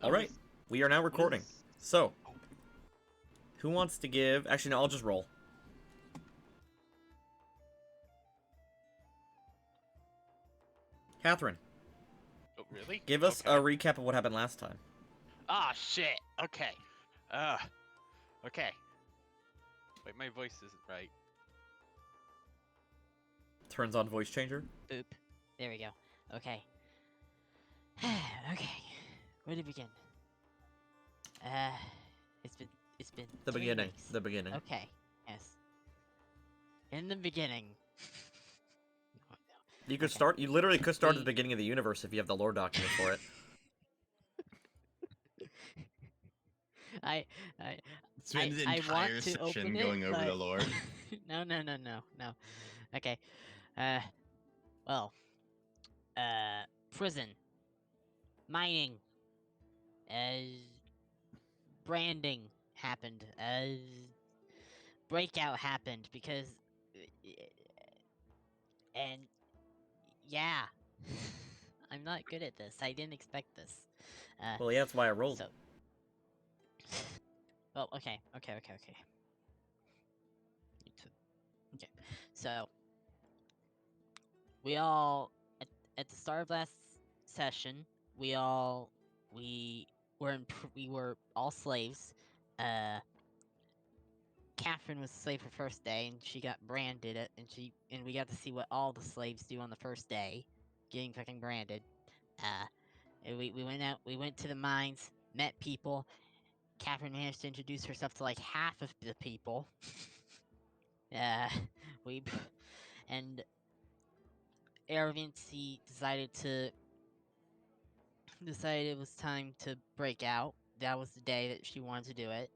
Alright, we are now recording. So, who wants to give... Actually, no, I'll just roll. Catherine. Oh, really? Give us a recap of what happened last time. Ah, shit! Okay. Okay. Wait, my voice isn't right. Turns on voice changer. Boop. There we go. Okay. Okay. Where to begin? It's been The 3 beginning. weeks. The beginning. Okay. Yes. In the beginning. No. You could Okay. start... You literally could start at the beginning of the universe if you have the lore document for it. Spend the entire session going over the lore. No. Okay. Well. Prison. Mining. Branding happened. Breakout happened because... And... Yeah. I'm not good at this. I didn't expect this. Well, yeah, that's why I rolled. So... Well, okay. Okay. So... We all... At the start of last session, we were all slaves. Catherine was a slave for first day, and she got branded, and we got to see what all the slaves do on the first day, getting fucking branded. And we went to the mines, met people. Catherine managed to introduce herself to like half of the people. And Aravinci decided it was time to break out. That was the day that she wanted to do it.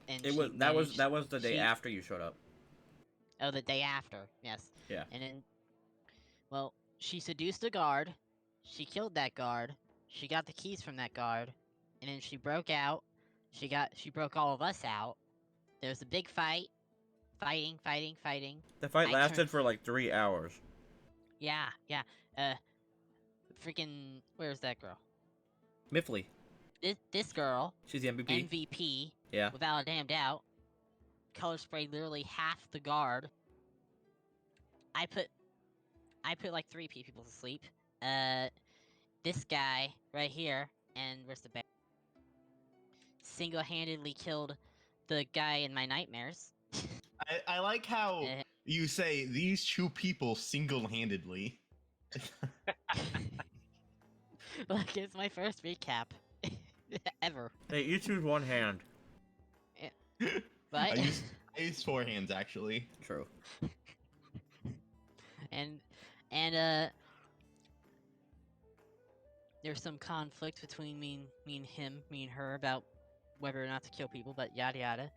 And That was the day after you showed up. Oh, the day after, yes. Yeah. And then, well, she seduced a guard. She killed that guard. She got the keys from that guard, and then she broke out. She broke all of us out. There was a big fight. Fighting. The fight lasted for like 3 hours. Yeah. Freaking, where's that girl? Miffley. This girl. She's the MVP. MVP. Yeah. Without a damn doubt. Color sprayed literally half the guard. I put like 3 people to sleep. This guy right here, and where's the bear? Single-handedly killed the guy in my nightmares. I like how you say these 2 people single-handedly. Look, it's my first recap ever. Hey, you choose one hand. But I used 4 hands actually. True. and there's some conflict between me and her about whether or not to kill people, but yada yada.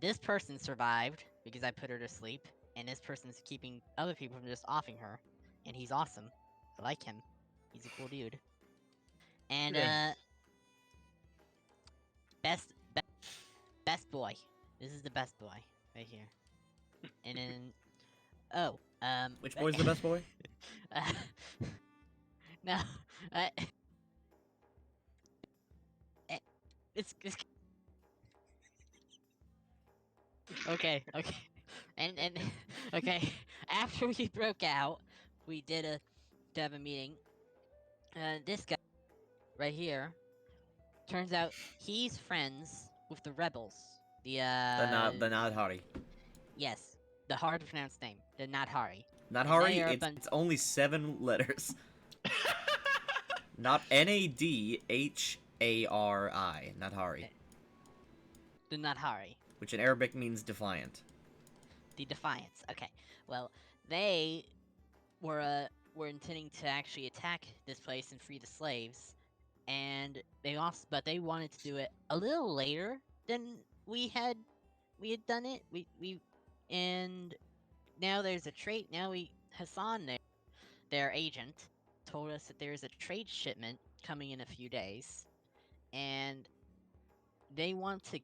This person survived because I put her to sleep, and this person's keeping other people from just offing her, and he's awesome. I like him. He's a cool dude. And best boy. This is the best boy right here. And then Which boy's the best boy? No. It's okay. And okay. After we broke out, we did have a meeting. This guy right here, turns out he's friends with the rebels. The Nadhari. Yes, the hard to pronounce name, the Nadhari. Nadhari, it's only 7 letters. Not Nadhari. Nadhari. The Nadhari. Which in Arabic means defiant. The Defiance. Okay. Well, they were intending to actually attack this place and free the slaves, and they wanted to do it a little later than we had done it. And now there's a trade. Now Hassan, their agent, told us that there's a trade shipment coming in a few days, and they want to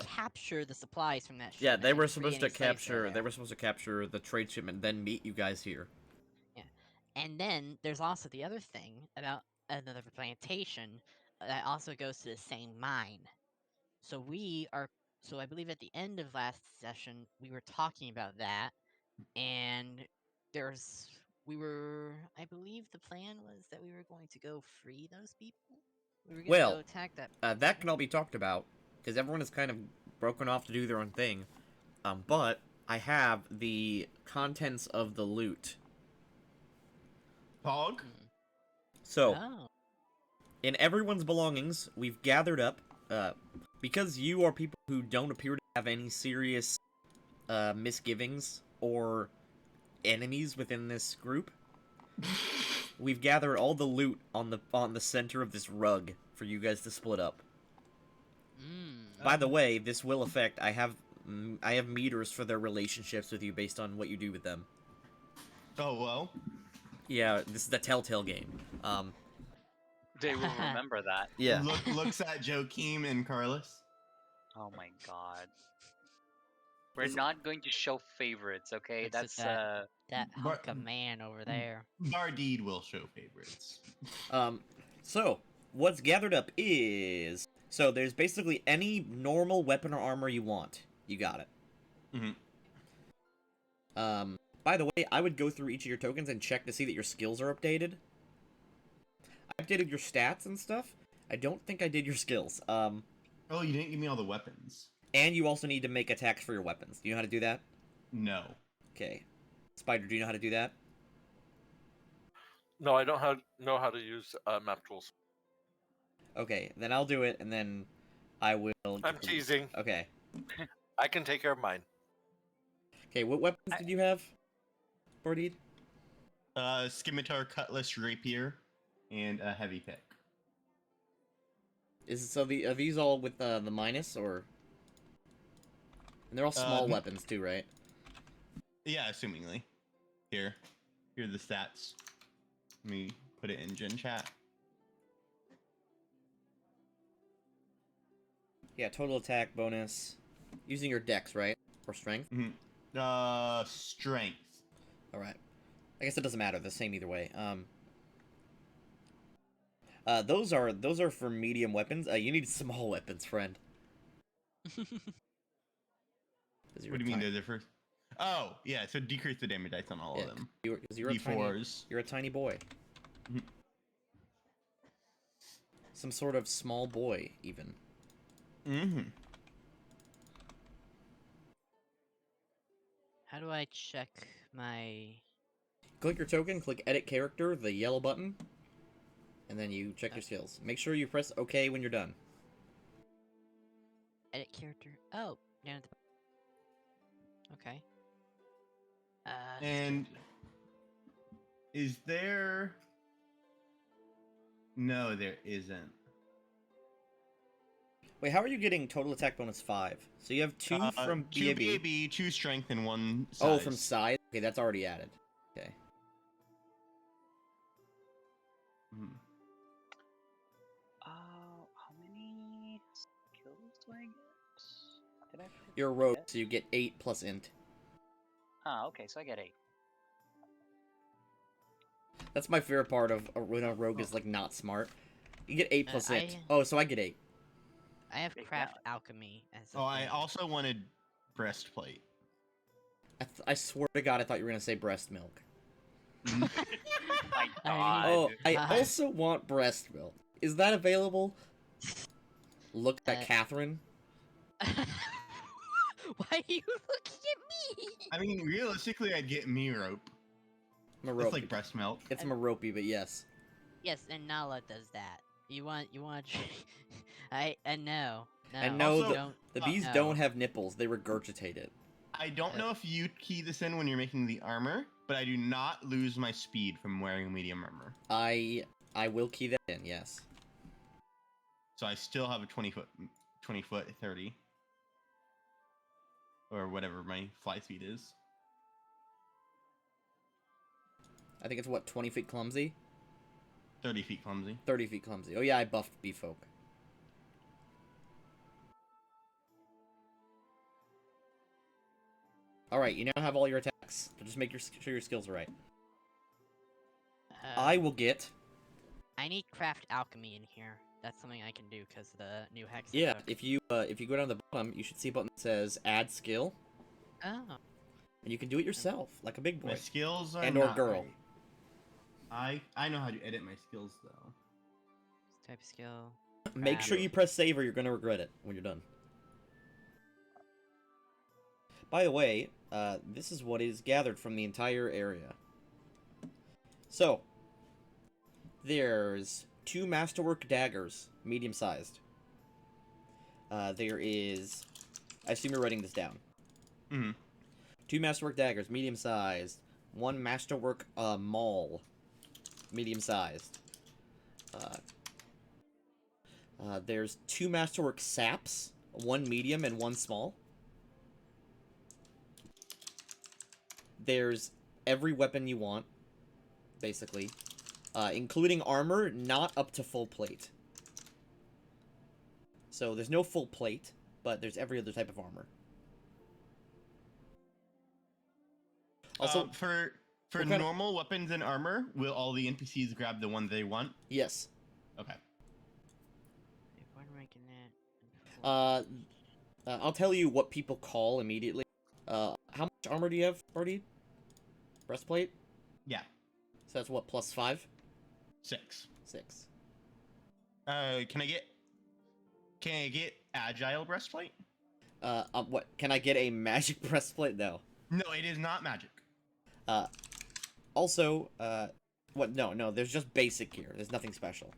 capture the supplies from that shipment. Yeah, they were supposed to capture the trade shipment, then meet you guys here. Yeah. And then there's also the other thing about another plantation that also goes to the same mine. So we are. So I believe at the end of last session we were talking about that, and we were. I believe the plan was that we were going to go free those people. We were gonna Well, go attack that. that can all be talked about because everyone is kind of broken off to do their own thing. But I have the contents of the loot. Pog? So, Oh. in everyone's belongings, we've gathered up, because you are people who don't appear to have any serious misgivings or enemies within this group. We've gathered all the loot on the center of this rug for you guys to split up. By the way, this will affect. I have meters for their relationships with you based on what you do with them. Oh, well. Yeah, this is the Telltale game. They will remember that. Yeah. Looks at Joaquim and Carlos. Oh my god. We're not going to show favorites, okay? It's That's that But- hunk of man over there. Bardede will show favorites. So what's gathered up is there's basically any normal weapon or armor you want. You got it. By the way, I would go through each of your tokens and check to see that your skills are updated. I updated your stats and stuff. I don't think I did your skills. Oh, you didn't give me all the weapons. And you also need to make attacks for your weapons. Do you know how to do that? No. Okay. Spider, do you know how to do that? No, I don't know how to use map tools. Okay, then I'll do it, and then I will... I'm teasing. Okay. I can take care of mine. Okay, what weapons did you have, Bardede? Scimitar, cutlass, rapier, and a heavy pick. Are these all with the minus, or... And they're all small weapons too, right? Yeah, assumingly. Here are the stats. Let me put it in Gen Chat. Yeah, total attack bonus. Using your dex, right? Or strength? Strength. Alright. I guess it doesn't matter, the same either way. Those are for medium weapons. You need small weapons, friend. What do you mean they're different? Oh, yeah, so decrease the damage dice on all of them. You're D4s. You're a tiny boy. Mhm. Some sort of small boy, even. Mm-hmm. How do I check my... Click your token, click edit character, the yellow button, and then you check your skills. Make sure you press OK when you're done. Edit character? Oh, down at the... Okay. And is there... No, there isn't. Wait, how are you getting total attack bonus 5? So you have 2 from 2 BAB. BAB, 2 strength, and 1 size. Oh, from size? Okay, that's already added. Okay. Mhm. how many skills do I get? Did I forget? You're a rogue, so you get 8 plus int. Ah, okay, so I get 8. That's my favorite part of when a rogue is, like, not smart. You get 8 plus int. I- Oh, so I get 8. I have Big craft now. alchemy as a Oh, I thing. also wanted breastplate. I swear to God, I thought you were gonna say breast milk. My I god. Oh, I God. also want breast milk. Is that available? Look at Uh, Catherine. Why are you looking at me? I mean, realistically, I'd get me rope. That's Merope. like breast milk. It's Meropey, but yes. Yes, and Nala does that. You want I know. No. I know Also, don't. The bees no. don't have nipples. They regurgitate it. I don't know if you key this in when you're making the armor, but I do not lose my speed from wearing medium armor. I will key that in, yes. So I still have a 20 foot 30. Or whatever my fly speed is. I think it's, what, 20 feet clumsy? 30 feet clumsy. 30 feet clumsy. Oh yeah, I buffed bee folk. Alright, you now have all your attacks. So just make sure your skills are right. I will get I need craft alchemy in here. That's something I can do because of the new hex. I Yeah, took. if you go down to the bottom, you should see a button that says Add Skill, Oh. and you can do it yourself, like a big boy. My skills are And or not girl. right. I know how to edit my skills though. Type of skill. Make sure you press save or you're gonna regret it when you're done. By the way, this is what is gathered from the entire area. So, there's 2 masterwork daggers, medium-sized. There is... I assume you're writing this down. Mm-hmm. 2 masterwork daggers, medium-sized. 1 masterwork maul, medium-sized. There's 2 masterwork saps, 1 medium and 1 small. There's every weapon you want, basically. Including armor, not up to full plate. So there's no full plate, but there's every other type of armor. Also, for what kind of- normal weapons and armor, will all the NPCs grab the one they want? yes. Okay. Where am I getting that? I'll tell you what people call immediately. How much armor do you have, Barty? Breastplate? Yeah. So that's what, +5? 6. 6. Can I get agile breastplate? What? Can I get a magic breastplate? No. No, it is not magic. Also, what? No, there's just basic here. There's nothing special.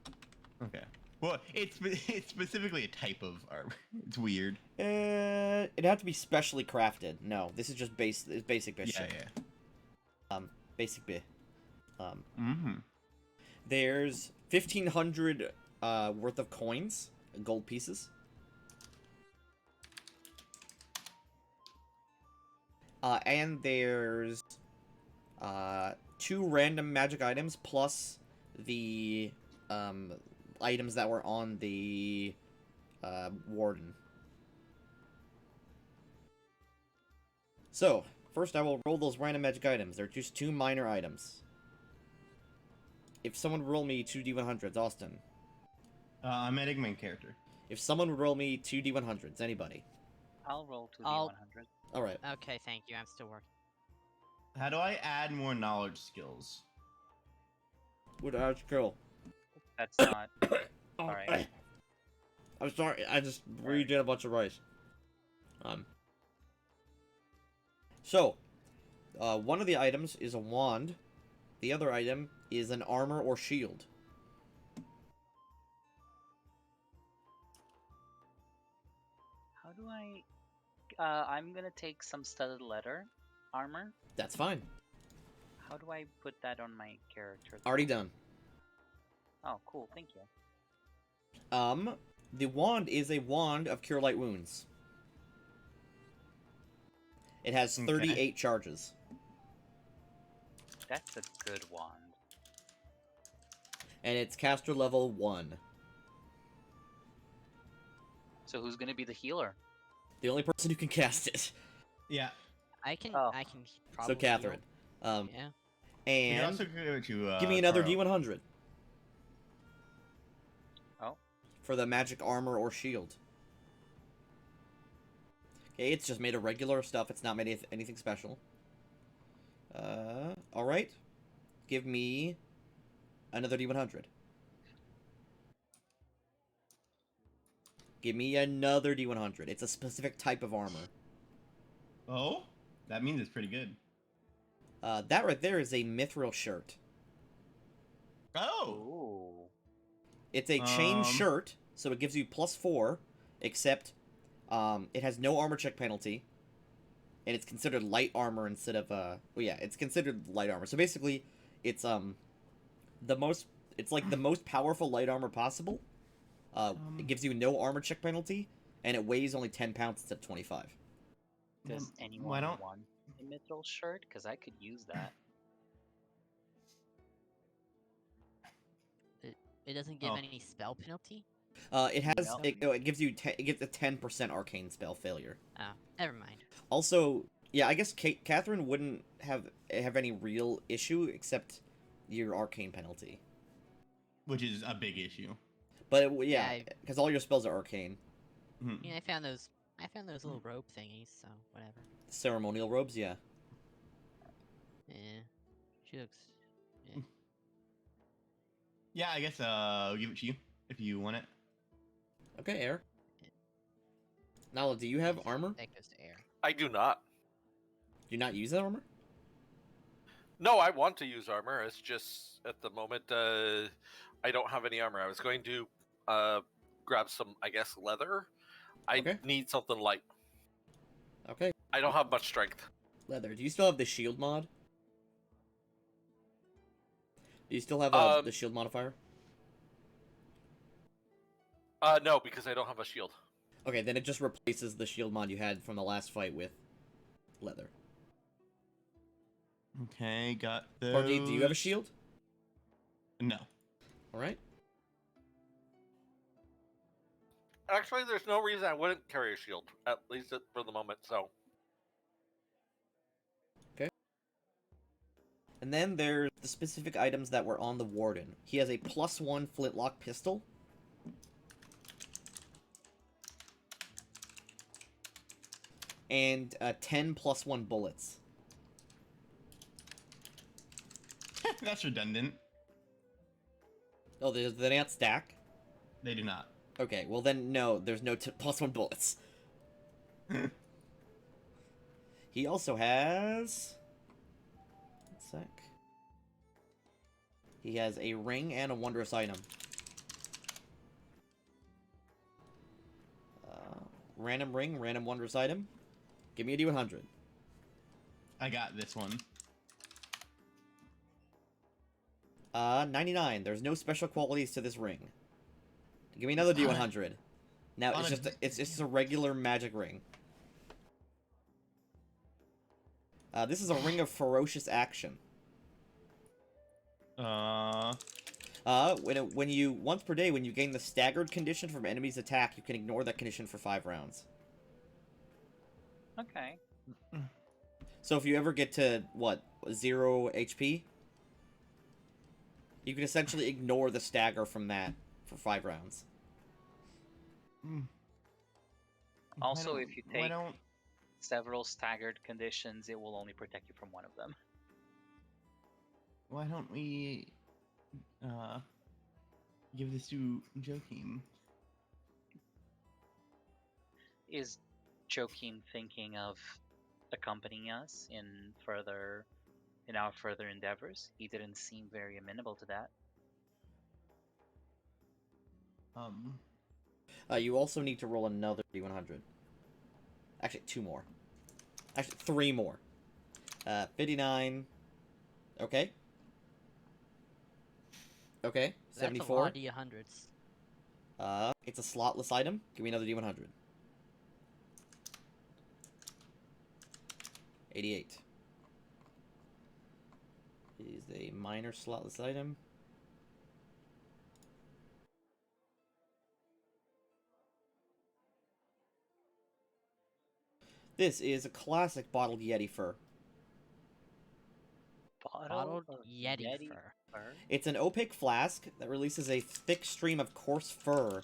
Okay. Well, it's specifically a type of armor. It's weird. It'd have to be specially crafted. No, this is just basic bitch Yeah, shit. yeah. Basic bit. Mm-hmm. There's 1,500 worth of coins, gold pieces. And there's 2 random magic items plus the items that were on the warden. So, first I will roll those random magic items. They're just 2 minor items. If someone would roll me 2 D100s, Austin. I'm adding main character. If someone would roll me 2 D100s, anybody. I'll roll to I'll- D100. Alright. Okay, thank you. I'm still working. How do I add more knowledge skills? What a skill. That's not. Alright. I'm sorry, I just redid a bunch of rice. So, one of the items is a wand. The other item is an armor or shield. How do I? I'm gonna take some studded leather armor. That's fine. How do I put that on my character? Already done. Oh, cool. Thank you. The wand is a wand of Cure Light Wounds. It has 38 charges. That's a good wand. And it's caster level 1. So who's gonna be the healer? The only person who can cast it. Yeah. I can. Oh. I can probably. So Catherine. heal. Yeah. You can And also go to, give me another Carl. D100. Oh. For the magic armor or shield. Okay, it's just made of regular stuff. It's not made anything special. Alright. Give me another D100. Give me another D100. It's a specific type of armor. Oh, that means it's pretty good. That right there is a Mithril Shirt. Oh. Ooh. It's a chain Um. shirt, so it gives you +4, except it has no armor check penalty, and it's considered light armor instead of well, yeah, it's considered light armor. So basically, it's it's like the most powerful light armor possible. It gives you no armor check penalty, and it weighs only 10 pounds instead of 25. Does why anyone don't- want a Mithril Shirt? Because I could use that. It doesn't give Oh. any spell penalty. It has No. it gives you it gives a 10% arcane spell failure. Oh, never mind. Also, yeah, I guess Catherine wouldn't have any real issue except your arcane penalty. which is a big issue. But Yeah, yeah, because all your spells are arcane. Mhm. Yeah, I found those. I found those little rope thingies, so whatever. Ceremonial robes, yeah. Yeah, she looks. Yeah. Yeah, I guess I'll give it to you if you want it. Okay, Air. Nala, do you have armor? That goes to air. I do not. Do you not use that armor? No, I want to use armor. It's just at the moment I don't have any armor. I was going to grab some, I guess, leather. I Okay. need something light. Okay. I don't have much strength. Leather. Do you still have the shield mod? Do you still have the shield modifier? No, because I don't have a shield. Okay, then it just replaces the shield mod you had from the last fight with leather. Okay, got those. Or do you have a shield? No. Alright. Actually, there's no reason I wouldn't carry a shield, at least for the moment, so. And then there's the specific items that were on the Warden. He has a +1 flintlock pistol. And 10 +1 bullets. That's redundant. Oh, they not stack? They do not. Okay, well then, no, there's no +1 bullets. He also has... One sec. He has a ring and a wondrous item. Random ring, random wondrous item. Give me a D100. I got this one. 99. There's no special qualities to this ring. Give me another D100. Now it's just a regular magic ring. This is a ring of ferocious action. Once per day, when you gain the staggered condition from enemy's attack, you can ignore that condition for 5 rounds. Okay. So if you ever get to, what, 0 HP, you can essentially ignore the stagger from that for 5 rounds. Also, if you take several staggered conditions, it will only protect you from one of them. Why don't we give this to Joachim? Is Joachim thinking of accompanying us in our further endeavors? He didn't seem very amenable to that. You also need to roll another D100. Actually, 2 more. Actually, 3 more. 59. Okay. Okay, That's 74. a lot of D100s. It's a slotless item. Give me another D100. 88. Is a minor slotless item. This is a classic bottled Yeti fur. Bottled Yeti fur. It's an opaque flask that releases a thick stream of coarse fur.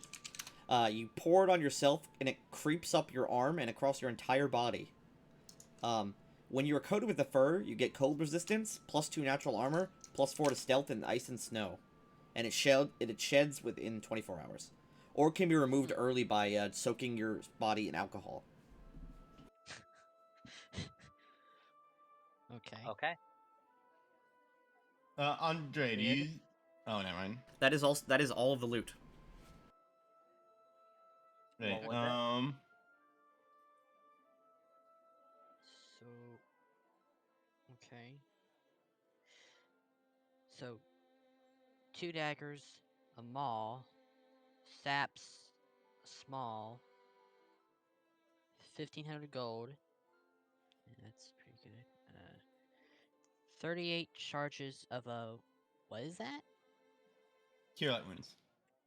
You pour it on yourself, and it creeps up your arm and across your entire body. When you are coated with the fur, you get cold resistance, +2 natural armor, +4 to stealth and ice and snow. And it sheds within 24 hours. Or it can be removed early by soaking your body in alcohol. Okay. Okay. Andre, do you... Oh, never mind. That is all of the loot. Right, What was it? So. Okay. So, 2 daggers, a maul, saps, a small, 1,500 gold. Yeah, that's pretty good. 38 charges of a. What is that? Cure light wounds.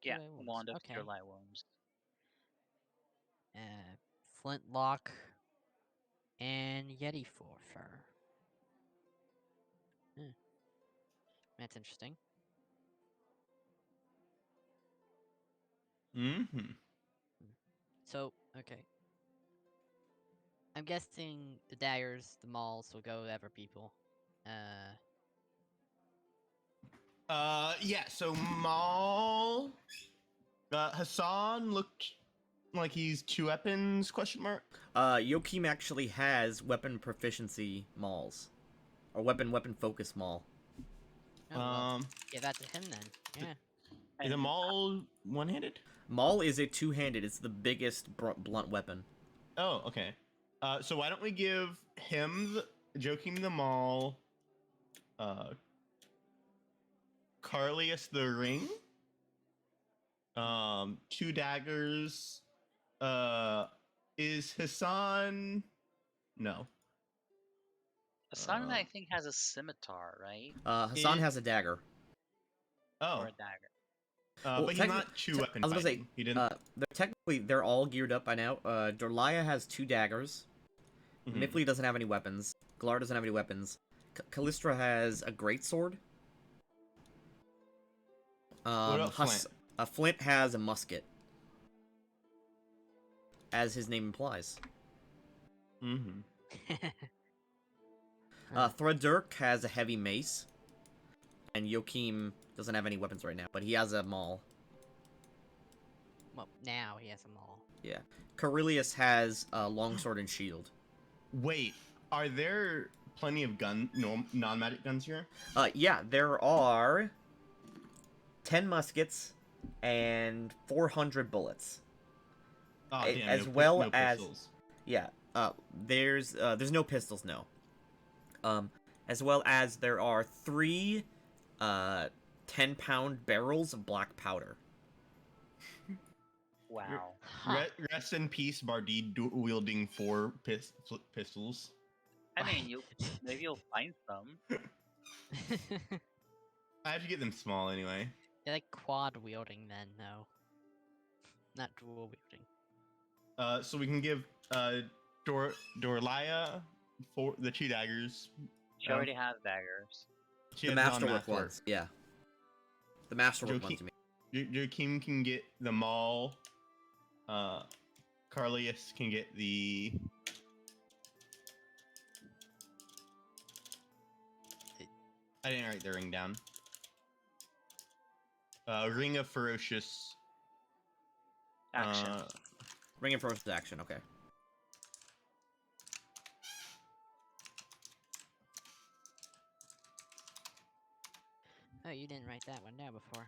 Yeah, Cure wounds. wand of Okay. cure light wounds. Flintlock and Yeti fur. That's interesting. Mm-hmm. So, okay. I'm guessing the daggers, the mauls will go ever people. Yeah, so Maul Hassan looked like he's two weapons question mark. Joachim actually has weapon proficiency mauls. Or weapon focus maul. Oh, well, give that to him then. Yeah. Is a And Maul one-handed? Maul is a two-handed. It's the biggest blunt weapon. Oh, okay. So why don't we give him Joachim the Maul, Carlius the ring, two daggers. Is Hassan? No. Hassan, I think, has a scimitar, right? Hassan has a dagger. Oh, Or a dagger. Well, but he's not two weapon I was gonna say, fighting. He didn't. they're all geared up by now. Dorlia has two daggers. Mhm. Mithril doesn't have any weapons. Galar doesn't have any weapons. Kallistra has a greatsword. What about Flint? Flint has a musket, as his name implies. Mm-hmm. Thredirk has a heavy mace, and Joachim doesn't have any weapons right now, but he has a maul. Well, now he has them all. Yeah. Carillius has a longsword and shield. Wait, are there plenty of non-magic guns here? Yeah, there are 10 muskets and 400 bullets. Oh, damn, as no, well no as pistols. yeah, there's no pistols, no. As well as there are 3 10-pound barrels of black powder. Wow. Huh. Rest in peace, Bardi wielding 4 pistols. I mean, maybe you'll find some. I have to get them small anyway. They're like quad wielding then, no. Not dual wielding. So we can give Dorlia for the 2 daggers. She already has daggers. She The has masterwork non-math work. ones, yeah. The masterwork ones, you mean. Joachim can get the Maul. Carlius can get the. I didn't write the ring down. Ring of Ferocious Action. Ring of Ferocious Action, okay. Oh, you didn't write that one down before.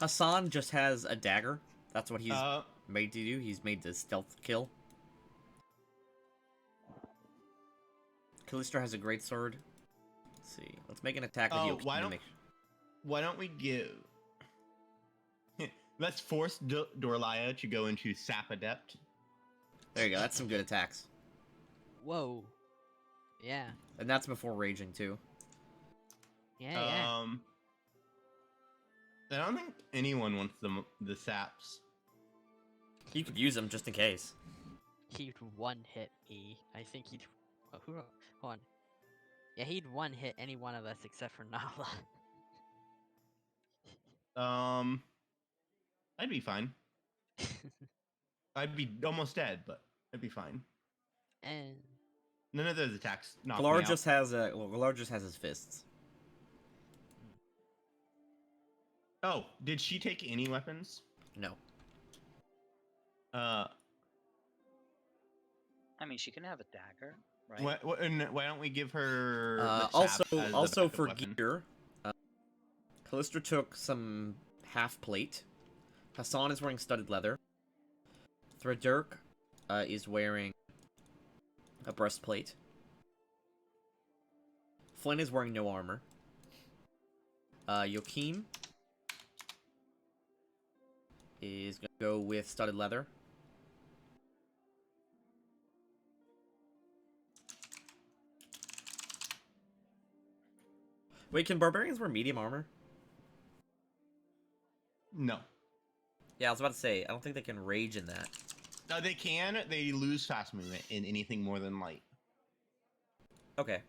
Hassan just has a dagger. That's what he's Uh, made to do. He's made to stealth kill. Kallistra has a great sword. Let's see. Let's make an attack with Oh, Joachim why to don't- make why don't we give? Let's force Dorlia to go into Sap Adept. There you go. That's some good attacks. Whoa. Yeah. And that's before raging too. Yeah. I don't think anyone wants the saps. You could use them just in case. He'd one hit me. I think he'd. Oh, hold on. Yeah, he'd one hit any one of us except for Nala. I'd be fine. I'd be almost dead, but I'd be fine. And None of those attacks knock me Galar out. just has Galar just has his fists. Oh, did she take any weapons? No. I mean, she can have a dagger, right? Why don't we give her the Also sap as the also backup for weapon? gear, Kallistra took some half plate. Hassan is wearing studded leather. Thredirk is wearing a breastplate. Flynn is wearing no armor. Joachim is gonna go with studded leather. Wait, can barbarians wear medium armor? No. Yeah, I was about to say, I don't think they can rage in that. No, they can. They lose fast movement in anything more than light. Okay.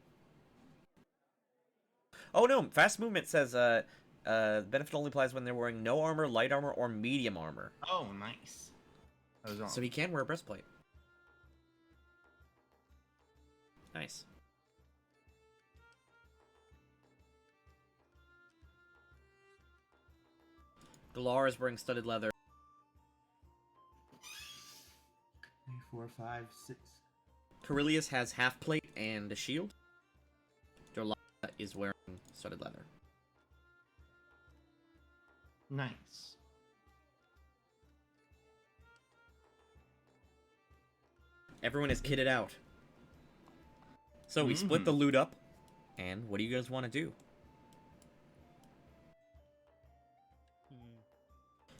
Oh no, fast movement says benefit only applies when they're wearing no armor, light armor, or medium armor. Oh, nice. I was wrong. So he can wear a breastplate. Nice. Galar is wearing studded leather. 4, 5, 6. Carillius has half plate and a shield. Dorla is wearing studded leather. Nice. Everyone is kitted out. So we split the loot up, and what do you guys want to do?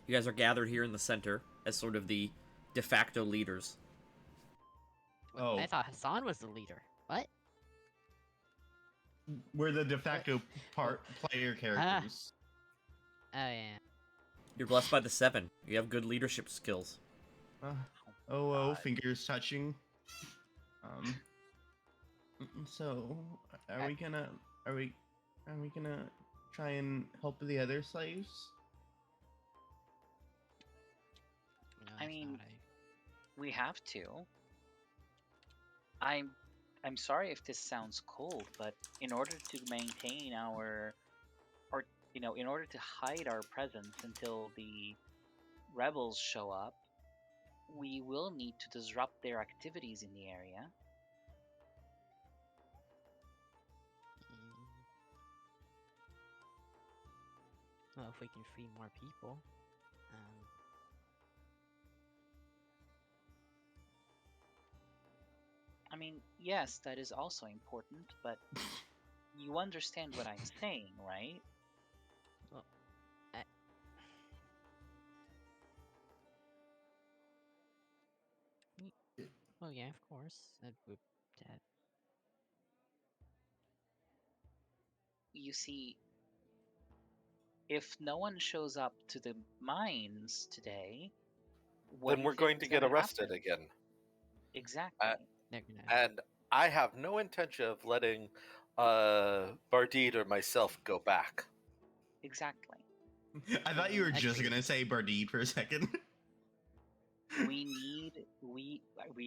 You guys are gathered here in the center as sort of the de facto leaders. Oh, I thought Hassan was the leader. What? we're the de facto player characters. Oh yeah. You're blessed by the 7. You have good leadership skills. Oh, fingers touching. So, are we gonna try and help the other slaves? No, I it's mean, not. We have to. I'm sorry if this sounds cold, but in order to maintain in order to hide our presence until the rebels show up, we will need to disrupt their activities in the area. Well, if we can free more people. I mean, yes, that is also important, but you understand what I'm saying, right? Well, oh yeah, of course. That would. That. You see, if no one shows up to the mines today, what Then do you we're think going is to get gonna arrested happen? again. Exactly. They're gonna. And I have no intention of letting Bardid or myself go back. Exactly. I thought you were just Agreed. gonna say Bardid for a second. We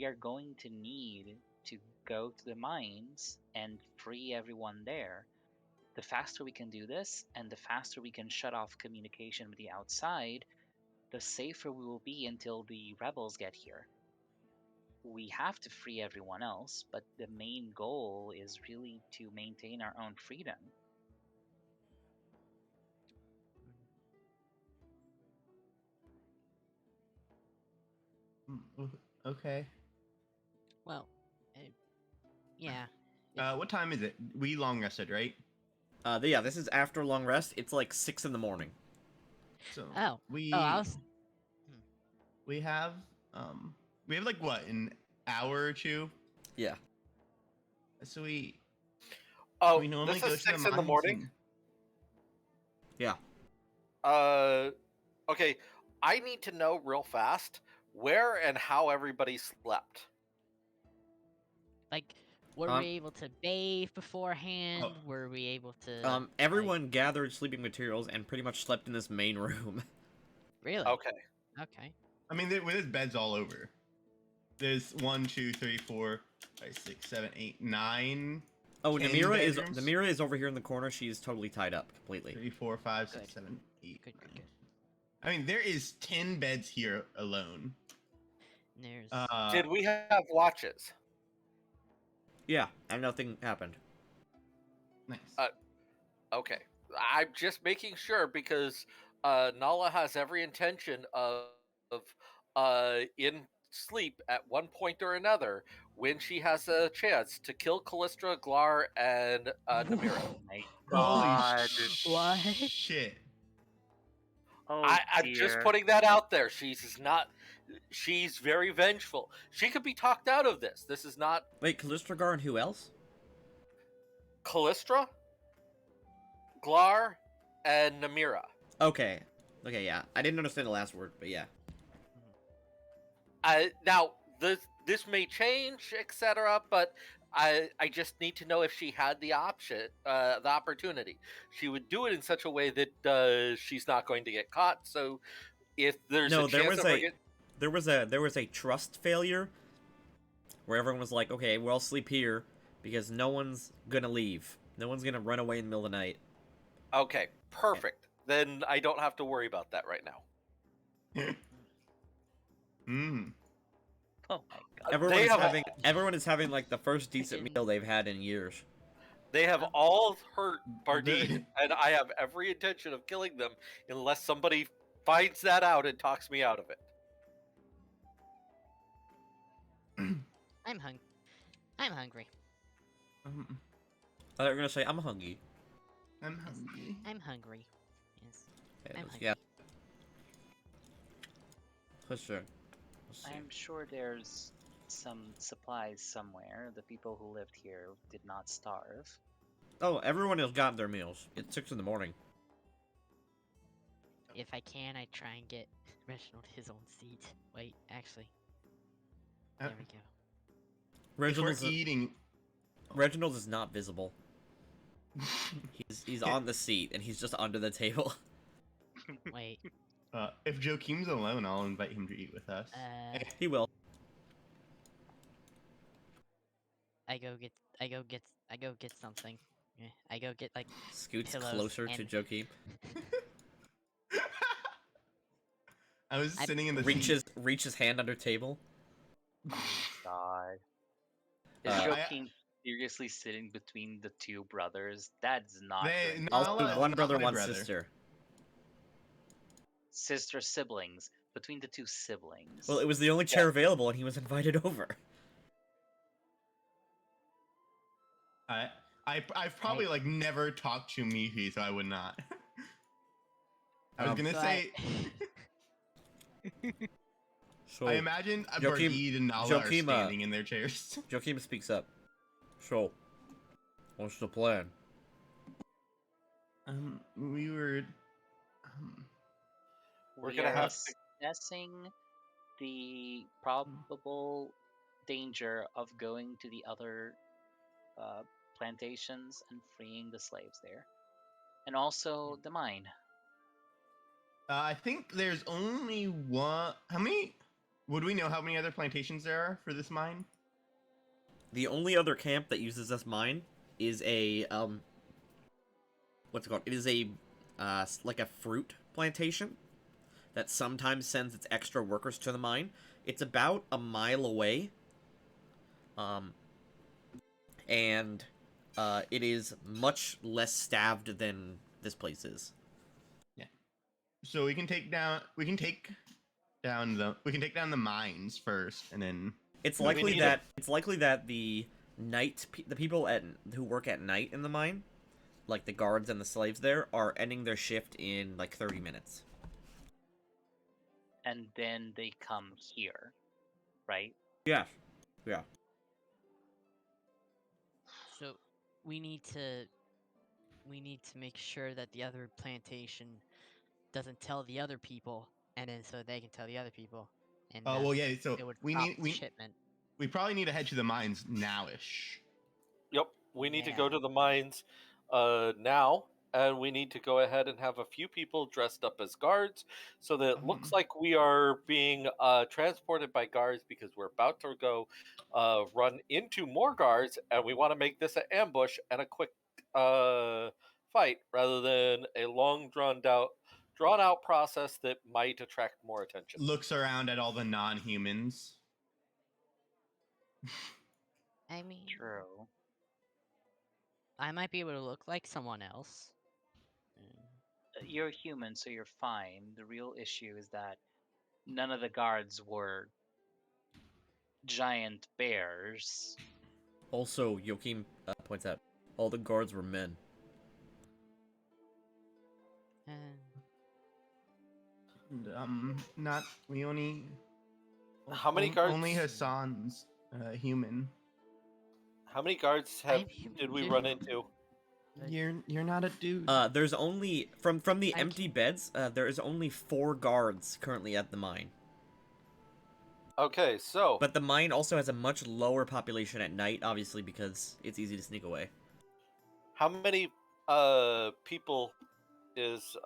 are going to need to go to the mines and free everyone there. The faster we can do this, and the faster we can shut off communication with the outside, the safer we will be until the rebels get here. We have to free everyone else, but the main goal is really to maintain our own freedom. Okay. Well, yeah. What time is it? We long rested, right? Yeah, this is after a long rest. It's like 6 in the morning. So Oh. we Oh, I was. we have like what, an hour or two? Yeah. So we Oh, normally this go is to the 6 in the mines morning? Yeah. Okay, I need to know real fast where and how everybody slept. Like, were Um, we able to bathe beforehand? Oh. Were we able to? Everyone gathered sleeping materials and pretty much slept in this main room. Really? Okay. Okay. I mean, there's beds all over. There's 1, 2, 3, 4, 5, 6, 7, 8, 9. Oh, 10 Namira bedrooms? is over here in the corner. She's totally tied up completely. 3, 4, 5, 6, Good. 7, 8. Good. 9. I mean, there is 10 beds here alone. And there's. Did we have watches? Yeah, and nothing happened. Nice. Okay. I'm just making sure because Nala has every intention of in sleep at one point or another when she has a chance to kill Callistra, Glar, and Namira. My Holy God. What? shit. Oh I'm dear. just putting that out there. She's very vengeful. She could be talked out of this. This is not Wait, Callistragar and who else? Callistra, Glar, and Namira. Okay. Okay, yeah. I didn't understand the last word, but yeah. Now this may change, etc. But I just need to know if she had the the opportunity. She would do it in such a way that she's not going to get caught. So if there's No, a chance of her there was a trust failure where everyone was like, okay, we'll all sleep here because no one's gonna leave. No one's gonna run away in the middle of the night. Okay, perfect. Then I don't have to worry about that right now. Mm. Oh my god. Everyone is having like the first decent didn't- meal they've had in years. They have all hurt Bardine, and I have every intention of killing them unless somebody finds that out and talks me out of it. I'm hungry. I'm hungry. Um, I thought you were gonna say I'm hungry. I'm hungry. I'm hungry. Yes. Okay, I'm yeah. hungry. For sure. Let's see. I'm sure there's some supplies somewhere. The people who lived here did not starve. Oh, everyone has gotten their meals. It's 6 in the morning. If I can, I try and get Reginald his own seat. Wait, actually, there we go. Reginald is not visible. He's on the seat and he's just under the table. Wait, If Joachim's alone, I'll invite him to eat with us. He will. I go get something. Yeah, I go get like Scoots pillows closer to and- Joachim. I was I- sitting in the Reaches hand under table. God. Is Uh, Joaquin seriously sitting between the two brothers? That's not They- good. no, Also, that's one not brother, my one brother. sister. Sister siblings. Between the two siblings. Well, it was the only chair available, and he was invited over. I've probably like never talked to Mihi, so I would not. I was Um, gonna So say, So I imagine Joachim- Bardine and Nala Joachim, are standing in their chairs. Joachim speaks up. So, what's the plan? We were. We're We gonna are have to. assessing the probable danger of going to the other plantations and freeing the slaves there. And also the mine. I think there's only one. How many? Would we know how many other plantations there are for this mine? The only other camp that uses this mine is a what's it called? It is a like a fruit plantation that sometimes sends its extra workers to the mine. It's about a mile away. And it is much less staffed than this place is. So we can take down. We can take down the mines first, and then. It's We likely need that the people who work at night in the mine, like the guards and the slaves there, are ending their shift in like 30 minutes. And then they come here. Right? Yeah. Yeah. So we need to make sure that the other plantation doesn't tell the other people, and then so they can tell the other people. And Oh well, yeah. So it would we stop need the shipment. we probably need to head to the mines nowish. Yep, we need to Yeah. go to the mines now, and we need to go ahead and have a few people dressed up as guards so that it looks like we are being transported by guards because we're about to go run into more guards, and we want to make this an ambush and a quick fight rather than a long drawn out process that might attract more attention. Looks around at all the non-humans. I mean, True. I might be able to look like someone else. You're human, so you're fine. The real issue is that none of the guards were giant bears. Also, Joachim points out all the guards were men. Not we only. How many guards? Only Hassan's human. How many guards did we run into? You're not a dude. There's only from the I'm- empty beds. There is only 4 guards currently at the mine. Okay, so But the mine also has a much lower population at night, obviously, because it's easy to sneak away. how many people is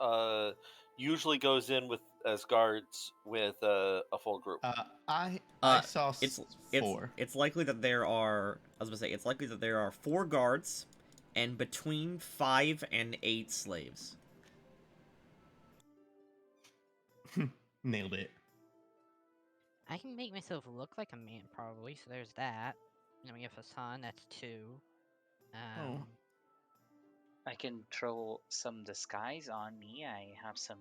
usually goes in with as guards with a full group? I saw It's four. it's likely that there are. I was gonna say it's likely that there are 4 guards, and between 5 and 8 slaves. Nailed it. I can make myself look like a man, probably, so there's that. Then we have Hassan, that's 2. Oh. I can throw some disguise on me. I have some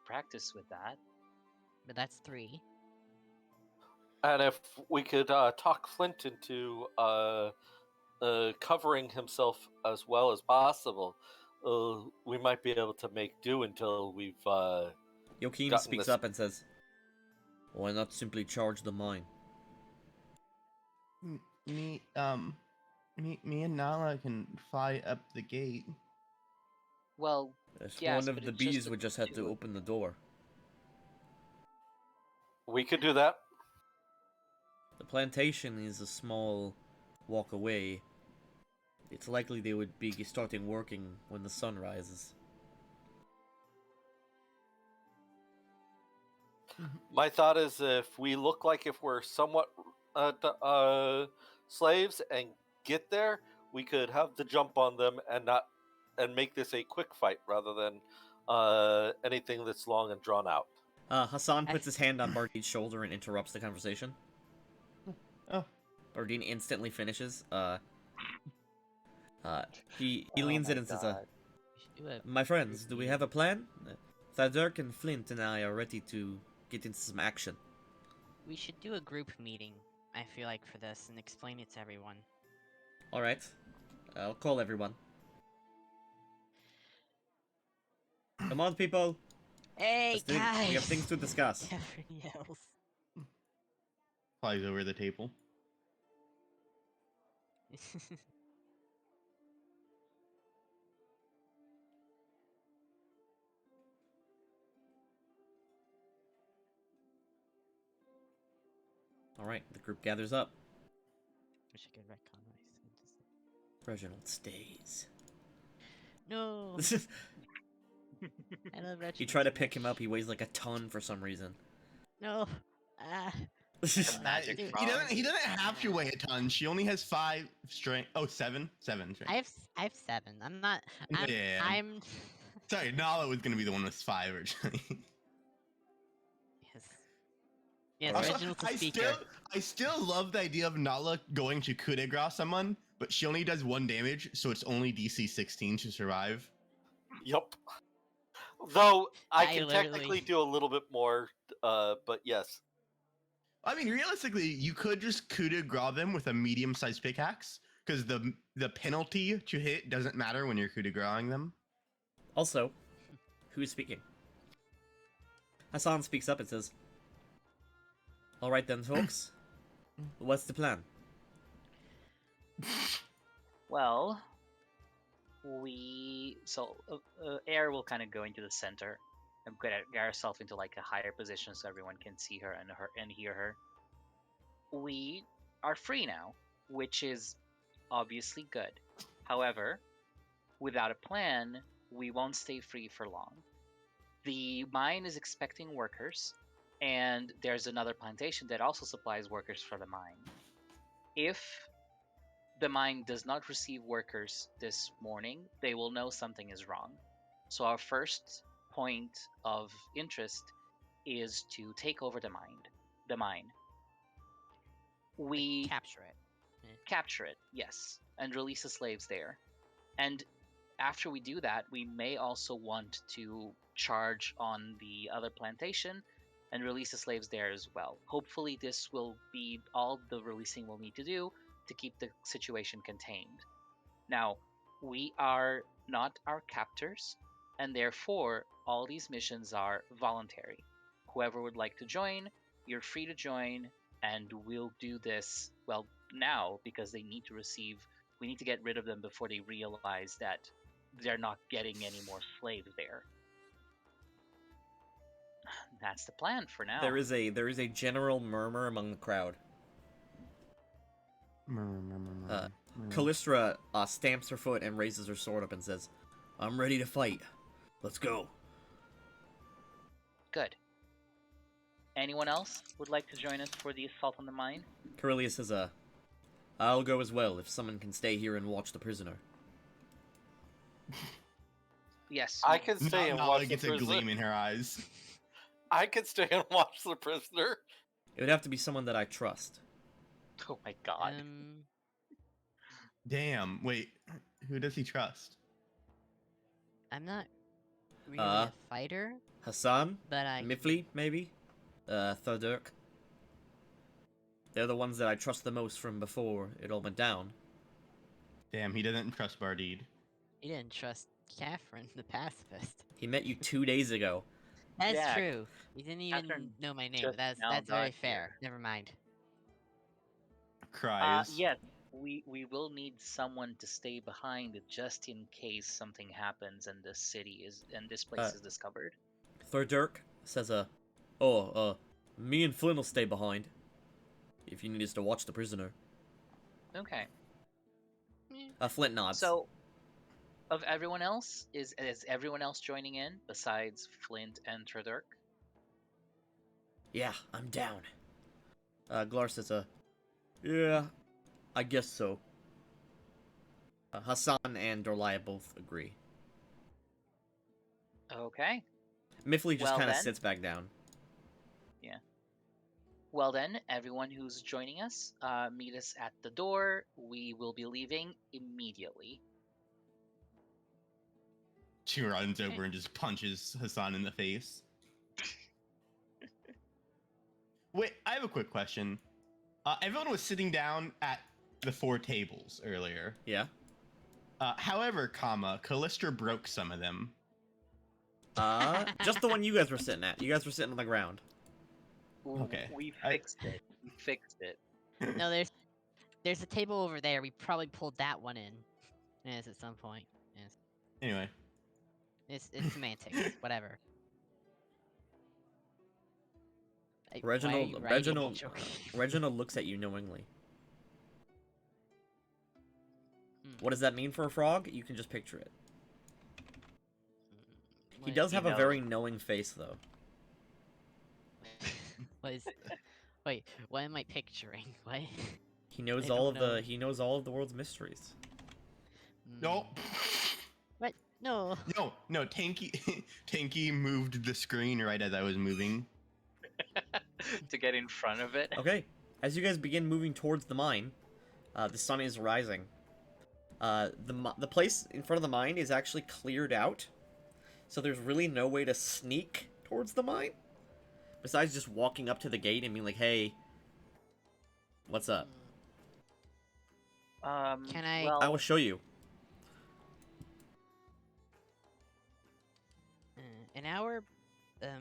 practice with that. But that's 3. And if we could talk Flint into covering himself as well as possible, we might be able to make do until we've Joachim gotten speaks this. up and says, "Why not simply charge the mine?" Me and Nala can fly up the gate. Well, If yes, one of but the it's just bees the would just have to 2. open the door. We could do that. The plantation is a small walk away. It's likely they would be starting working when the sun rises. My thought is if we look like if we're somewhat slaves and get there, we could have the jump on them and make this a quick fight rather than anything that's long and drawn out. Hassan I- puts his hand on Bardeen's shoulder and interrupts the conversation. Oh. Bardeen instantly finishes. He Oh leans in my and says, God. We should do a "My friends, group do we meeting. have a plan? Thadurk and Flint and I are ready to get into some action." We should do a group meeting, I feel like, for this, and explain it to everyone. Alright. I'll call everyone. Come on, people! Hey, guys! We have things to discuss. Catherine yells. Flies over the table. Alright, the group gathers up. Wish I could retcon what I said. Reginald stays. No! I love Reginald. You try to so pick him much. up, he weighs like a ton for some reason. No! Ah! Magic Dude, frog. He doesn't have to weigh a ton. She only has 5 strength. Oh, 7 strength. I have 7. I'm not. I'm. Yeah. I'm. Sorry, Nala was gonna be the one with 5 originally. Yes. Yes, Also, Reginald's a speaker. I still love the idea of Nala going to coup de grace someone, but she only does 1 damage, so it's only DC 16 to survive. Yup. Though I I can literally- technically do a little bit more, but yes. I mean, realistically, you could just coup de grace them with a medium-sized pickaxe, because the penalty to hit doesn't matter when you're coup de gracing them. Also, who's speaking? Hassan speaks up and says, "Alright then, folks. What's the plan?" Well, Air will kind of go into the center and get herself into like a higher position so everyone can see her and hear her. We are free now, which is obviously good. However, without a plan, we won't stay free for long. The mine is expecting workers, and there's another plantation that also supplies workers for the mine. If the mine does not receive workers this morning, they will know something is wrong. So our first point of interest is to take over the mine. We Capture it. capture it, yes, and release the slaves there. And after we do that, we may also want to charge on the other plantation and release the slaves there as well. Hopefully, this will be all the releasing we'll need to do to keep the situation contained. Now, we are not our captors, and therefore, all these missions are voluntary. Whoever would like to join, you're free to join, and we'll do this, well, now, because we need to get rid of them before they realize that they're not getting any more slaves there. That's the plan for now. There is a general murmur among the crowd. Callistra stamps her foot and raises her sword up and says, "I'm ready to fight. Let's go." Good. Anyone else would like to join us for the assault on the mine? Carillius says, "I'll go as well if someone can stay here and watch the prisoner." Yes. I can stay and Nala watch the gets a prisoner. gleam in her eyes. I can stay and watch the prisoner. It would have to be someone that I trust. Oh my god. Damn. Wait. Who does he trust? I'm not really Uh, a fighter, Hassan? but I. Mifli, maybe? Thurdurk? They're the ones that I trust the most from before it all went down. Damn, he doesn't trust Bardid. He didn't trust Catherine, the pacifist. He met you 2 days ago. That's Yeah, true. He didn't even Catherine know my name. just But now that's very got fair. here. Never mind. Cries. Yes, we will need someone to stay behind just in case something happens and the city is and this place is discovered. Thurdurk says, me and Flynn will stay behind. If you need us to watch the prisoner. Okay. Flint nods. So, of everyone else, is everyone else joining in besides Flint and Tredurk? Yeah, I'm down. Glar says, yeah, I guess so. Hassan and Dorlaya both agree. Okay. Mifli just Well kind of then. sits back down. Well then, everyone who's joining us, meet us at the door. We will be leaving immediately. She runs over and just punches Hassan in the face. Wait, I have a quick question. Everyone was sitting down at the 4 tables earlier. Yeah? However, Callistra broke some of them. Just the one you guys were sitting at. You guys were sitting on the ground. Okay. We I- fixed it. We fixed it. No, there's a table over there. We probably pulled that one in. Yes, at some point. Yes. Anyway. It's semantics. Whatever. Why are Reginald, you writing Reginald, joke? Reginald looks at you knowingly. Hmm. What does that mean for a frog? You can just picture it. He What- does he have a knows. very knowing face, though. What is? Wait, what am I picturing? What? He knows I all don't of know. the the world's mysteries. No. What? No. No, Tanky moved the screen right as I was moving. To get in front of it. Okay, as you guys begin moving towards the mine, the sun is rising. The place in front of the mine is actually cleared out, so there's really no way to sneak towards the mine, besides just walking up to the gate and being like, "Hey, what's up?" Can I- Well, I will show you. An hour. the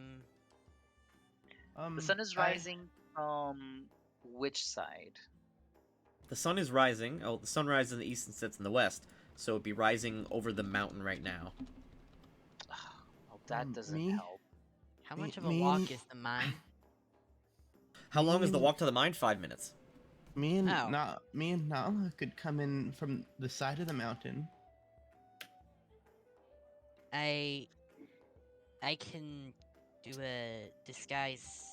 sun is rising from which side? The sun is rising. Oh, the sun rises in the east and sets in the west, so it'd be rising over the mountain right now. Well, that doesn't me? help. How Me- much of a me walk and- is the mine? How long is the walk to the mine? 5 minutes. Me and Oh. Nala could come in from the side of the mountain. I can do a disguise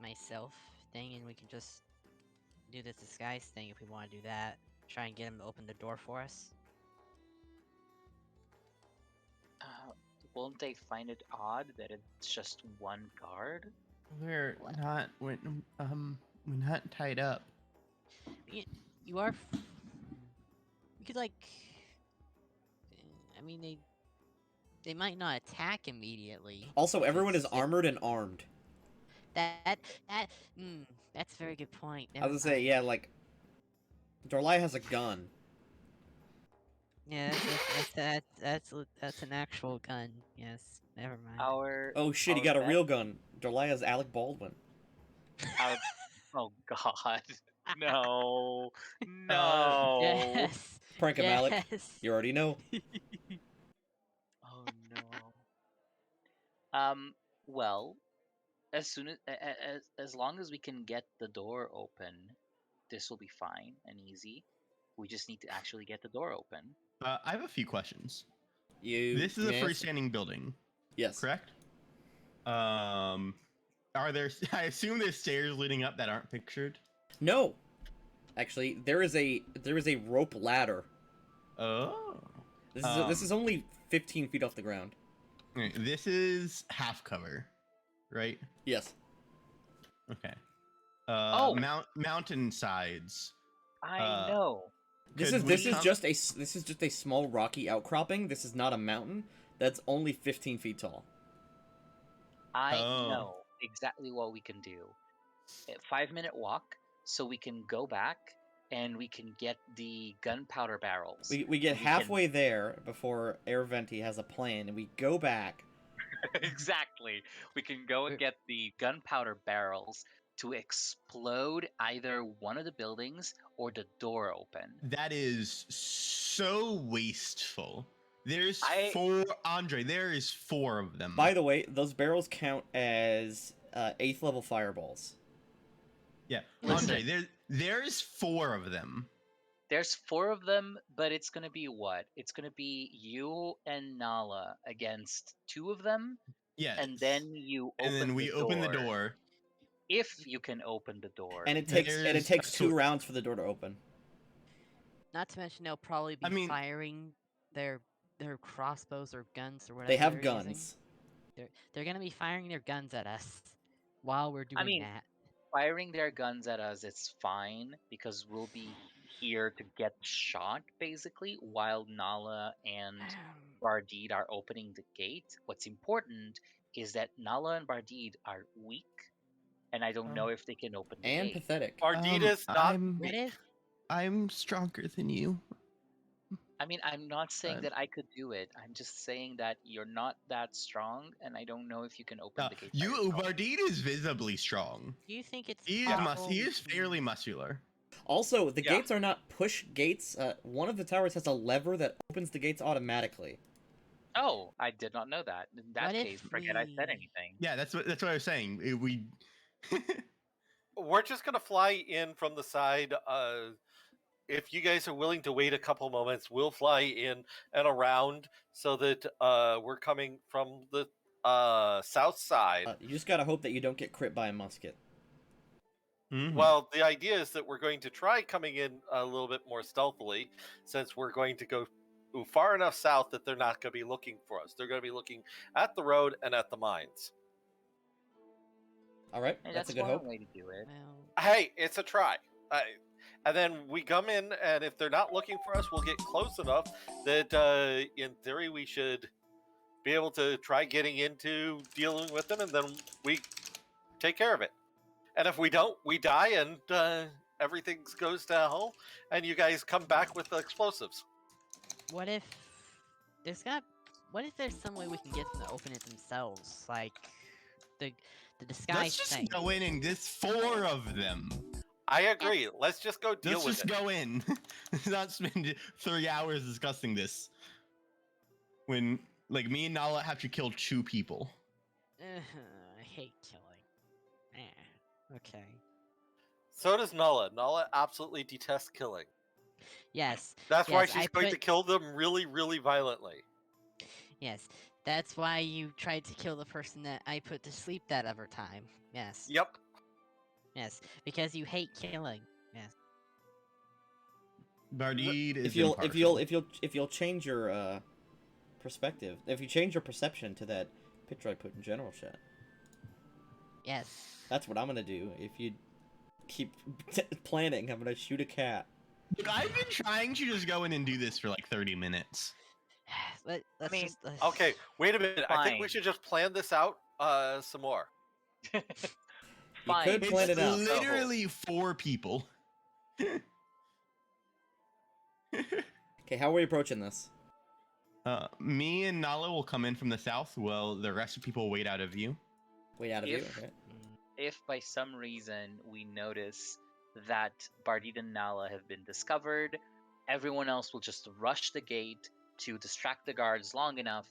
myself thing, and we can just do this disguise thing if we want to do that. Try and get him to open the door for us. Won't they find it odd that it's just one guard? We're What? we're not tied up. You are. We could like. I mean, they might not attack immediately. Also, everyone is It's- it- armored and armed. That's a very good point. I was Never gonna say, mind. yeah, like, Dorlai has a gun. Yeah, that's an actual gun. Yes, never mind. Our Oh shit, he our got a vet- real gun. Dorlai has Alec Baldwin. our- Oh God! No! No! Yes. Prank him, Alec. Yes. You already know. Oh no. Well, as soon as long as we can get the door open, this will be fine and easy. We just need to actually get the door open. I have a few questions. You This is a may ask- freestanding building, Yes. correct? Are there? I assume there's stairs leading up that aren't pictured. No. Actually, there is a rope ladder. Oh. This is only 15 feet off the ground. This is half cover, right? Yes. Okay. Oh. Mountain sides. I know. This Could is we come- just a small rocky outcropping. This is not a mountain. That's only 15 feet tall. I Oh. know exactly what we can do. A 5-minute walk, so we can go back and we can get the gunpowder barrels. We get halfway there before Air Venti has a plan, and we go back. Exactly. We can go and get the gunpowder barrels to explode either one of the buildings or the door open. That is so wasteful. There's I- four, Andre. There is 4 of them. By the way, those barrels count as 8th level fireballs. Yeah, Listen. Andre. There's 4 of them. There's 4 of them, but it's gonna be what? It's gonna be you and Nala against 2 of them, Yes. and then you open and then we the open the door. If you can open the door. And it takes There's 2 rounds for the door to open. Not to mention they'll probably be I mean- firing their crossbows or guns or whatever. They have they're guns. Using. They're gonna be firing their guns at us while we're doing mean, that. Firing their guns at us, it's fine because we'll be here to get shot basically while Nala and Bardid are opening the gate. What's important is that Nala and Bardid are weak, and I don't know if they can open the And gate. pathetic. Ardita's not. I'm What if? I'm stronger than you. I mean, I'm not saying Uh, that I could do it. I'm just saying that you're not that strong, and I don't know if you can open the gate. by yourself. Bardid is visibly strong. Do you think it's He is possible he we is can- fairly muscular. Also, the Yeah. gates are not push gates. One of the towers has a lever that opens the gates automatically. Oh, I did not know that. In that What if case, forget I said we- anything. Yeah, that's what I was saying. We We're just gonna fly in from the side. If you guys are willing to wait a couple moments, we'll fly in and around so that we're coming from the south side. You just gotta hope that you don't get crit by a musket. Mhm. Well, the idea is that we're going to try coming in a little bit more stealthily, since we're going to go far enough south that they're not going to be looking for us. They're going to be looking at the road and at the mines. All right, Hey, that's a that's good one hope. way to do it. Well, Hey, it's a try. And then we come in, and if they're not looking for us, we'll get close enough that, in theory, we should be able to try getting into dealing with them, and then we take care of it. And if we don't, we die, and everything goes to hell, and you guys come back with the explosives. what if there's some way we can get them to open it themselves, like the disguise Let's just thing? go in and there's 4 of them. I agree. Let's just go deal Let's with just it. go in. Let's not spend 3 hours discussing this. When me and Nala have to kill 2 people. I hate killing. Okay. So does Nala. Nala absolutely detests killing. Yes, That's why Yes, she's I going to put- kill them really, really violently. yes. That's why you tried to kill the person that I put to sleep that other time. Yes. Yep. Yes. Because you hate killing. Yes. Bardid is If you'll impartial. if you'll change your perspective, if you change your perception to that picture I put in general chat, Yes. that's what I'm gonna do. If you keep planning, I'm gonna shoot a cat. Look, I've been trying to just go in and do this for like 30 minutes. Let's mean, just, Okay, wait a minute. I think we Fine. should just plan this out some more. Fine. could plan It's it out. literally 4 people. Okay, how are we approaching this? Me and Nala will come in from the south, while the rest of people wait out of view. Wait out of you. If- Okay. If by some reason we notice that Bardid and Nala have been discovered, everyone else will just rush the gate to distract the guards long enough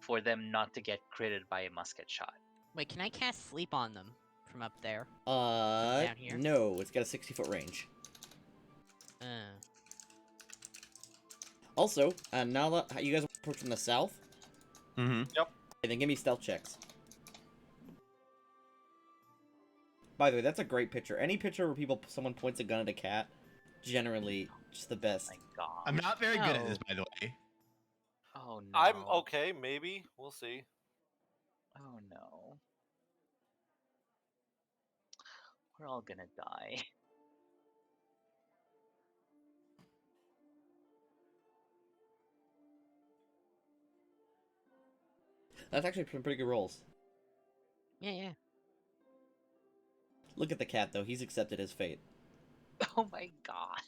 for them not to get critted by a musket shot. Wait, can I cast sleep on them from up there? Down here? No, it's got a 60-foot range. Uh, Also, Nala, you guys approach from the south? Mm-hmm. Okay, then give me stealth checks. By the way, that's a great picture. Any picture where someone points a gun at a cat, generally just the best. My God. I'm not very good at this, No. by the way. Oh no. I'm okay, maybe. We'll see. Oh no. We're all gonna die. That's actually some pretty good rolls. yeah. Look at the cat, though. He's accepted his fate. Oh my God.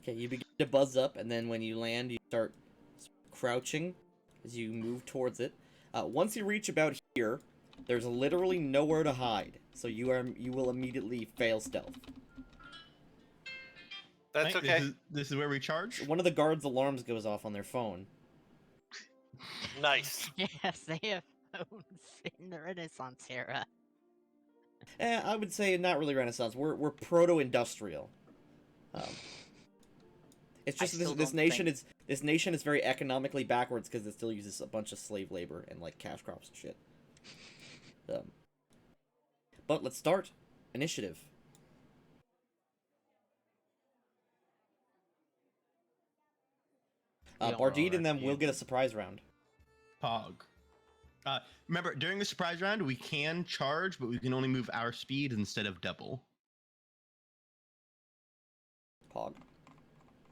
Okay, you begin to buzz up, and then when you land, you start crouching as you move towards it. Once you reach about here, there's literally nowhere to hide, so you will immediately fail stealth. That's Right, okay. This is where we charge. One of the guards' alarms goes off on their phone. Nice. Yes, they have phones in the Renaissance era. I would say not really Renaissance. We're proto-industrial. It's I just still this don't nation think- this nation is very economically backwards because it still uses a bunch of slave labor and like cash crops and shit. But let's start initiative. We don't Bardid roll and them rescue. will get a surprise round. Pog. Remember, during the surprise round, we can charge, but we can only move our speed instead of double. Pog.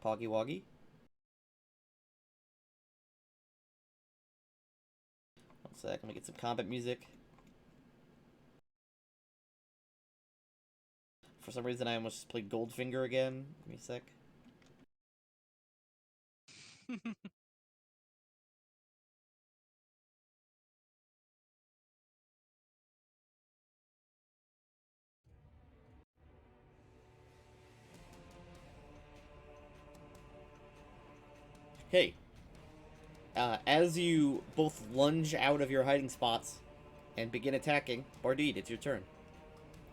Poggy Woggy. One sec, let me get some combat music. For some reason, I almost just played Goldfinger again. Give me a sec. Okay. As you both lunge out of your hiding spots and begin attacking, Bardid, it's your turn.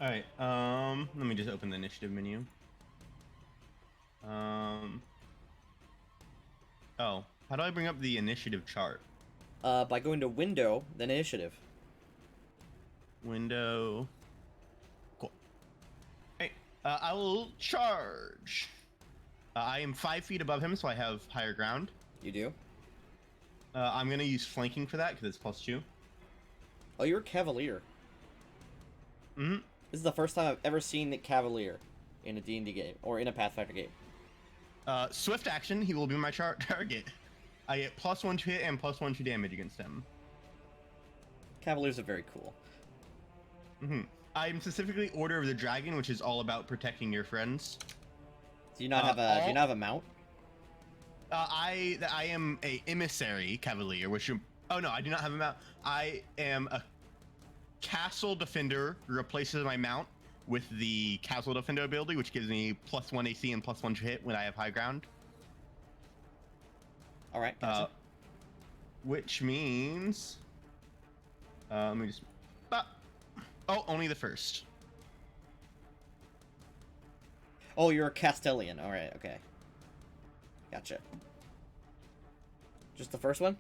All right. Let me just open the initiative menu. Oh, how do I bring up the initiative chart? By going to Window, then Initiative. Window. Cool. Hey, I will charge. I am 5 feet above him, so I have higher ground. You do? I'm gonna use flanking for that because it's +2. Oh, you're a Cavalier. Mm-hmm. This is the first time I've ever seen a Cavalier in a D&D game, or in a Pathfinder game. Swift action. He will be my target. I get +1 to hit and +1 to damage against him. Cavaliers are very cool. Mm-hmm. I'm specifically Order of the Dragon, which is all about protecting your friends. Do you not have a do you not have a mount? I am a emissary cavalier, which oh no, I do not have a mount. I am a castle defender who replaces my mount with the castle defender ability, which gives me +1 AC and +1 to hit when I have high ground. All right. Gotcha. Which means, let me just. Oh, only the first. Oh, you're a Castellian. All right. Okay. Gotcha. Just the first one?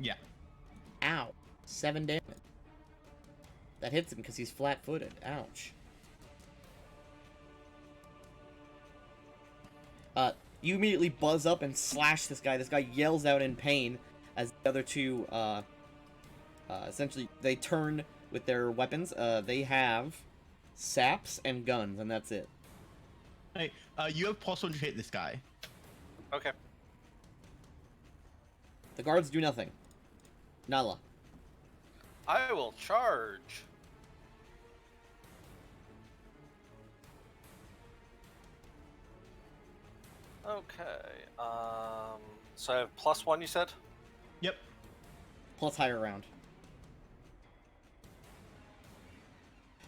Yeah. Ow. 7 damage. That hits him because he's flat-footed. Ouch. You immediately buzz up and slash this guy. This guy yells out in pain as the other two, essentially, they turn with their weapons. They have saps and guns, and that's it. Hey, you have +1 to hit this guy. Okay. The guards do nothing. Nala. I will charge. Okay. So I have +1, you said? Yep. Plus higher round.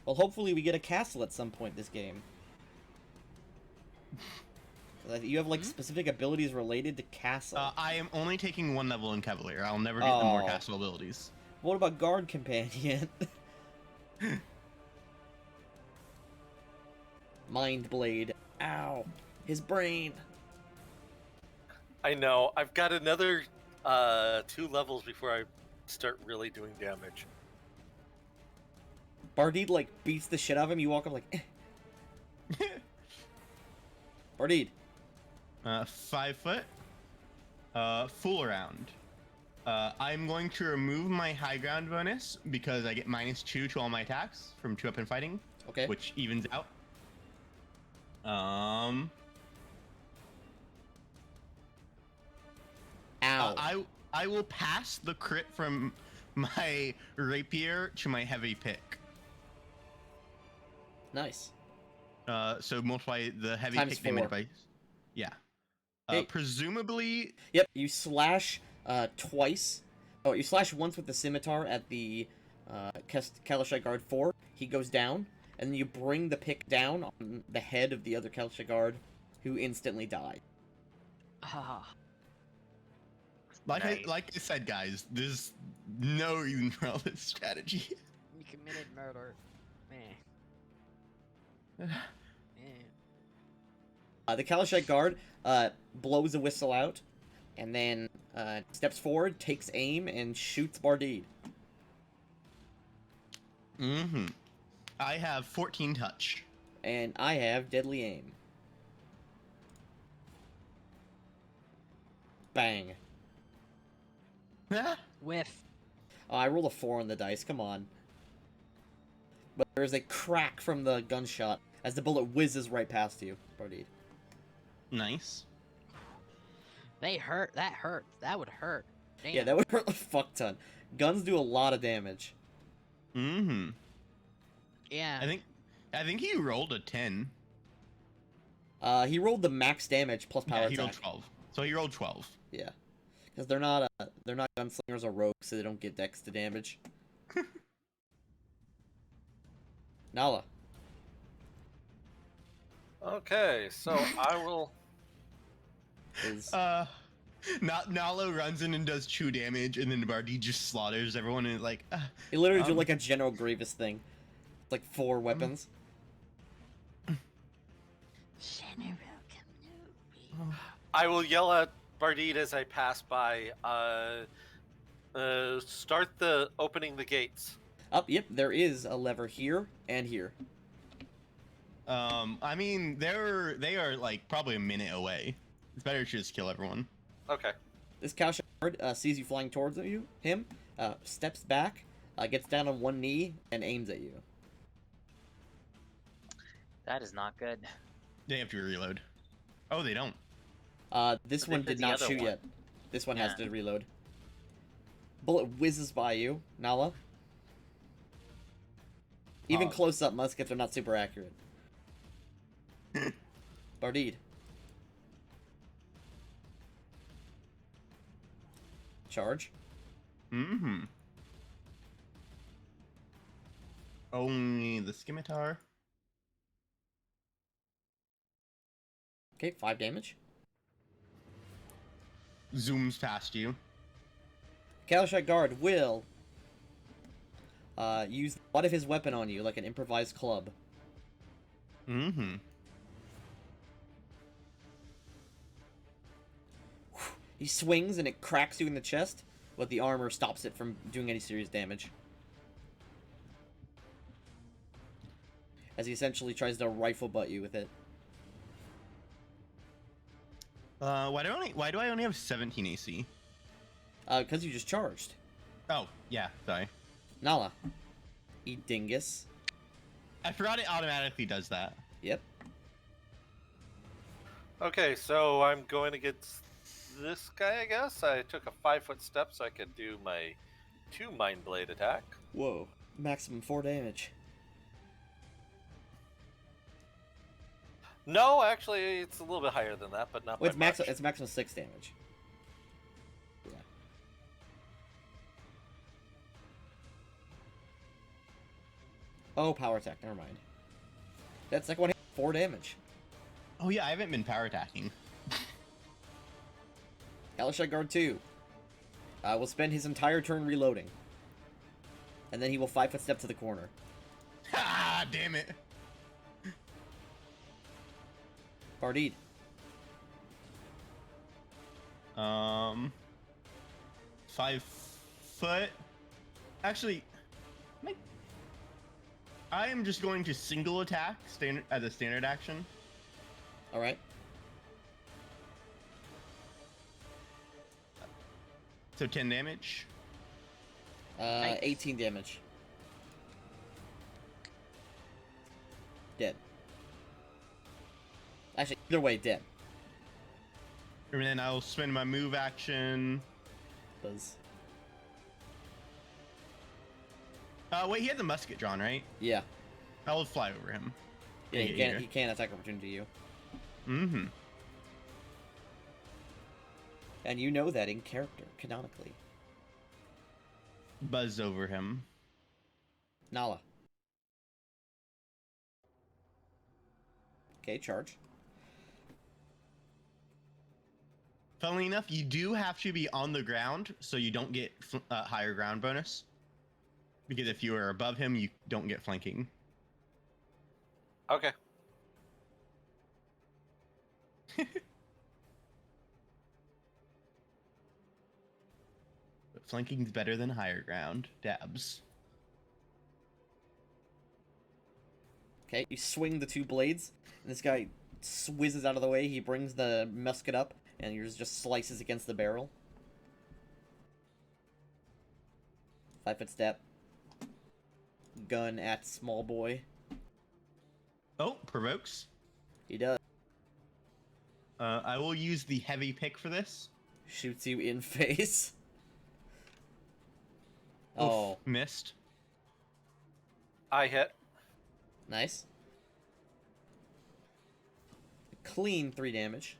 Well, hopefully we get a castle at some point this game. You have, like, specific abilities related to castle. I am only taking 1 level in Cavalier. I'll never get the more Oh. castle abilities. What about guard companion? Mind blade. Ow. His brain. I know. I've got another 2 levels before I start really doing damage. Bardid, like, beats the shit out of him. You walk up like, eh. Bardid. 5 foot. Full round. I'm going to remove my high ground bonus because I get -2 to all my attacks from 2-weapon fighting, Okay. which evens out. Ow. I will pass the crit from my rapier to my heavy pick. Nice. So multiply the heavy Times pick damage 4. by, yeah. Okay. Presumably, Yep, you slash twice. Oh, you slash once with the scimitar at the Kalashite guard 4. He goes down, and then you bring the pick down on the head of the other Kalashite guard, who instantly die. Ah. like Nice. I said, guys, there's no reason for all this strategy. You committed murder. Man. The Kalashite guard blows a whistle out, and then steps forward, takes aim, and shoots Bardid. Mm-hmm. I have 14 touch. And I have deadly aim. Bang. Whiff. Oh, I rolled a 4 on the dice, come on. But there's a crack from the gunshot as the bullet whizzes right past you, Bardid. Nice. They hurt. That hurt. That would hurt. Damn. Yeah, that would hurt a fuck ton. Guns do a lot of damage. Mm-hmm. Yeah. I think he rolled a 10. He rolled the max damage plus power Yeah, he rolled attack. 12. So he rolled 12. Yeah. Because they're not gunslingers or rogues, so they don't get dex to damage. Nala. Okay, so I will. Is Nala runs in and does 2 damage, and then Bardi just slaughters everyone, and like, he literally do like a General Grievous thing. It's like 4 weapons. General Kenobi. I will yell at Bardid as I pass by. Start the opening the gates. Up, yep, there is a lever here and here. I mean, they are like probably a minute away. It's better to just kill everyone. Okay. This Kalashite guard sees you flying towards him, steps back, gets down on one knee, and aims at you. That is not good. They have to reload. Oh, they don't. This But one this did is the not other shoot one. yet. This one has Yeah. to reload. Bullet whizzes by you, Nala. Even close-up muskets are not super accurate. Bardid. Charge. Mm-hmm. Only the scimitar. Okay, 5 damage. Zooms past you. Kalashite guard will use the butt of his weapon on you like an improvised club. Mm-hmm. He swings and it cracks you in the chest, but the armor stops it from doing any serious damage. As he essentially tries to rifle butt you with it. Why do I only have 17 AC? Because you just charged. Oh, yeah, sorry. Nala. You dingus. I forgot it automatically does that. Yep. Okay, so I'm going against this guy, I guess. I took a 5-foot step so I could do my 2 Mind Blade attack. Whoa. Maximum 4 damage. No, actually, it's a little bit higher than that, but not Well, by it's much. maximum 6 damage. Yeah. Oh, power attack. Never mind. That second one hit 4 damage. Oh yeah, I haven't been power attacking. Kalashite guard 2 will spend his entire turn reloading. And then he will 5-foot step to the corner. Ah, damn it. Bardid. 5 foot. Actually, I am just going to single attack standard as a standard action. Alright. So 10 damage. Nice. 18 damage. Dead. Actually, either way, dead. And then I'll spend my move action. Buzz. Wait, he has a musket drawn, right? Yeah. I'll fly over him. Yeah, he can't attack opportunity you. Mm-hmm. And you know that in character, canonically. Buzz over him. Nala. Okay, charge. Funnily enough, you do have to be on the ground, so you don't get higher ground bonus. Because if you are above him, you don't get flanking. Okay. But flanking's better than higher ground. Dabs. Okay, you swing the two blades, and this guy whizzes out of the way. He brings the musket up, and yours just slices against the barrel. 5-foot step. Gun at small boy. Oh, provokes. He does. I will use the heavy pick for this. Shoots you in face. Oof, Oh, missed. I hit. nice. Clean 3 damage.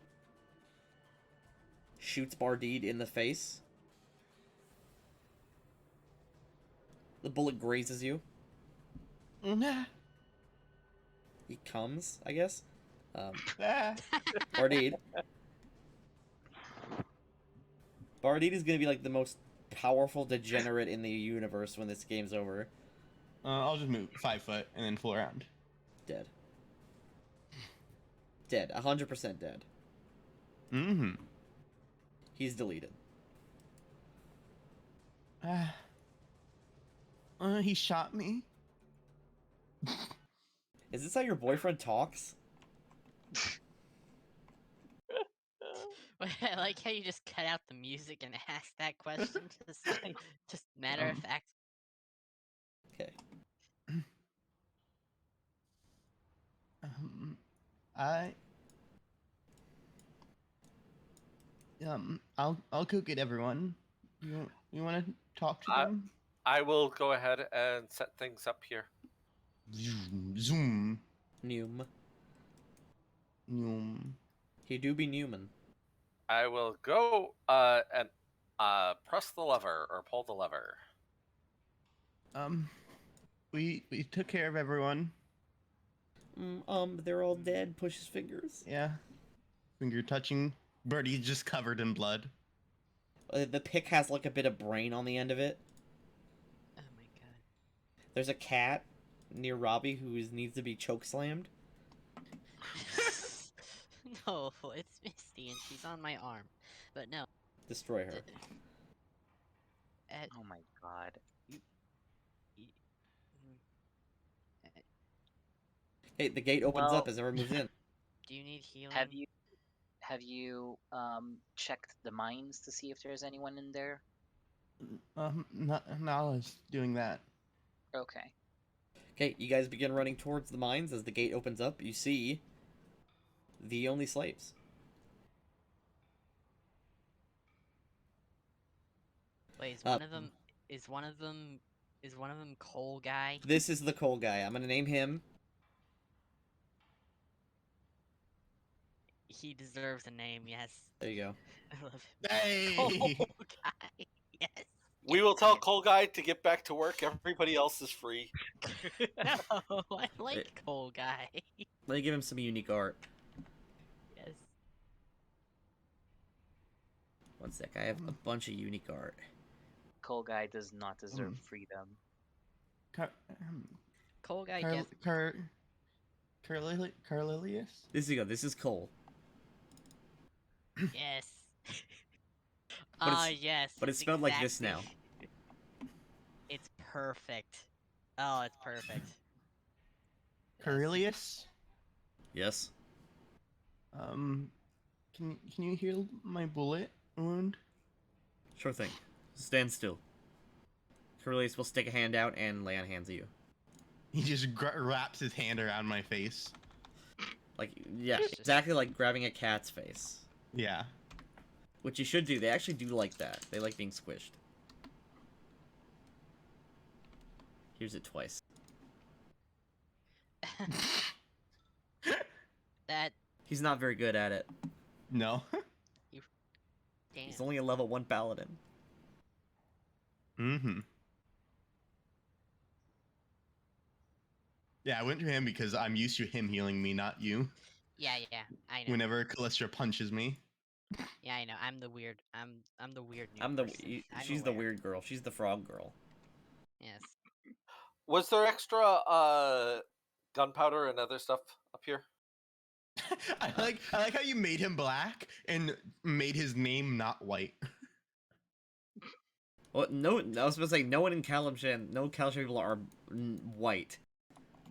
Shoots Bardid in the face. The bullet grazes you. Nah. He comes, I guess. Ah. Bardid. Bardid is gonna be like the most powerful degenerate in the universe when this game's over. I'll just move 5 foot and then full around. Dead. Dead. 100% dead. Mm-hmm. He's deleted. He shot me. Is this how your boyfriend talks? I like how you just cut out the music and asked that question. Just matter of fact. Okay. I'll go get everyone. You want to talk to them? I will go ahead and set things up here. Zoom. Newm. Zoom. He do be Newman. I will go and press the lever or pull the lever. We took care of everyone. They're all dead. Push his fingers. Yeah. Finger touching. Birdie's just covered in blood. The pick has like a bit of brain on the end of it. Oh my god. There's a cat near Robbie who needs to be choke slammed. No, it's Misty and she's on my arm. But no. Destroy her. Oh my god. Hey, the gate opens Well- up as everyone moves in. Do you need healing? Have you checked the mines to see if there's anyone in there? Nala's doing that. Okay. Okay, you guys begin running towards the mines as the gate opens up. You see the only slaves. Wait, is one of them Cole guy? This is the coal guy. I'm gonna name him. He deserves a name, yes. There you go. I love him. Hey! Cole guy. Yes. We will tell Cole Guy to get back to work. Everybody else is free. No, I like Cole guy. Let me give him some unique art. Yes. One sec, I have a bunch of unique art. Cole guy does not deserve freedom. Cole guy Car- gets Car- Carlilius? This is Cole. yes. But it's Yes. but it's spelled like this now. It's perfect. Oh, it's perfect. Yes. Carlilius? Yes. Can you heal my bullet wound? Sure thing. Stand still. Cornelius will stick a hand out and lay on hands of you. He just wraps his hand around my face. Like, yeah, exactly like grabbing a cat's face. Yeah. Which you should do. They actually do like that. They like being squished. Here's it twice. That He's not very good at it. No. damn. He's only a level 1 paladin. Mm-hmm. Yeah, I went to him because I'm used to him healing me, not you. Yeah, I know. Whenever Callistra punches me. Yeah, I know. I'm the weird. I'm the weird new I'm the. person. I'm She's the aware. weird girl. She's the frog girl. Yes. Was there extra gunpowder and other stuff up here? I like how you made him black and made his name not white. Well, no, I was supposed to say no one in Kalimshan, no Kalashite people are white.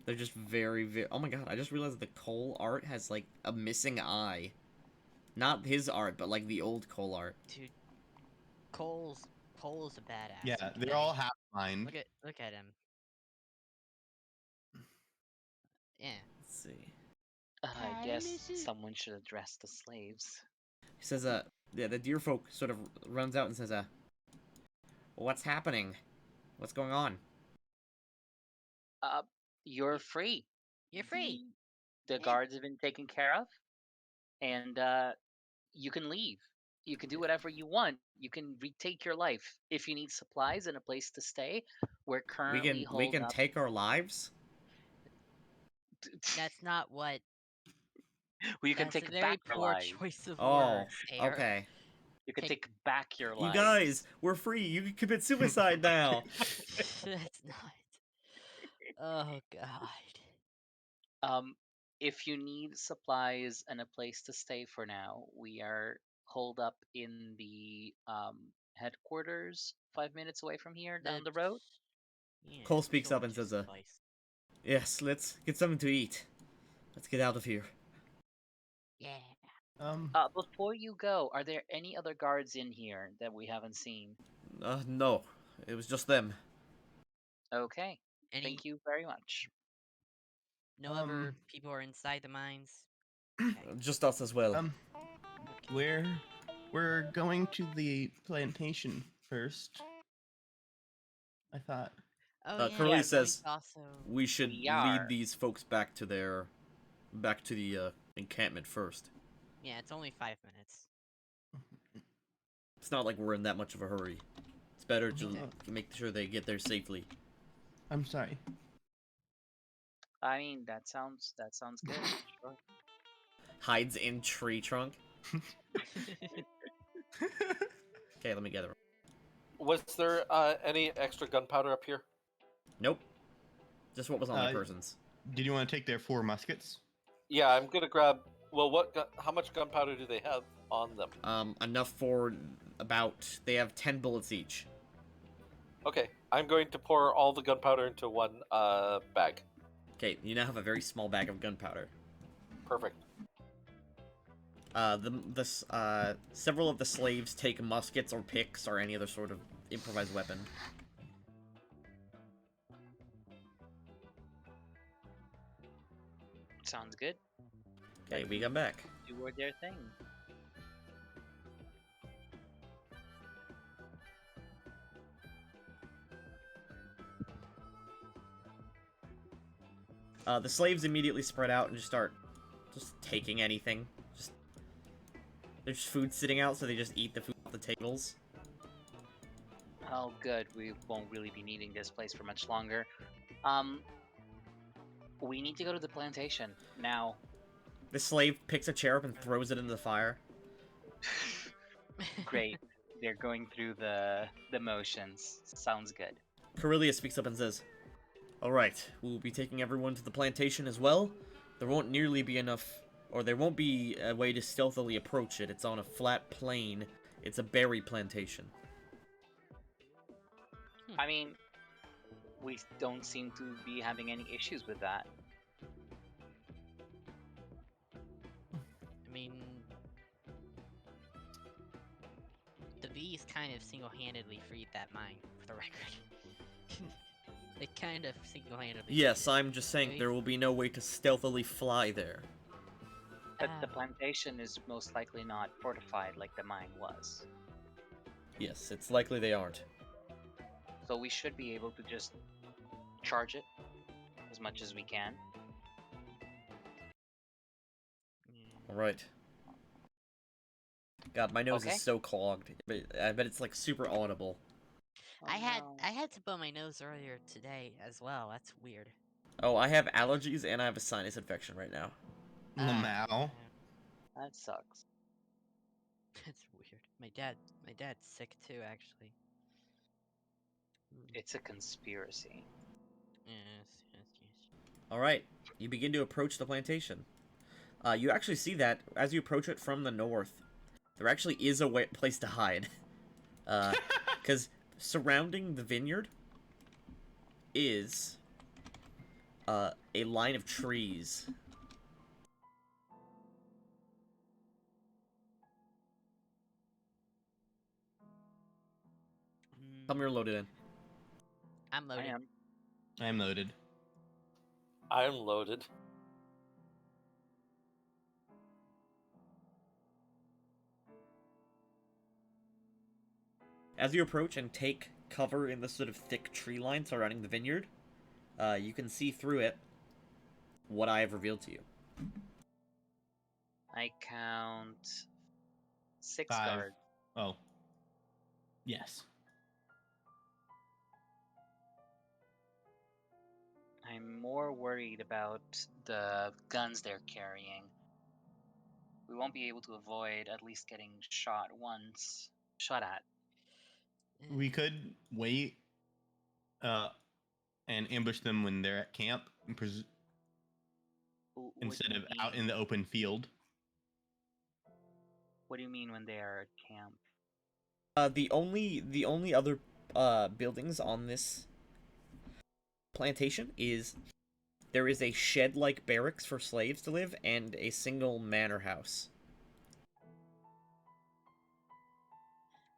They're just very, very. Oh my god! I just realized the Cole art has like a missing eye. Not his art, but like the old Cole art. Dude, Cole's a badass. Yeah, okay? they're all half blind. Look at him. Yeah. Let's see. I guess someone should address the slaves. He says, yeah, the deer folk sort of runs out and says, what's happening? What's going on? You're free. You're free. The guards have been taken care of, and you can leave. You can do whatever you want. You can retake your life. If you need supplies and a place to stay, we're currently We can up. take our lives? That's not what. You can That's take a very back your poor life. choice of Oh, words. Air. okay. You can Take- take back your life. You guys, we're free. You can commit suicide now. That's not. Oh god. If you need supplies and a place to stay for now, we are holed up in the headquarters 5 minutes away from here down the road. Yeah, Cole we speaks don't up and want says, your spice. yes, let's get something to eat. Let's get out of here. Yeah. Before you go, are there any other guards in here that we haven't seen? No. It was just them. Okay. Any Thank you very much. no other people are inside the mines? Just us as well. We're going to the plantation first. I thought. Oh yeah. Curly we're says going to also. we should We are. lead these folks back to the encampment first. Yeah, it's only 5 minutes. It's not like we're in that much of a hurry. It's better to Exactly. make sure they get there safely. I'm sorry. I mean, that sounds good. Sure. Hides in tree trunk. Okay, let me gather. Was there any extra gunpowder up here? Nope. Just what was on the persons. Did you want to take their 4 muskets? Yeah, I'm gonna grab. Well, how much gunpowder do they have on them? Enough for about. They have 10 bullets each. Okay, I'm going to pour all the gunpowder into one bag. Okay, you now have a very small bag of gunpowder. Perfect. Several of the slaves take muskets or picks or any other sort of improvised weapon. Sounds good. Okay, we come back. Do their thing. The slaves immediately spread out and just start taking anything. There's food sitting out, so they just eat the food off the tables. Oh, good. We won't really be needing this place for much longer. We need to go to the plantation now. The slave picks a chair up and throws it into the fire. Great. They're going through the motions. Sounds good. Corellia speaks up and says, Alright, we'll be taking everyone to the plantation as well. There won't nearly be enough, or there won't be a way to stealthily approach it. It's on a flat plain. It's a berry plantation. I mean, we don't seem to be having any issues with that. I mean, the V's kind of single-handedly freed that mine, for the record. They kind of single-handedly. Yes, freed it. I'm just saying Maybe- there will be no way to stealthily fly there. But the Ah. plantation is most likely not fortified like the mine was. Yes, it's likely they aren't. So we should be able to just charge it as much as we can. Alright. God, my nose Okay. is so clogged. But I bet it's like super audible. I had no. I had to blow my nose earlier today as well. That's weird. Oh, I have allergies and I have a sinus infection right now. Lamau. That sucks. That's weird. My dad's sick too, actually. It's a conspiracy. Yes. Alright, you begin to approach the plantation. You actually see that as you approach it from the north, there actually is a place to hide. Because surrounding the vineyard is a line of trees. Tell me you're loaded in. I'm I loaded. am. I am loaded. I'm loaded. As you approach and take cover in the sort of thick tree line surrounding the vineyard, you can see through it what I have revealed to you. I count 6 5. guards. Oh. Yes. I'm more worried about the guns they're carrying. We won't be able to avoid at least getting shot at. We could wait and ambush them when they're at camp and What instead do you of out mean? in the open field. What do you mean when they are at camp? The only other buildings on this plantation is there is a shed-like barracks for slaves to live and a single manor house.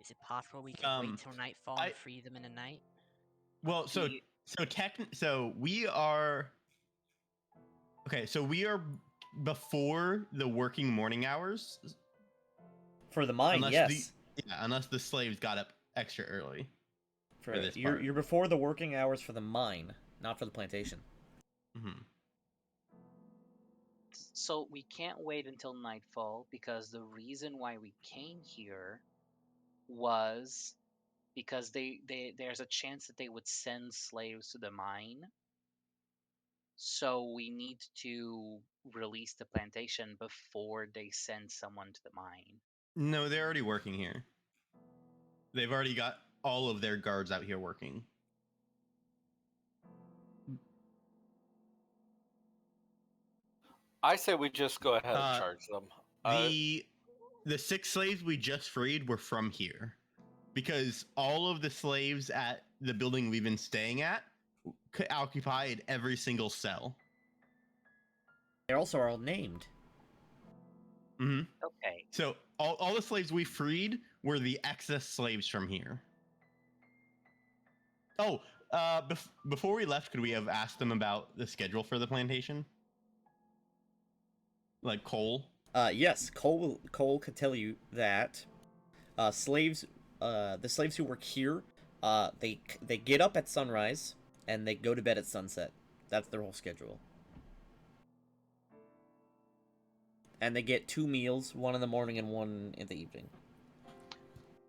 Is it possible we can wait till nightfall and I- free them in the night? Well, so We- so we are okay. So we are before the working morning hours, For the mine, unless yes. unless the slaves got up extra early. For this you're part. you're before the working hours for the mine, not for the plantation. Mm-hmm. So we can't wait until nightfall because the reason why we came here was because there's a chance that they would send slaves to the mine. So we need to release the plantation before they send someone to the mine. No, they're already working here. They've already got all of their guards out here working. I say we just go ahead and Uh, charge them. The 6 slaves we just freed were from here, because all of the slaves at the building we've been staying at occupied every single cell. They also are all named. Mm-hmm. Okay. So all the slaves we freed were the excess slaves from here. Oh, before we left, could we have asked them about the schedule for the plantation? Like Cole? Yes, Cole could tell you that the slaves who work here, they get up at sunrise and they go to bed at sunset. That's their whole schedule. And they get 2 meals, one in the morning and one in the evening.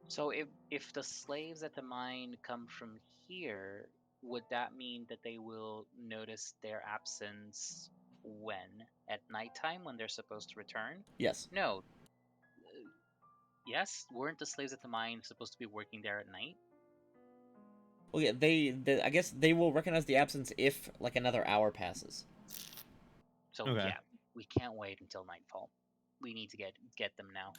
So if the slaves at the mine come from here, would that mean that they will notice their absence when? At nighttime when they're supposed to return? Yes. No. Yes, weren't the slaves at the mine supposed to be working there at night? Okay, I guess they will recognize the absence if like another hour passes. So Okay. yeah, we can't wait until nightfall. We need to get them now.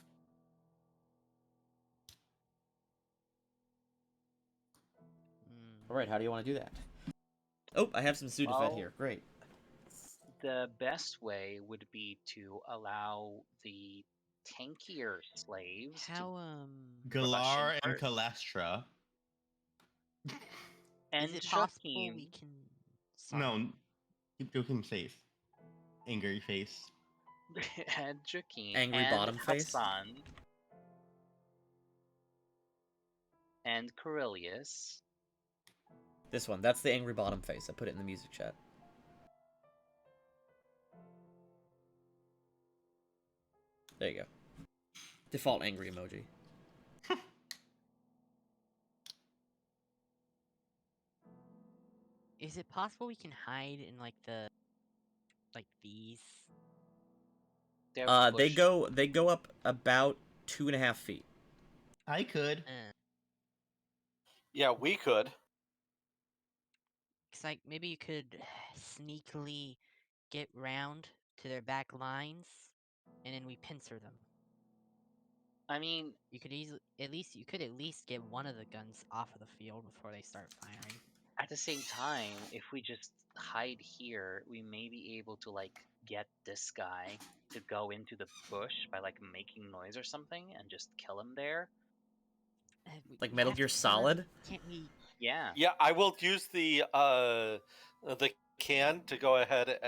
Mm. All right, how do you want to do that? Oh, I have some Sudafed Well, here. Great. The best way would be to allow the tankier slaves to How Russian Galar and first. Kalastra. and is it possible Joachim we can? Sorry. No, keep joking safe. Angry face. and Joachim Angry and bottom face. Hassan and Corellius. This one. That's the angry bottom face. I put it in the music chat. There you go. Default angry emoji. Is it possible we can hide in like these? They're They bush. go up about 2.5 feet. I could. Yeah, we could. Cause like maybe you could sneakily get round to their back lines, and then we pincer them. I mean, You could at least get one of the guns off of the field before they start firing. at the same time, if we just hide here, we may be able to like get this guy to go into the bush by like making noise or something and just kill him there. Like We Metal have Gear to kill him. Solid? Can't we? Yeah. Yeah, I will use the can to go ahead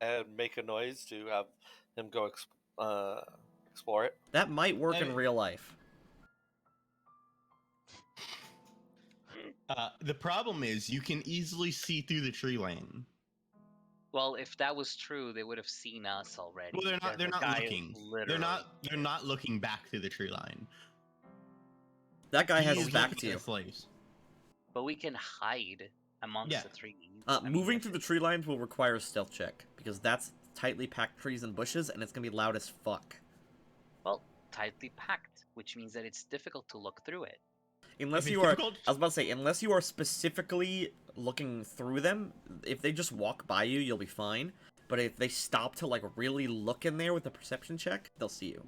and make a noise to have him go explore it. That might work in I- real life. The problem is you can easily see through the tree lane. Well, if that was true, they would have seen us already. Well, they're not. because They're the not guy is looking. Literally. They're not looking back through the tree line. That guy has He his is back looking to you. at the slaves. But we can hide amongst Yeah. the trees. I mean, Moving if through the tree lines will require a stealth check because that's tightly packed trees and bushes, and it's gonna be loud as fuck. well, tightly packed, which means that it's difficult to look through it. Unless If you it's are, difficult- I was about to say, unless you are specifically looking through them, if they just walk by you, you'll be fine. But if they stop to like really look in there with a perception check, they'll see you.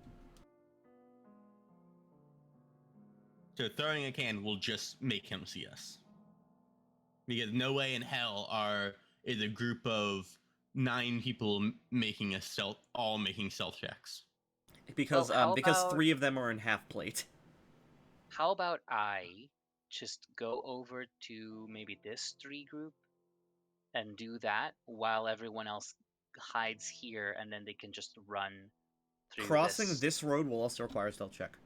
So throwing a can will just make him see us. Because no way in hell is a group of 9 people making stealth checks. Because Well, how because about- 3 of them are in half plate. How about I just go over to maybe this tree group and do that while everyone else hides here, and then they can just run through Crossing this road will also require a stealth check.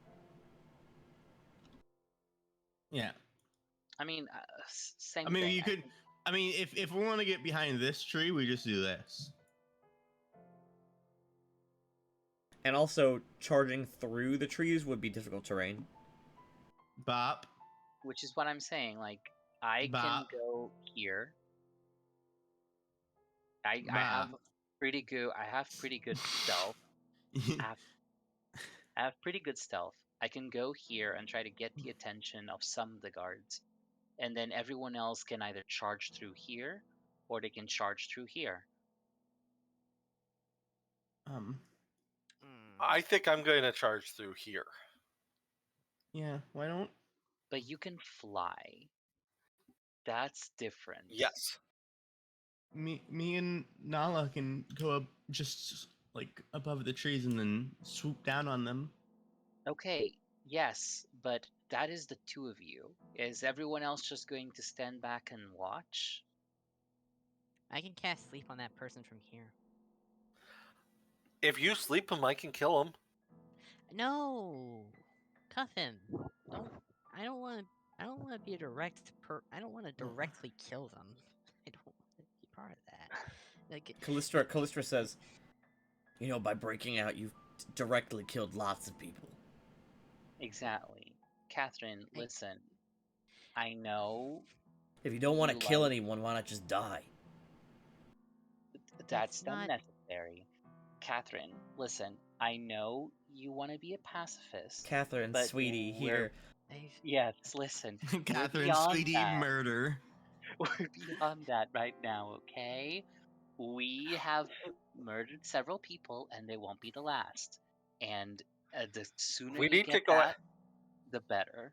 Yeah. I mean, same I mean, thing. you could. I mean, if we want to get behind this tree, we just do this. And also, charging through the trees would be difficult terrain. Bop. Which is what I'm saying. Like, I can Bop. go here. I Bop. have pretty good. I have pretty good stealth. I have pretty good stealth. I can go here and try to get the attention of some of the guards, and then everyone else can either charge through here, or they can charge through here. I think I'm going to charge through here. Yeah. Why don't? But you can fly. That's different. Yes. Me and Nala can go up just like above the trees and then swoop down on them. Okay, yes, but that is the two of you. Is everyone else just going to stand back and watch? I can cast sleep on that person from here. If you sleep him, I can kill him. No, cuff him. Don't. I don't want to. I don't want to be a direct I don't want to directly kill them. I don't want to be part of that. Like, Callistra says, you know, by breaking out, you've directly killed lots of people. Exactly. Catherine, Hey. listen. I know If you don't want to You kill like- anyone, why not just die? that's not- unnecessary. Catherine, listen. I know you want to be a pacifist. Catherine, But sweetie, we're- here. Yes, listen. We're Catherine, beyond sweetie, that. murder. We're beyond that right now, okay? We have murdered several people, and they won't be the last. And the sooner We you need to get go. that, the better.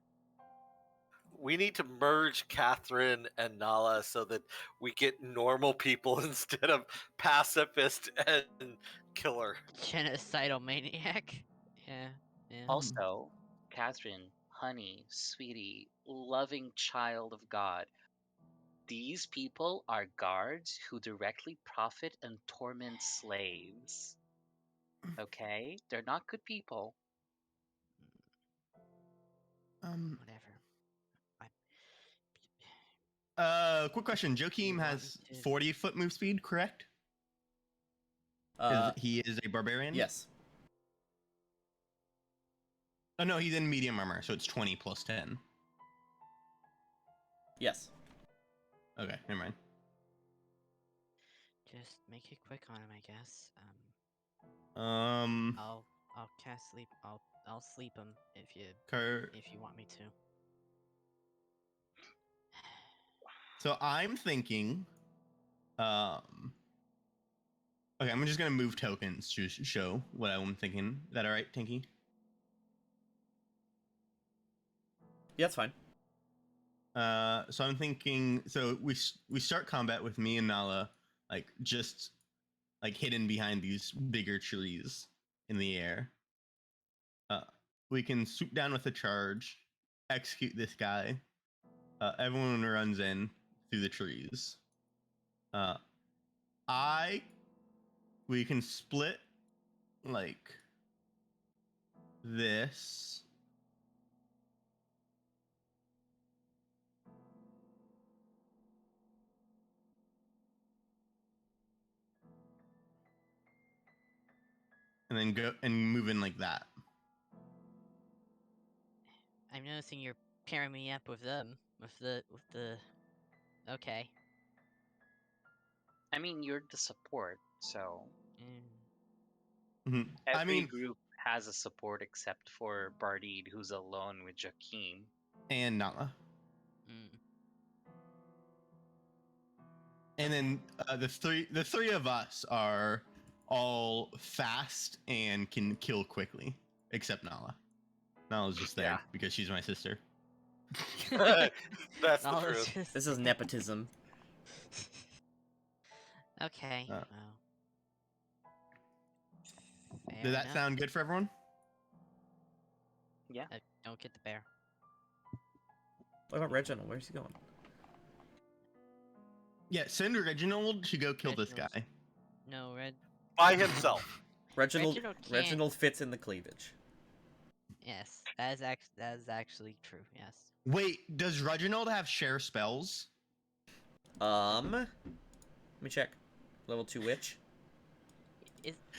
We need to merge Catherine and Nala so that we get normal people instead of pacifist and killer. Genocidal maniac. Yeah. Yeah. Also, Catherine, honey, sweetie, loving child of God, these people are guards who directly profit and torment slaves. Okay? They're not good people. Whatever. I, Quick question. Joachim want me has to- 40-foot move speed, correct? Uh, He is a barbarian? yes. Oh, no, he's in medium armor, so it's 20 plus 10. Yes. Okay, never mind. just make it quick on him, I guess. Um, I'll cast sleep. I'll sleep him if you Car- want me to. so I'm thinking, okay, I'm just gonna move tokens to show what I'm thinking. Is that all right, Tinky? Yeah, that's fine. So I'm thinking. So we start combat with me and Nala, like just like hidden behind these bigger trees in the air. We can swoop down with a charge, execute this guy. Everyone runs in through the trees. We can split like this. And then go and move in like that. I'm noticing you're pairing me up with them. With the. Okay. I mean, you're the support, so Mm. I every mean, group has a support except for Bardid, who's alone with Jakeem. and Nala. Mm. And then the three of us are all fast and can kill quickly, except Nala. Nala's just there Yeah. because she's my sister. That's the All is truth. just- This is nepotism. Okay. Uh, Well. Does Fair that enough. sound good for everyone? Yeah. Don't get the bear. What about Reginald? Where's he going? Yeah, send Reginald to go kill this Reginald's- guy. No, Red. By himself. Reginald. Reginald can't- Reginald fits in the cleavage. Yes, that is actually true. Yes. Wait, does Reginald have share spells? Let me check. Level 2 witch.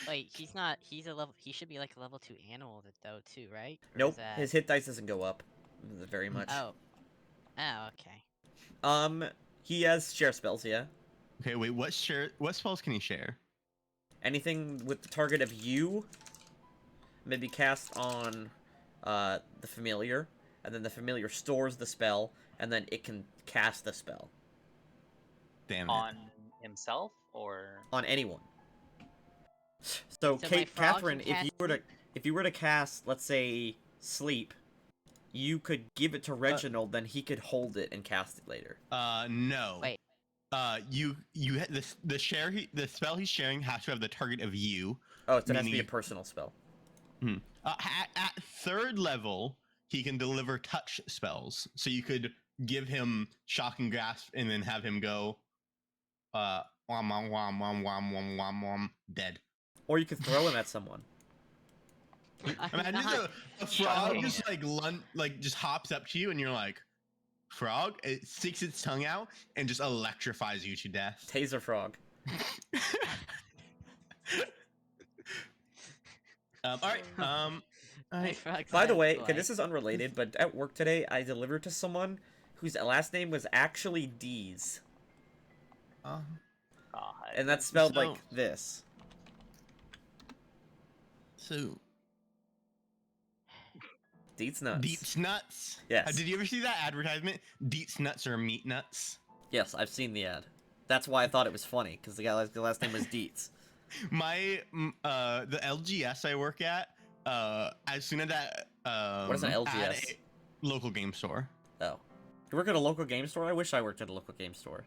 Wait, he's not. He's a level. He should be like a level 2 animal though too, right? Or is Nope. that- His hit dice doesn't go up very much. Oh. Oh, okay. He has share spells, yeah. Okay, wait, what spells can he share? Anything with the target of you, maybe cast on the familiar, and then the familiar stores the spell, and then it can cast the spell Damn it. On himself or on anyone. So So, my Kate, frog Catherine, can cast if you were to cast, let's say, sleep, you could give it to Reginald, then he could hold it and cast it later. No. Wait. You the spell he's sharing has to have the target of you. Oh, so it has to be a Meaning- personal spell. At third level, he can deliver touch spells. So you could give him shock and grasp, and then have him go, wom wom wom wom wom wom wom wom, dead. Or you could throw him at someone. I'm Imagine not- a frog Shocking. just just hops up to you, and you're like, frog. It sticks its tongue out and just electrifies you to death. Taser frog. All right. My Alright. frog's By the head's way, okay, like- this is unrelated, but at work today, I delivered to someone whose last name was actually Dees. God. And that's spelled So- like this. Deets nuts. Deets nuts. Yes. Did you ever see that advertisement? Deets nuts or meat nuts? Yes, I've seen the ad. That's why I thought it was funny, because the last name was Deets. The LGS I work at, as soon as that What is an LGS? Local game store. Oh. You work at a local game store? I wish I worked at a local game store.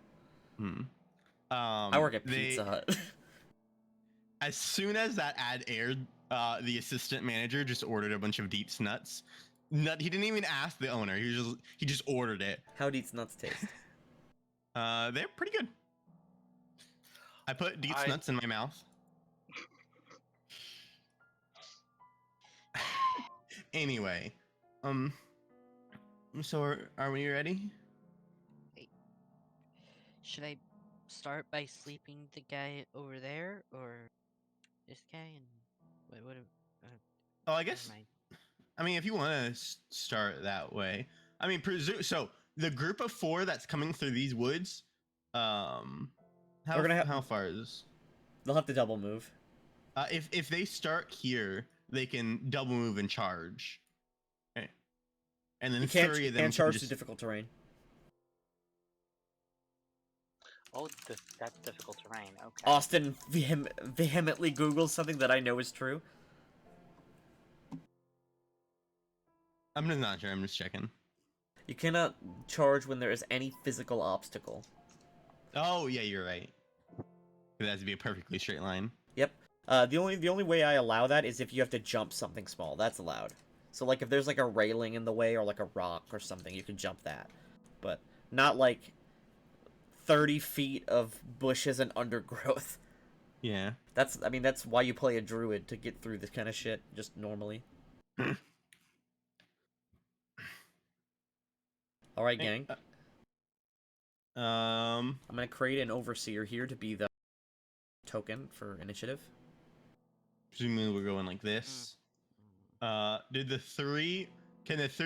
I work at Pizza Hut. As soon as that ad aired, the assistant manager just ordered a bunch of Deets nuts. He didn't even ask the owner. He just ordered it. How Deets nuts taste? They're pretty good. I put Deets nuts in my mouth. Anyway, so are we ready? Should I start by sleeping the guy over there, or this guy? And what? Oh, I never guess. mind. I mean, if you want to start that way. I mean, so the group of 4 that's coming through these woods, how far is? They'll have to double move. If they start here, they can double move and charge. Okay. And then You 3 of them can't charge just... to difficult terrain. Oh, that's difficult terrain. Okay. Austin vehemently Googles something that I know is true. I'm just not sure. I'm just checking. You cannot charge when there is any physical obstacle. Oh yeah, you're right. It has to be a perfectly straight line. Yep. The only way I allow that is if you have to jump something small. That's allowed. So like if there's like a railing in the way or like a rock or something, you can jump that. But not like 30 feet of bushes and undergrowth. Yeah. That's why you play a druid, to get through this kind of shit just normally. All right, gang. I'm gonna create an overseer here to be the token for initiative. Presumably we're going like this. Can the 3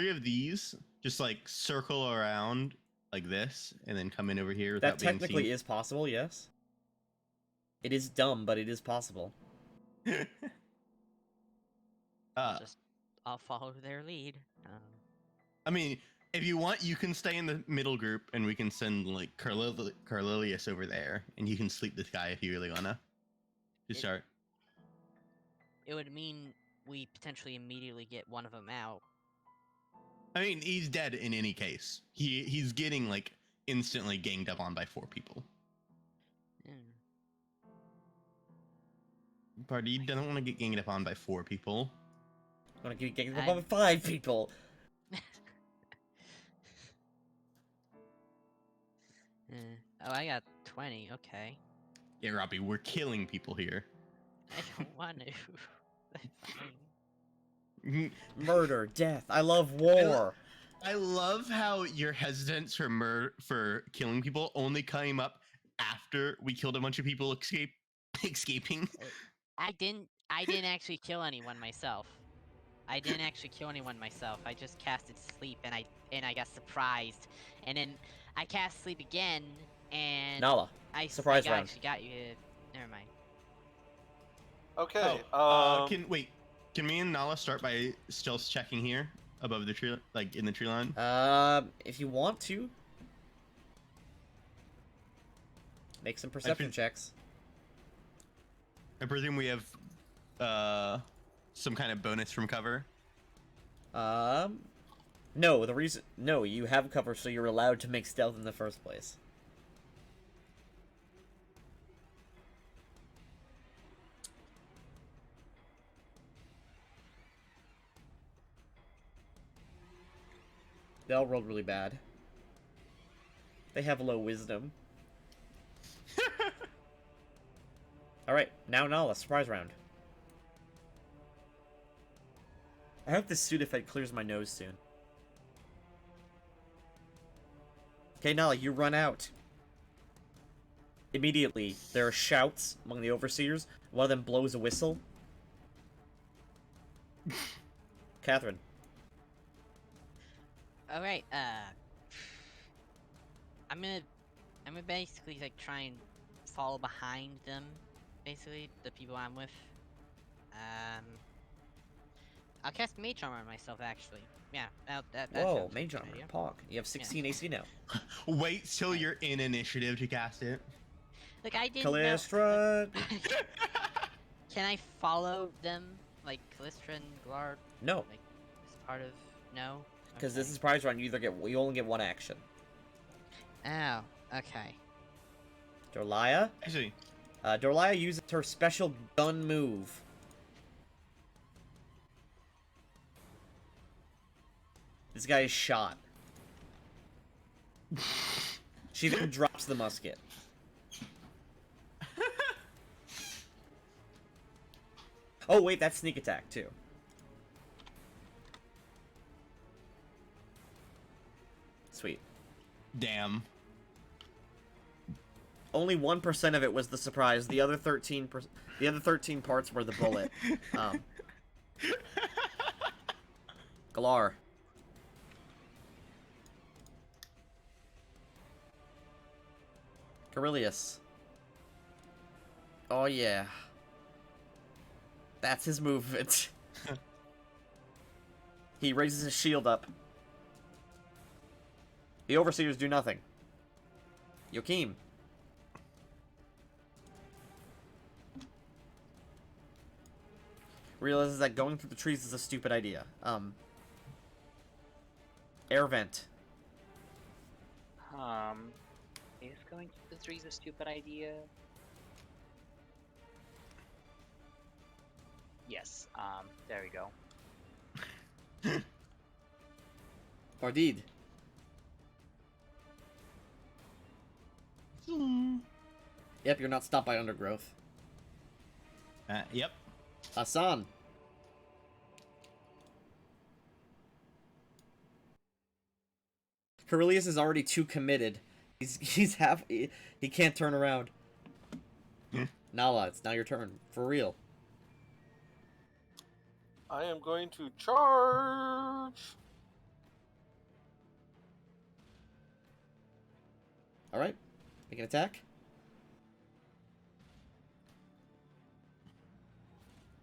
of these just like circle around like this and then come in over here without That being technically seen? is possible, yes. It is dumb, but it is possible. I'll follow their lead. I mean, if you want, you can stay in the middle group and we can send like Carlilius over there and you can sleep this guy if you really wanna. To start. It would mean we potentially immediately get one of them out. I mean, he's dead in any case. He's getting like instantly ganged up on by 4 people. Party doesn't want to get ganged up on by 4 people. I want to get ganged up on by 5 people. Oh, I got 20. Okay. Yeah, Robbie, we're killing people here. I don't want to. That's fine. Murder, death. I love war. I love how your hesitance for killing people only came up after we killed a bunch of people escaping. I didn't actually kill anyone myself. I just casted sleep and I got surprised. And then I cast sleep again and Nala. Surprise round. actually got you. Never mind. Okay. Can me and Nala start by stealth checking here above the tree, like in the tree line? If you want to. Make some perception checks. I presume we have some kind of bonus from cover. No, you have cover, so you're allowed to make stealth in the first place. They all rolled really bad. They have low wisdom. Alright, now Nala, surprise round. I hope this suit effect clears my nose soon. Okay, Nala, you run out. Immediately, there are shouts among the overseers. One of them blows a whistle. Catherine. Alright, I'm gonna basically like try and follow behind them, basically, the people I'm with. I'll cast Mage Armor on myself, actually. Yeah, that Whoa, sounds like a mage good armor, idea. Pog. You have 16 AC now. Wait till you're in initiative to cast it. Look, I didn't know. Kalashite! Can I follow them, like Callistra and Glard? No, Like, as part of no? because Okay. this is prize round. You only get one action. Oh, okay. Dorlia? Actually, Dorlia uses her special gun move. This guy is shot. She then drops the musket. Oh wait, that's sneak attack too. Sweet. damn. Only 1% of it was the surprise. The other 13 parts were the bullet. Galar. Carillius. Oh yeah. That's his movement. He raises his shield up. The overseers do nothing. Yokeem. Realizes that going through the trees is a stupid idea. Air vent. Is going to the trees a stupid idea? Yes. There we go. Bardid. Yep, you're not stopped by undergrowth. Yep. Hassan. Carillius is already too committed. He can't turn around. Nala, it's now your turn. For real. I am going to charge. Alright. Make an attack.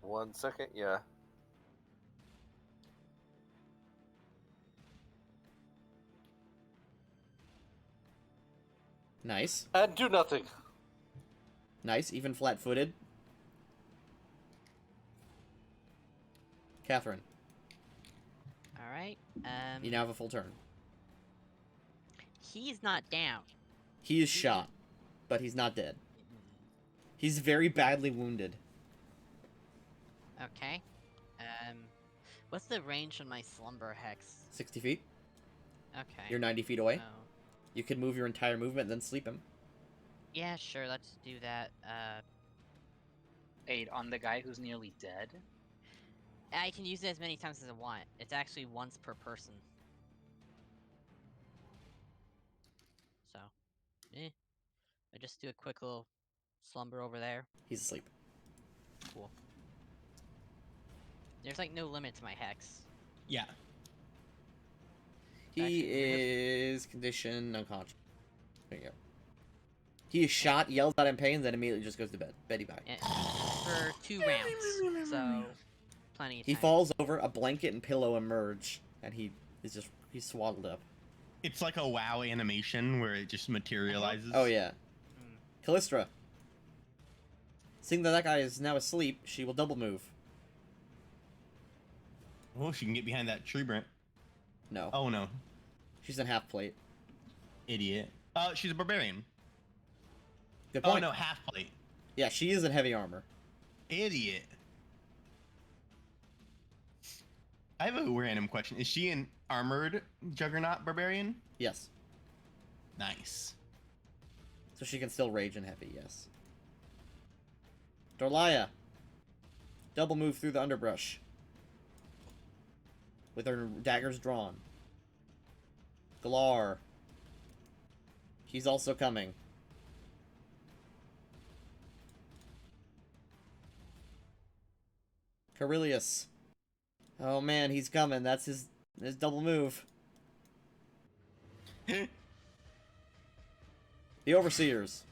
One second, yeah. Nice. And do nothing. Nice, even flat-footed. Catherine, Alright, you now have a full turn. he's not down. He is shot, but he's not dead. He's very badly wounded. Okay. What's the range on my Slumber Hex? 60 feet. Okay. You're 90 feet away. Oh. You could move your entire movement and then sleep him. Yeah, sure, let's do that. Aid on the guy who's nearly dead. I can use it as many times as I want. It's actually once per person. So, I just do a quick little slumber over there. He's asleep. Cool. There's like no limit to my hex. Yeah. He Actually, is conditioned unconscious. There you go. He is shot, yells out in pain, then immediately just goes to bed. Betty bye. For 2 rounds. So, plenty of time. He falls over, a blanket and pillow emerge, and he's swaddled up. It's like a WoW animation where it just materializes. Oh yeah. Callistra. Seeing that guy is now asleep, she will double move. Oh, she can get behind that tree branch. No. Oh no, She's in half plate. idiot. She's a barbarian. Good Oh point. no, half plate. Yeah, she is in heavy armor. Idiot. I have a random question. Is she an armored juggernaut barbarian? Yes. Nice. So she can still rage in heavy, yes. Dorlia. Double move through the underbrush. With her daggers drawn. Galar. He's also coming. Carillius. Oh man, he's coming. That's his double move. The Overseers.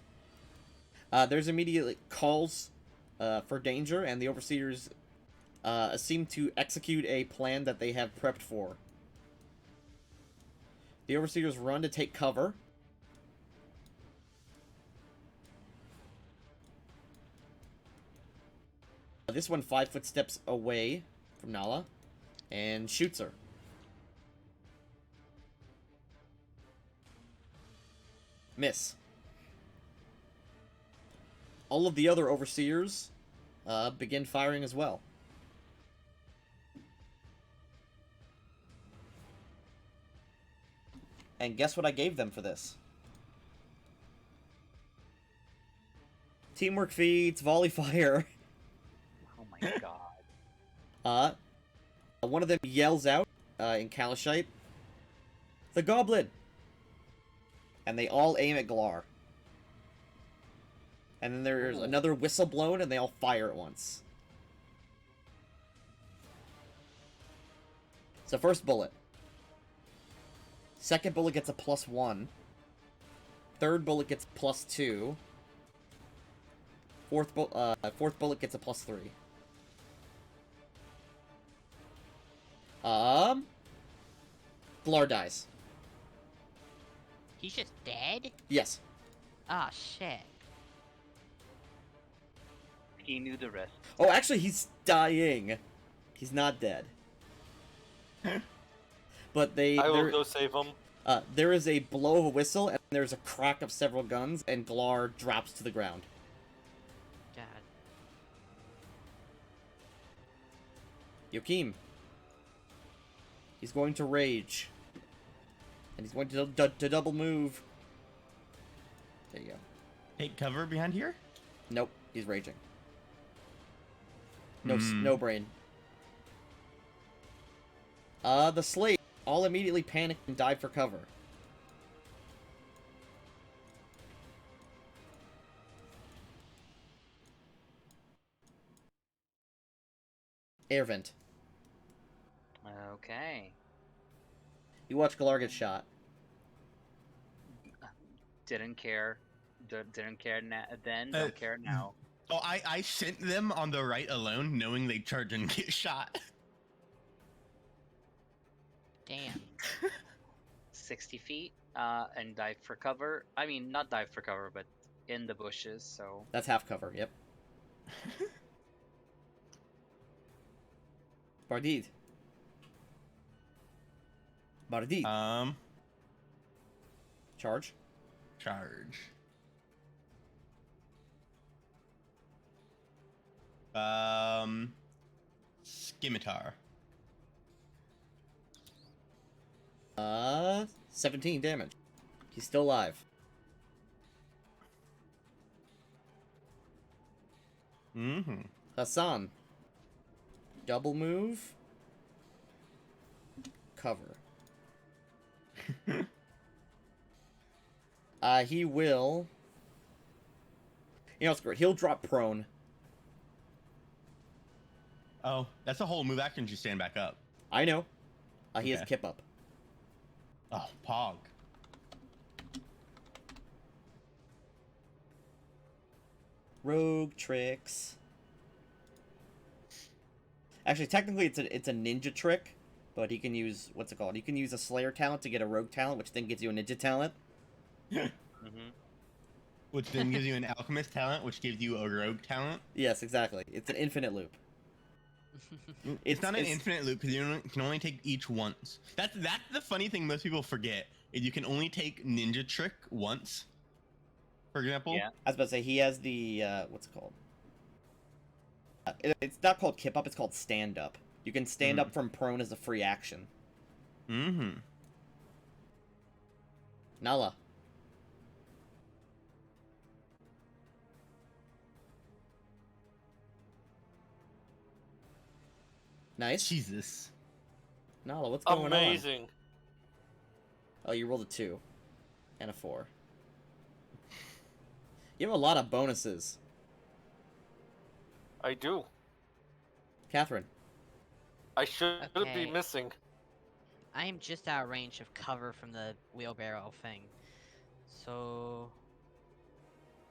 There's immediately calls for danger, and the Overseers seem to execute a plan that they have prepped for. The Overseers run to take cover. This one 5 footsteps away from Nala and shoots her. Miss. All of the other Overseers begin firing as well. And guess what I gave them for this? Teamwork feats, volley fire. Oh my god. One of them yells out in Kalashite, "The Goblin!" And they all aim at Glar. And then there's another whistle blown, and they all fire at once. So first bullet. Second bullet gets a +1. Third bullet gets +2. Fourth bullet gets a +3. Glar dies. He's just dead? Yes. Ah, shit. He knew the rest. Oh, actually, he's dying. He's not dead. But I will go save him. there is a blow of a whistle, and there's a crack of several guns, and Glar drops to the ground. God. Yokim. He's going to rage. And he's going to double move. There you go. Take cover behind here? Nope, he's raging. No brain. The slaves all immediately panicked and dive for cover. Air vent. Okay. You watch Galar get shot. Didn't care. Didn't care then. Don't care now. Oh, I sent them on the right alone, knowing they'd charge and get shot. Damn. 60 feet. And dive for cover. I mean, not dive for cover, but in the bushes. So. That's half cover, yep. Bardid. Bardid. Charge. Charge. Scimitar. 17 damage. He's still alive. Mm-hmm. Hassan. Double move. Cover. He will... You know, screw it. He'll drop prone. Oh, that's a whole move action to stand back up. I know. He has Okay. kip up. Oh, Pog. Rogue tricks. Actually, technically, it's a ninja trick, but he can use what's it called? He can use a Slayer talent to get a Rogue talent, which then gives you a ninja talent. Mm-hmm. Which then gives you an alchemist talent, which gives you a rogue talent. Yes, exactly. It's an infinite loop. It's not an infinite loop because can only take each once. That's the funny thing most people forget is you can only take ninja trick once. For example. Yeah. I was about to say he has the what's it called? It's not called kip up. It's called stand up. You can stand up from prone as a free action. Mm-hmm. Nala. Nice. Jesus. Nala, what's going on? Amazing. Oh, you rolled a 2. And a 4. You have a lot of bonuses. I do. Catherine. I should Okay. be missing. I am just out of range of cover from the wheelbarrow thing. So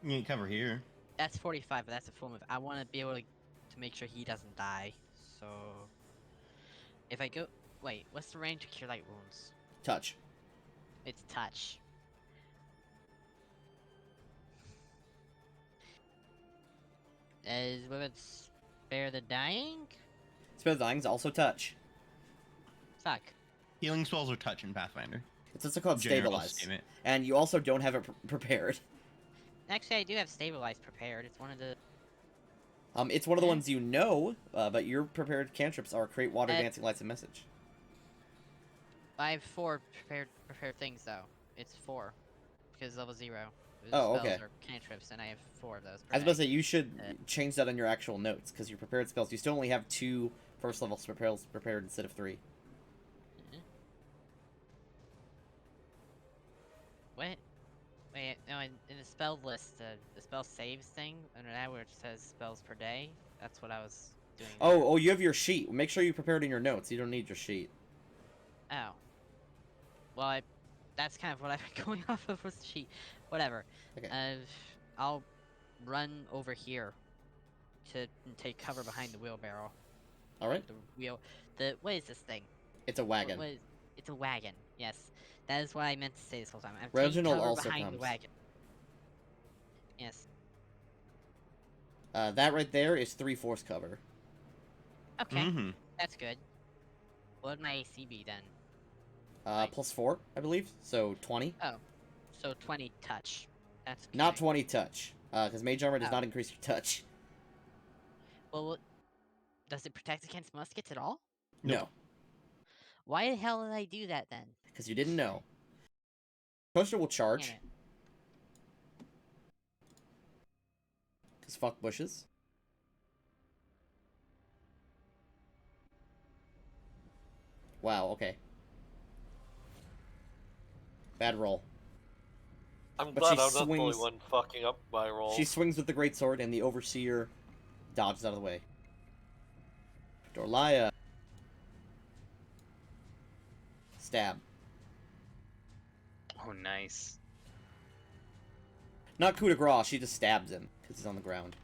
You can cover here. that's 45, but that's a full move. I want to be able to make sure he doesn't die. So if I go, wait, what's the range of cure light wounds? Touch. It's touch. Is women spare the dying? Spell dying's also touch. Fuck. Healing spells are touch in Pathfinder. It's also called General stabilize. statement. And you also don't have it prepared. Actually, I do have stabilize prepared. It's one of the. It's one of the Yeah. ones you know, but your prepared cantrips are create water, dancing lights, and message. I have 4 prepared things though. It's 4 because level 0. The Oh, spells okay. are cantrips, and I have 4 of those. I was about to say, you should Uh, change that on your actual notes, because your prepared spells, you still only have 2 first level spells prepared instead of 3. What? Wait, no, in the spell list, the spell saves thing, under that where it says spells per day, that's what I was doing. Oh, you have your sheet. Make sure you prepared in your notes. You don't need your sheet. Oh. Well, that's kind of what I've been going off of with the sheet. Whatever. Okay. I'll run over here to take cover behind the wheelbarrow. Alright. What is this thing? It's a wagon. It's a wagon. Yes, that is what I meant to say this whole time. I'm Reginald taking cover also behind the comes. wagon. Yes. That right there is 3 force cover. Okay, Mm-hmm. that's good. What would my AC be then? Plus 4, I believe. So 20. Oh, so 20 touch. That's good. Not 20 touch. Because mage armor does Oh. not increase your touch. Well, does it protect against muskets at all? No. Why the hell did I do that then? Because you didn't know. Poster will charge. Damn it. Because fuck bushes. Wow, okay. Bad roll. I'm But glad she I'm not the only swings- one fucking up my roll. She swings with the greatsword, and the overseer dodges out of the way. Dorlaya. Stab. Oh, nice. Not coup de grace, she just stabs him, because he's on the ground.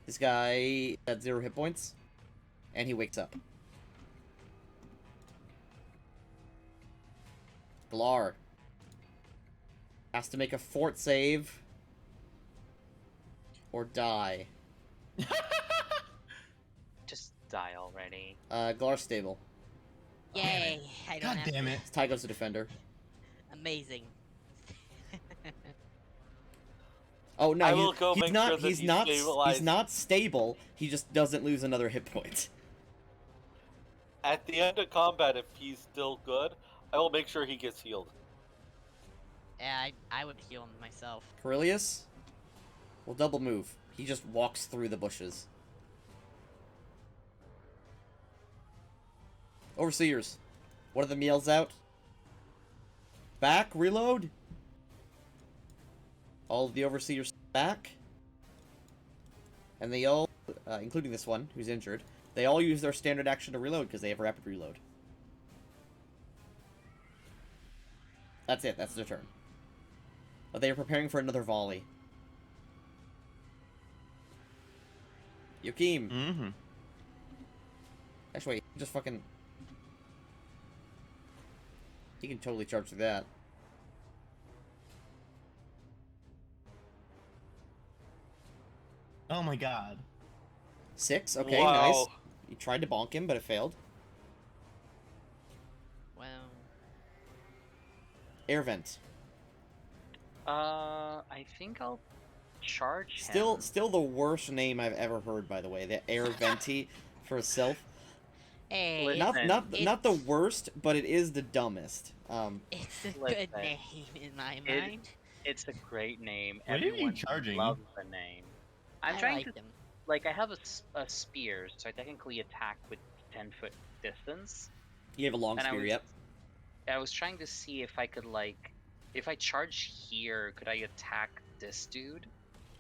This guy had 0 hit points, and he wakes up. Glar has to make a fort save or die. Just die already. Glar's stable. Yay! I don't God have damn to- it. Tygo's the defender. Amazing. Oh no, I will go he's make not. sure that He's he's not. He's stabilized. not stable. He just doesn't lose another hit point. At the end of combat, if he's still good, I will make sure he gets healed. Yeah, I would heal him myself. Corellius will double move. He just walks through the bushes. Overseers, one of them yells out. Back, reload. All of the overseers back. And they all, including this one, who's injured, they all use their standard action to reload because they have rapid reload. That's it, that's their turn. But they are preparing for another volley. Yokim. Mm-hmm. Actually, wait, just fucking... He can totally charge through that. Oh my god. 6, okay, Wow. nice. You tried to bonk him, but it failed. Well, Air vent. I think I'll charge Still him. the worst name I've ever heard, by the way. The air venti for a self. hey, Listen, Not the worst, but it is the dumbest. it's a good Listen, name in my it- mind. It's a great name. What are you Everyone charging? loves the name. I'm I trying like to them. like I have a spear, so I technically attack with 10-foot distance. You have a long And spear, yep. I was trying to see if I could if I charge here, could I attack this dude?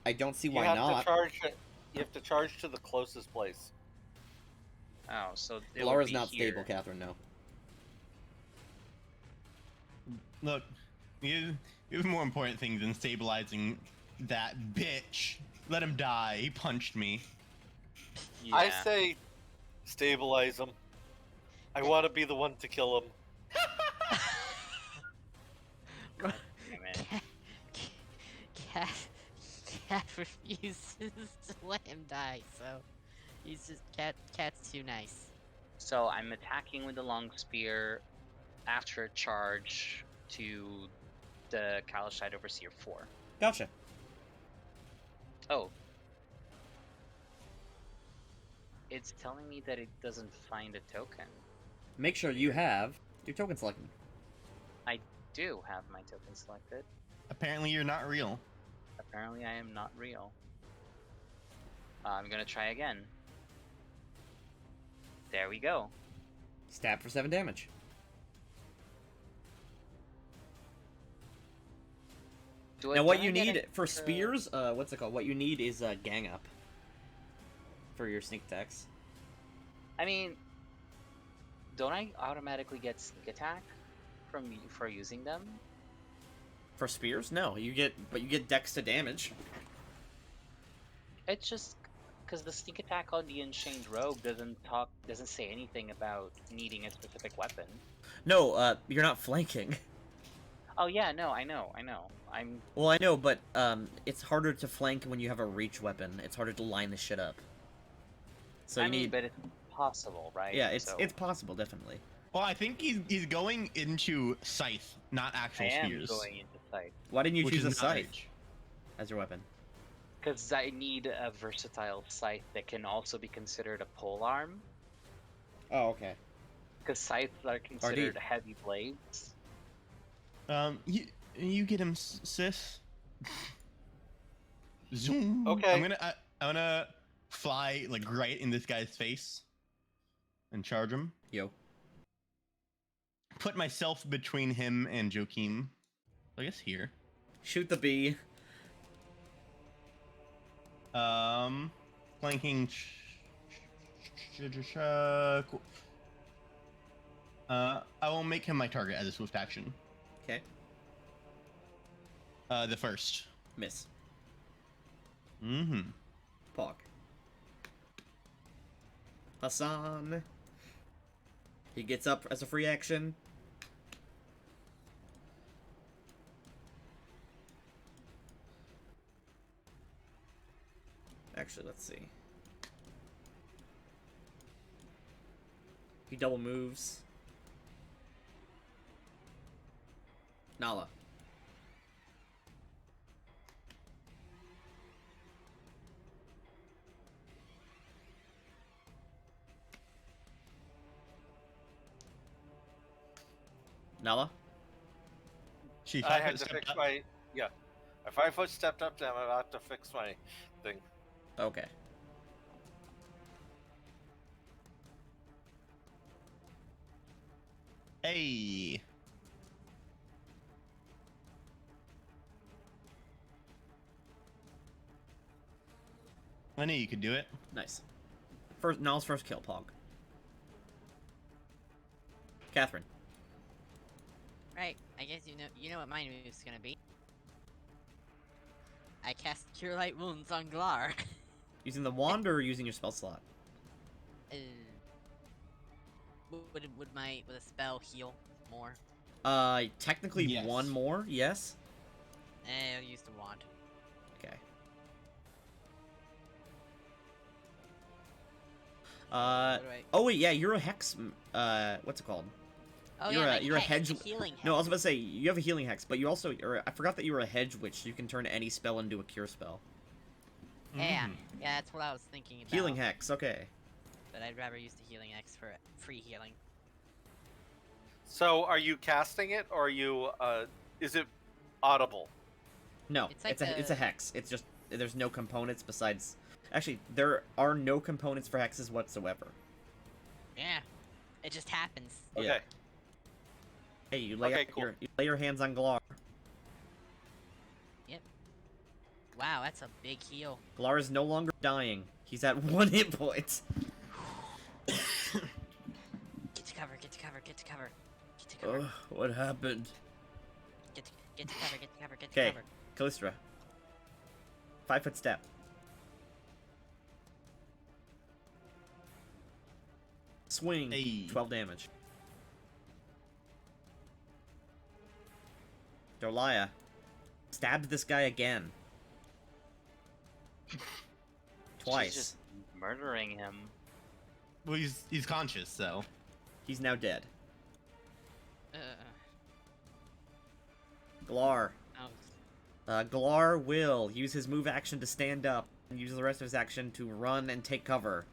I don't see You why have not. to charge. You have to charge to the closest place. Oh, so it would Laura's be not here. stable, Catherine, no. Look, you have more important things than stabilizing That bitch. Let him die. He punched me. Yeah. I say stabilize him. I want to be the one to kill him. God damn it. Cat, cat refuses to let him die, so he's just cat's too nice. So I'm attacking with the long spear after a charge to the Kalashite Overseer 4. Gotcha. Oh. It's telling me that it doesn't find a token. Make sure you have your token selected. I do have my token selected. Apparently you're not real. Apparently I am not real. I'm gonna try again. There we go. Stab for 7 damage. Now what you need for spears, what's it called? What you need is gang up for your sneak attacks. I mean, don't I automatically get sneak attack for using them? For spears? No, you get dex to damage. It's just because the sneak attack on the Enchained Rogue doesn't say anything about needing a specific weapon. No, you're not flanking. Oh yeah, no, I know. Well, I know, but it's harder to flank when you have a reach weapon. It's harder to line the shit up. So you need. but it's possible, right? Yeah, it's So it's possible, definitely. Well, I think he's going into scythe, not actual I am spears. going into sight Why didn't you which choose is a not scythe rage. as your weapon? because I need a versatile scythe that can also be considered a polearm. Oh, okay. Because scythes are considered heavy blades. You get him, sis. Zoom. Okay. I'm gonna fly like right in this guy's face and charge him. Yo. Put myself between him and Joakim. I guess here. Shoot the bee. Flanking. Cool. I will make him my target as a swift action. Okay. The first. Miss. Mm-hmm. Pog. Hassan. He gets up as a free action. Actually, let's see. He double moves. Nala. Nala? She I 5 had foot to stepped fix up. my I 5 foot stepped up. Then I'm about to fix my thing. Okay. Hey. I knew you could do it. Nice. Nala's first kill, Pog. Catherine. Right, I guess you know what my move's gonna be. I cast Cure Light Wounds on Glar. Using the wand or using your spell slot? Would a spell heal more? Technically Yes. one more, yes? I'll use the wand. Okay. What do I... Oh wait, yeah, you're a hex, what's it called? Oh you're yeah, you're a hedge. healing hex. No, I was about to say, you have a healing hex, but you also, I forgot that you were a hedge witch, so you can turn any spell into a cure spell. Yeah, Mhm. yeah, that's what I was thinking about. Healing hex, okay. But I'd rather use the healing hex for free healing. So, are you casting it, or are you? Is it audible? No, It's like it's a hex. It's just, there's no components besides... Actually, there are no components for hexes whatsoever. Yeah, it just happens. Okay. Yeah. Hey, you lay, Okay, cool. you lay your hands on Glar. Wow, that's a big heal. Glar is no longer dying. He's at 1 hit point. Get to cover, get to cover, get to cover. Get to cover, What happened? get to cover, get to cover, get to Okay, cover. Callistra. 5-foot step. Swing. Hey. 12 damage. Dolaya stabbed this guy again. Twice. She's just murdering him. Well, he's conscious, so. He's now dead. Uh, Glar. oh, Glar will use his move action to stand up and use the rest of his action to run and take cover.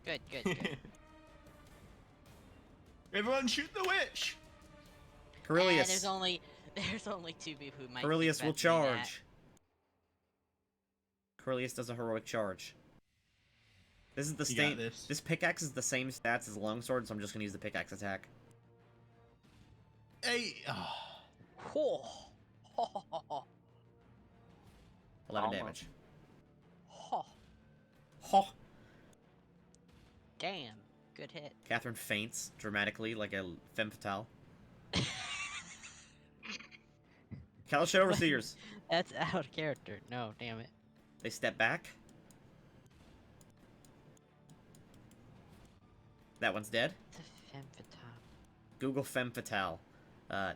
good, good, good. Everyone shoot the witch! Corellius. There's only 2 people who might. Corellius will think about doing that. charge. Corellius does a heroic charge. This is the You got same. this. This pickaxe is the same stats as longsword, so I'm just gonna use the pickaxe attack. Hey! Ho, ho, ho, ho, 11 Almost. damage. ho. Ho! Damn, good hit. Catherine faints dramatically like a femme fatale. Kalashite overseers. That's out of character. No, damn it. They step back. That one's dead. It's a femme fatale. Google femme fatale. They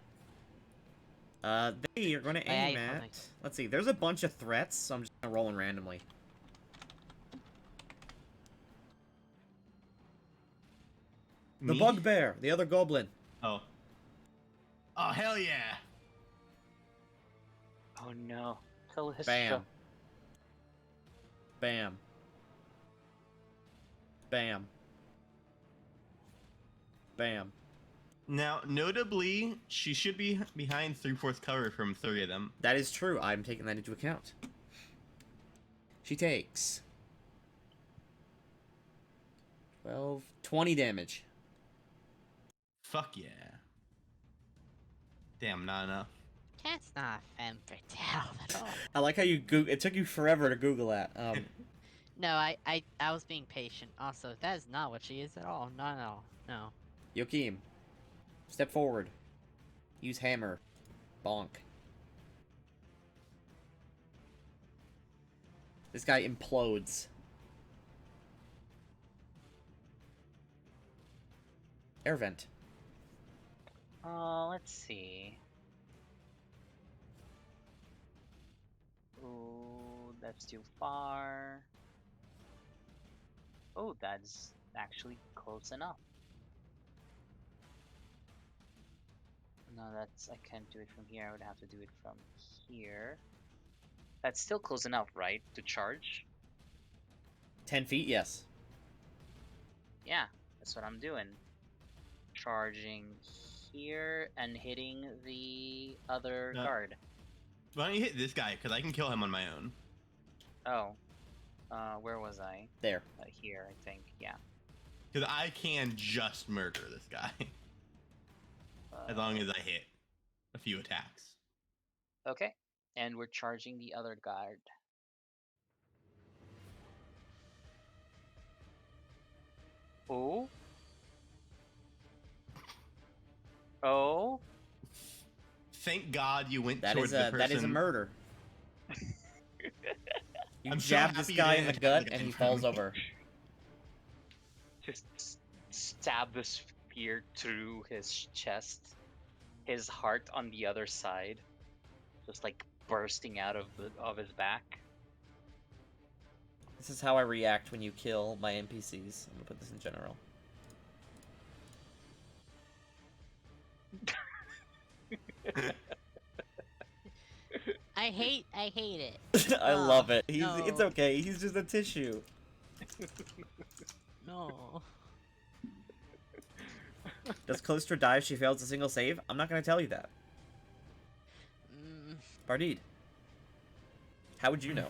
are going to I aim found at... it. Let's see, there's a bunch of threats, so I'm just going to roll them randomly. The Me? bugbear, the other goblin. Oh. Oh, hell yeah! Oh no. Callisto. Bam. Bam. Bam. Bam. Now, notably, she should be behind 3/4 cover from 3 of them. That is true. I'm taking that into account. She takes 12, 20 damage. Fuck yeah. Damn, not enough. That's not femme fatale at all. I like how you it took you forever to Google that. No, I was being patient. Also, that is not what she is at all. Not at all. No. Yokim, step forward. Use hammer. Bonk. This guy implodes. Air vent. Let's see. Oh, that's too far. Oh, that's actually close enough. No, I can't do it from here. I would have to do it from here. That's still close enough, right? To charge? 10 feet, yes. Yeah, that's what I'm doing. Charging here and hitting the other No. guard. Why don't you hit this guy? Because I can kill him on my own. Oh. Where was I? There. Here, I think. Yeah. Because I can just murder this guy. As long as I hit a few attacks. Okay. And we're charging the other guard. Oh. Oh. Thank God you went That towards is the a person. that is a murder. You I'm so jab this happy you guy didn't in the attack gut the and guy he in front of falls me. over. Just stab the spear through his chest. His heart on the other side. Just like bursting out of his back. This is how I react when you kill my NPCs. I'm gonna put this in general. I hate it. I Oh, love it. It's no. okay. He's just a tissue. No. Does Callisto die if she fails a single save? I'm not gonna tell you that. Mm, Bardid. How would you know?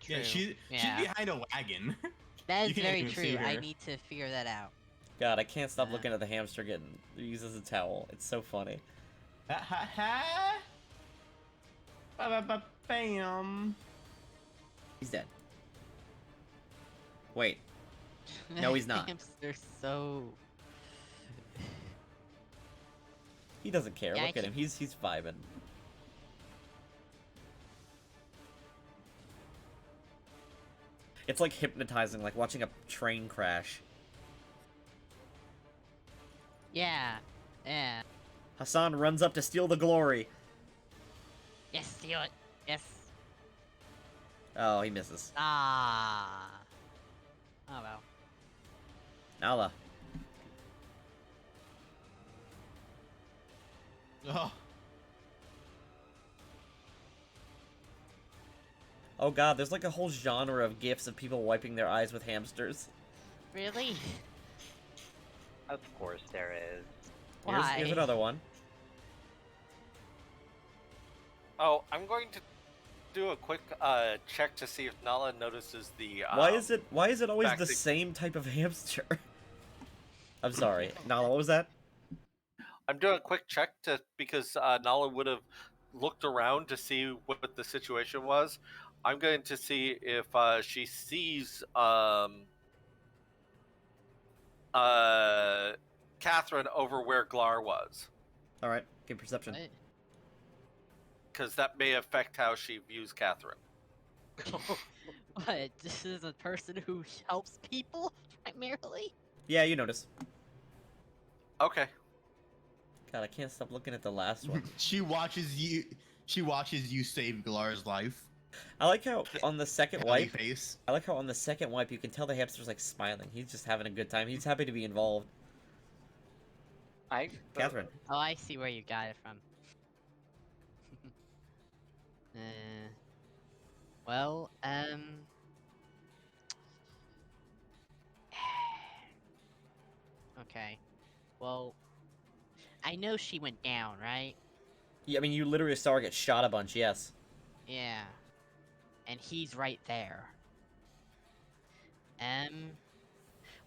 Yeah, true. she's Yeah. behind a wagon. That you is can't very even see true. I her. need to figure that out. God, I can't stop Yeah. looking at the hamster getting used as a towel. It's so funny. Ha ha ha! Bam! He's dead. Wait. No, he's not. Hamster's so. He doesn't care. Yeah, Look at him. He's vibing. It's like hypnotizing, like watching a train crash. Yeah. Yeah. Hassan runs up to steal the glory. Yes, steal it. Yes. Oh, he misses. Ah. Oh well. Nala. Oh, Oh god, there's like a whole genre of gifs of people wiping their eyes with hamsters. Really? Of course there is. Why? Here's another one. Oh, I'm going to do a quick check to see if Nala notices the. Why is it always back the to- same type of hamster? I'm sorry. Nala, what was that? I'm doing a quick check because Nala would have looked around to see what the situation was. I'm going to see if she sees Catherine over where Glar was, Alright, give perception. What? because that may affect how she views Catherine. What? This is a person who helps people primarily? Yeah, you notice. Okay. God, I can't stop looking at the last one. she watches you. She watches you save Glar's life. I like how on the second Happy wipe, face. I like how on the second wipe you can tell the hamster's like smiling. He's just having a good time. He's happy to be involved. Catherine. Oh, I see where you got it from. Well, okay. Well, I know she went down, right? Yeah, I mean, you literally saw her get shot a bunch, yes. Yeah. And he's right there.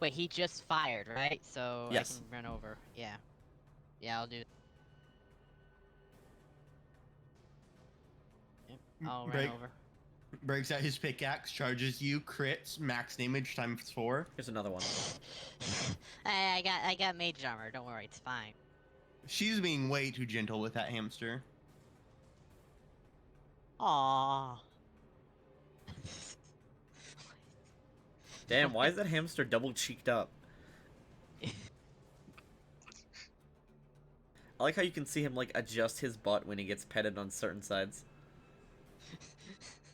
Wait, he just fired, right? So Yes. I can run over. Yeah. Yeah, I'll do. Yep, I'll run Break. over. Breaks out his pickaxe, charges you, crits, max damage times 4. Here's another one. I got mage armor. Don't worry, it's fine. She's being way too gentle with that hamster. Aww. Damn, why is that hamster double cheeked up? I like how you can see him like adjust his butt when he gets petted on certain sides.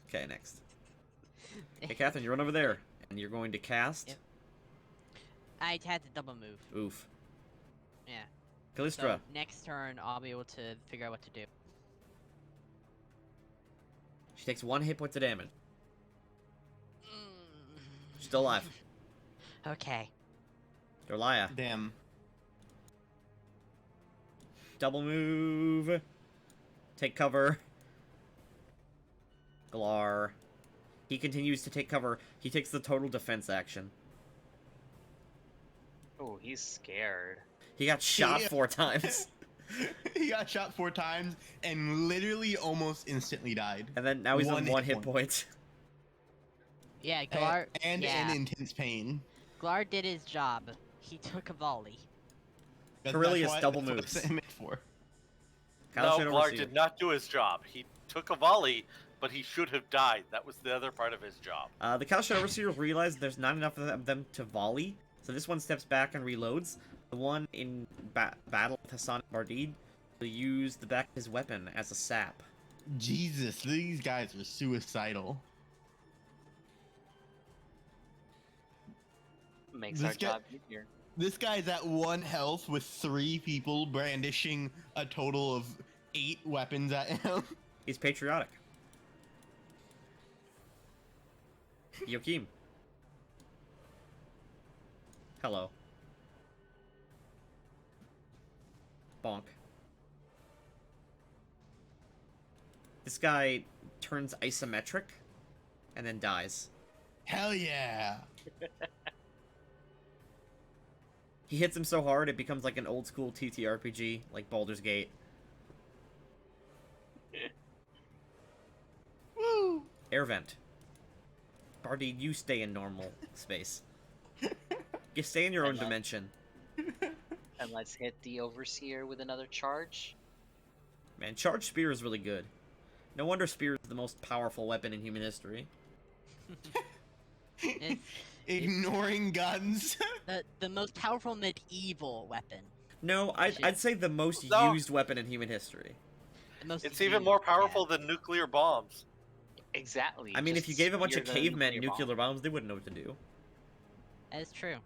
Okay, next. Hey, Catherine, you run over there, and you're going to cast. Yep. I had to double move. Oof. Yeah. Callistra. So next turn, I'll be able to figure out what to do. She takes 1 hit point of damage. Still alive. Okay. Dorlia. Damn. Double move. Take cover. Glar. He continues to take cover. He takes the total defense action. Oh, he's scared. He got shot Yeah. 4 times. He got shot 4 times and literally almost instantly died. And then now he's on 1 1 hit hit point. Yeah, Glar. And yeah. in intense pain. Glar did his job. He took a volley. Carillius what- double that's what I moves. sent him in for. Kyle No, should Glar oversee did you. not do his job. He took a volley, but he should have died. That was the other part of his job. The Kalashite Overseers realize there's not enough of them to volley, so this one steps back and reloads. The one in battle with Hassan and Bardid will use the back of his weapon as a sap. Jesus, these guys are suicidal. Makes This our guy- job easier. This guy's at 1 health with 3 people brandishing a total of 8 weapons at him. He's patriotic. Yokim. Hello. Bonk. This guy turns isometric and then dies. Hell yeah. He hits him so hard it becomes like an old school TTRPG, like Baldur's Gate. Woo. Air vent. Bardi, you stay in normal space. You stay in your own And let- dimension. And let's hit the Overseer with another charge. Man, charged spear is really good. No wonder spear is the most powerful weapon in human history. It's Ignoring guns. the most powerful medieval weapon. No, I'd say the most No. used weapon in human history. The most It's even more used, yeah. powerful than nuclear bombs. Exactly. I mean, if you just gave a bunch of spear the cavemen nuclear nuclear bomb. bombs, they wouldn't know what to do. That is true.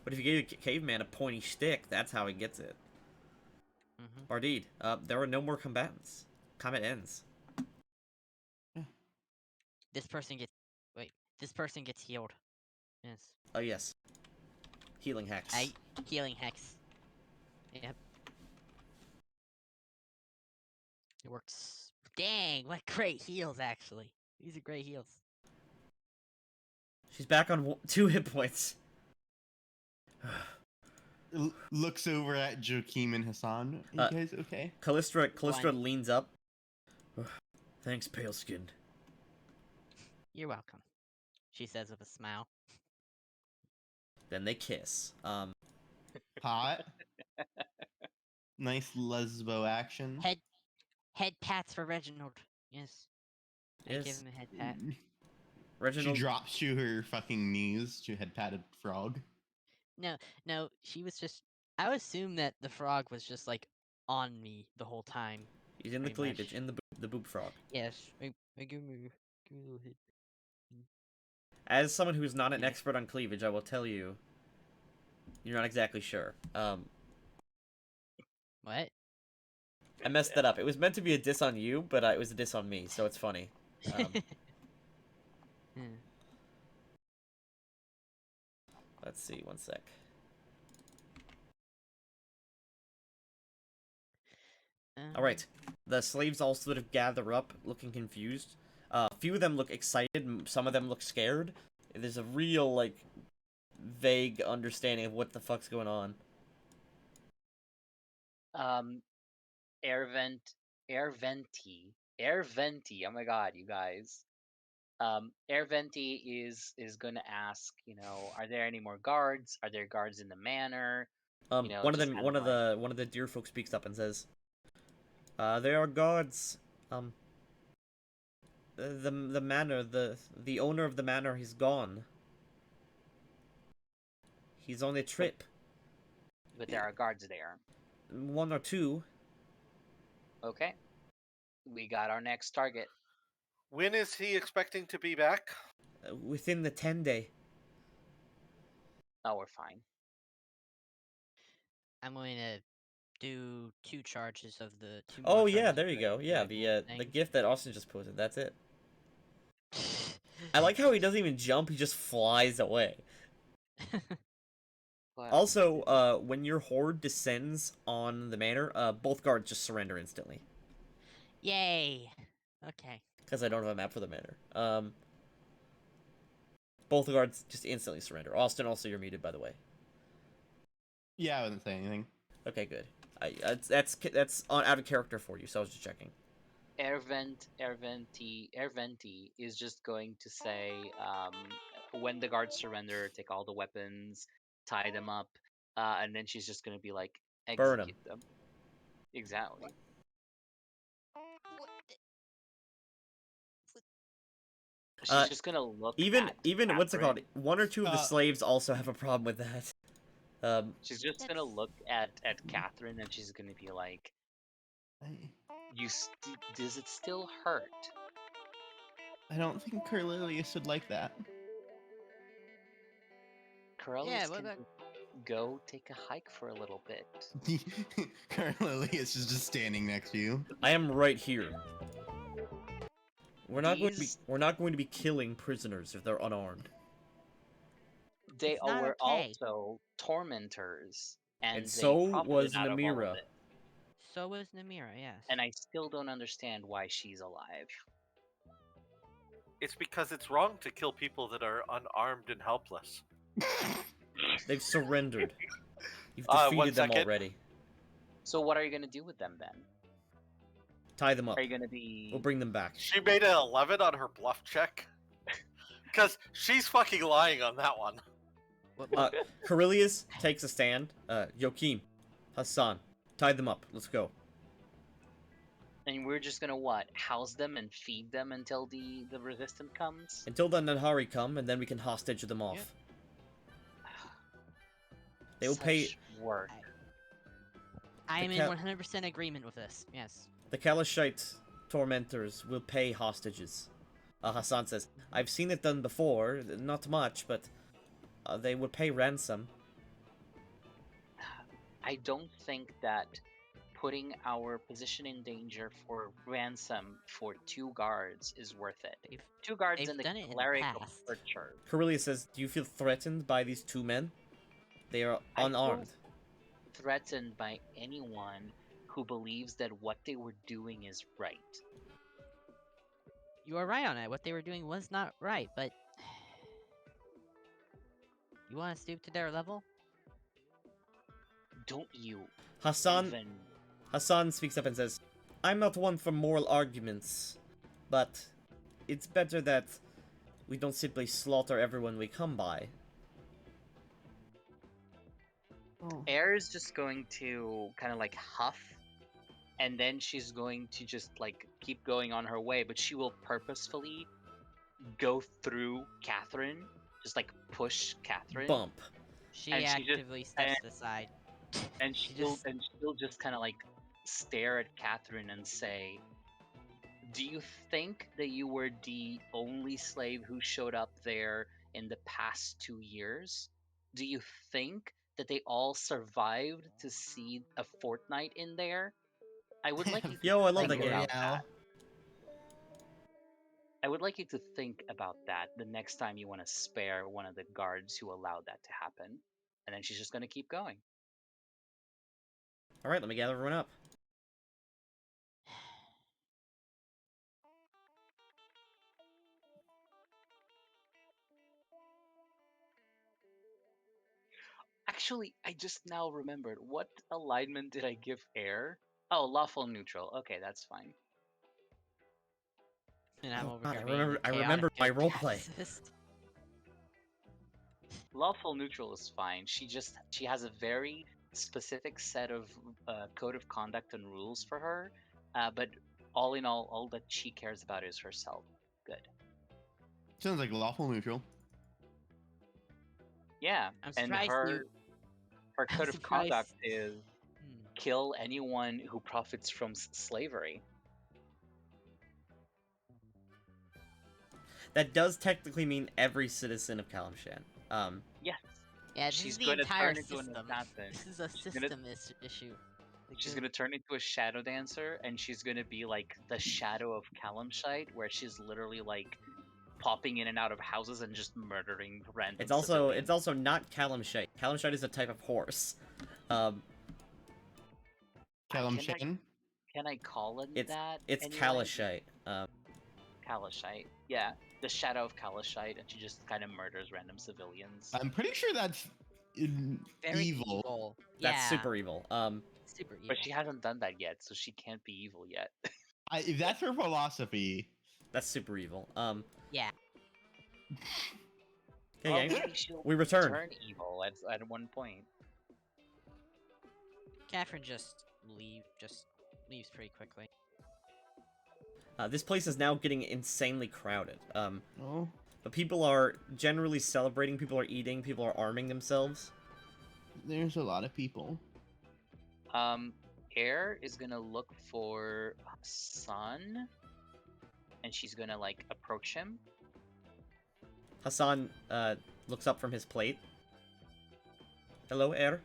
But if you gave a caveman a pointy stick, that's how he gets it. Hmm. Bardid, there are no more combatants. Combat ends. This person gets This person gets healed. Yes. Oh yes. Healing hex. Healing hex. Yep. It works. Dang, what great heals actually. These are great heals. She's back on 2 hit points. Looks over at Joaquim and Hassan. Are you guys okay? Callistra leans up. Thanks, pale skinned. You're welcome. She says with a smile. Then they kiss. Hot. Nice lesbo action. Head pats for Reginald. Yes. I give Yes. him a head pat. She Reginald. drops to her fucking knees to head patted frog. No, she was just. I would assume that the frog was just like on me the whole time. He's in the pretty much. cleavage, in the boob frog. Yes. I give him a little hit. As someone who's not an Yeah. expert on cleavage, I will tell you, you're not exactly sure. What? I messed that up. It was meant to be a diss on you, but it was a diss on me, so it's funny. Yeah. Let's see, one sec. Alright, the slaves all sort of gather up, looking confused. A few of them look excited, some of them look scared. There's a real, like, vague understanding of what the fuck's going on. Air venti. Oh my god, you guys. Air venti is gonna ask, are there any more guards? Are there guards in the manor? One of just them, kind of like- one of the deer folk speaks up and says, "There are guards. The manor, the owner of the manor, he's gone. He's on a trip. But there are guards there. 1 or 2. Okay. We got our next target. When is he expecting to be back? Within the 10-day. Oh, we're fine. I'm going to do 2 charges of the 2 Oh more yeah, charges there you of go. Yeah, the thing. gift that Austin just posted. That's it. I like how he doesn't even jump; he just flies away. But Also, when your horde descends on the manor, both guards just surrender instantly. Yay! Okay. Because I don't have a map for the manor. Both guards just instantly surrender. Austin, also you're muted, by the way. Yeah, I wasn't saying anything. Okay, good. That's out of character for you, so I was just checking. Air venti is just going to say, when the guards surrender, take all the weapons, tie them up, and then she's just gonna be like, Burn 'em. execute them. Exactly. She's just gonna look. Even at what's it called? Catherine. 1 or 2 of the slaves also have a problem with that. She's just gonna look at Catherine, and she's gonna be like, does it still hurt? I don't think Cornelius would like that. Corellius well, can go take a hike for a little bit. Cornelius is just standing next to you. I am right here. We're not These- going to be killing prisoners if they're unarmed. They It's not were okay. also tormentors, and they so profited was out of all of Namira. it. So was Namira, yes. And I still don't understand why she's alive. It's because it's wrong to kill people that are unarmed and helpless. They've surrendered. You've One defeated them second. already. So what are you gonna do with them then? Tie them up. Are you gonna be? We'll bring them back. She made an 11 on her bluff check. Because she's fucking lying on that one. Corellius takes a stand. Joachim, Hassan, tie them up. Let's go. And we're just gonna what? House them and feed them until the resistant comes? Until the Nadhari come, and then we can hostage them off. Yep. They will pay. Such work. I am The in cal- 100% agreement with this. Yes. The Kalashite tormentors will pay hostages. Hassan says, I've seen it done before, not much, but they would pay ransom. I don't think that putting our position in danger for ransom for 2 guards is worth it. They've, 2 guards they've and the done it in the cleric of past. torture. Corelia says, do you feel threatened by these 2 men? They are I feel unarmed. threatened by anyone who believes that what they were doing is right. You are right on it. What they were doing was not right, but you want to stoop to their level? Don't you Hassan even... Hassan speaks up and says, I'm not one for moral arguments, but it's better that we don't simply slaughter everyone we come by. Air is just going to kind of like huff, and then she's going to just like keep going on her way, but she will purposefully go through Catherine, just like push Catherine, Bump. She And she just- actively steps to the side. and She she'll just kind of like stare at Catherine and say, "Do you think that you were the only slave who showed up there in the past 2 years? Do you think that they all survived to see a fortnight in there? I would like you to Yo, I love think that game. about Royale. that. I would like you to think about that the next time you want to spare one of the guards who allowed that to happen." And then she's just going to keep going. Alright, let me gather everyone up. Actually, I just now remembered. What alignment did I give Air? Oh, lawful neutral. Okay, that's fine. And I'm Oh over God, here I being remember- the I chaotic remembered my good roleplay. pacifist. Lawful neutral is fine. She has a very specific set of code of conduct and rules for her. But all in all that she cares about is herself. Good. Sounds like lawful neutral. Yeah, I'm and surprised her I'm code of surprised- conduct is Hmm. kill anyone who profits from slavery. That does technically mean every citizen of Kalimshan. Yes. Yeah, this She's is the gonna entire turn into an system. assassin. This is a She's gonna- system issue. Like, She's the- gonna turn into a shadow dancer, and she's gonna be like the shadow of Kalashite, where she's literally like popping in and out of houses and just murdering random. It's also civilians. not Kalimshite. Kalimshite is a type of horse. Callum Can I- Shane. Can I call it It's that? it's anyway? Kalashite. Kalashite. Yeah, the shadow of Kalashite, and she just kind of murders random civilians. I'm pretty sure that's very evil. That's Yeah, super evil. super evil. But she hasn't done that yet, so she can't be evil yet. If that's her philosophy, That's super evil. Yeah. Okay, Well, gang. maybe she'll We return. turn evil at one point. Catherine just leaves pretty quickly. This place is now getting insanely crowded. oh, But people are generally celebrating. People are eating. People are arming themselves. there's a lot of people. Air is gonna look for Sun, and she's gonna like approach him. Hassan looks up from his plate. Hello, Air.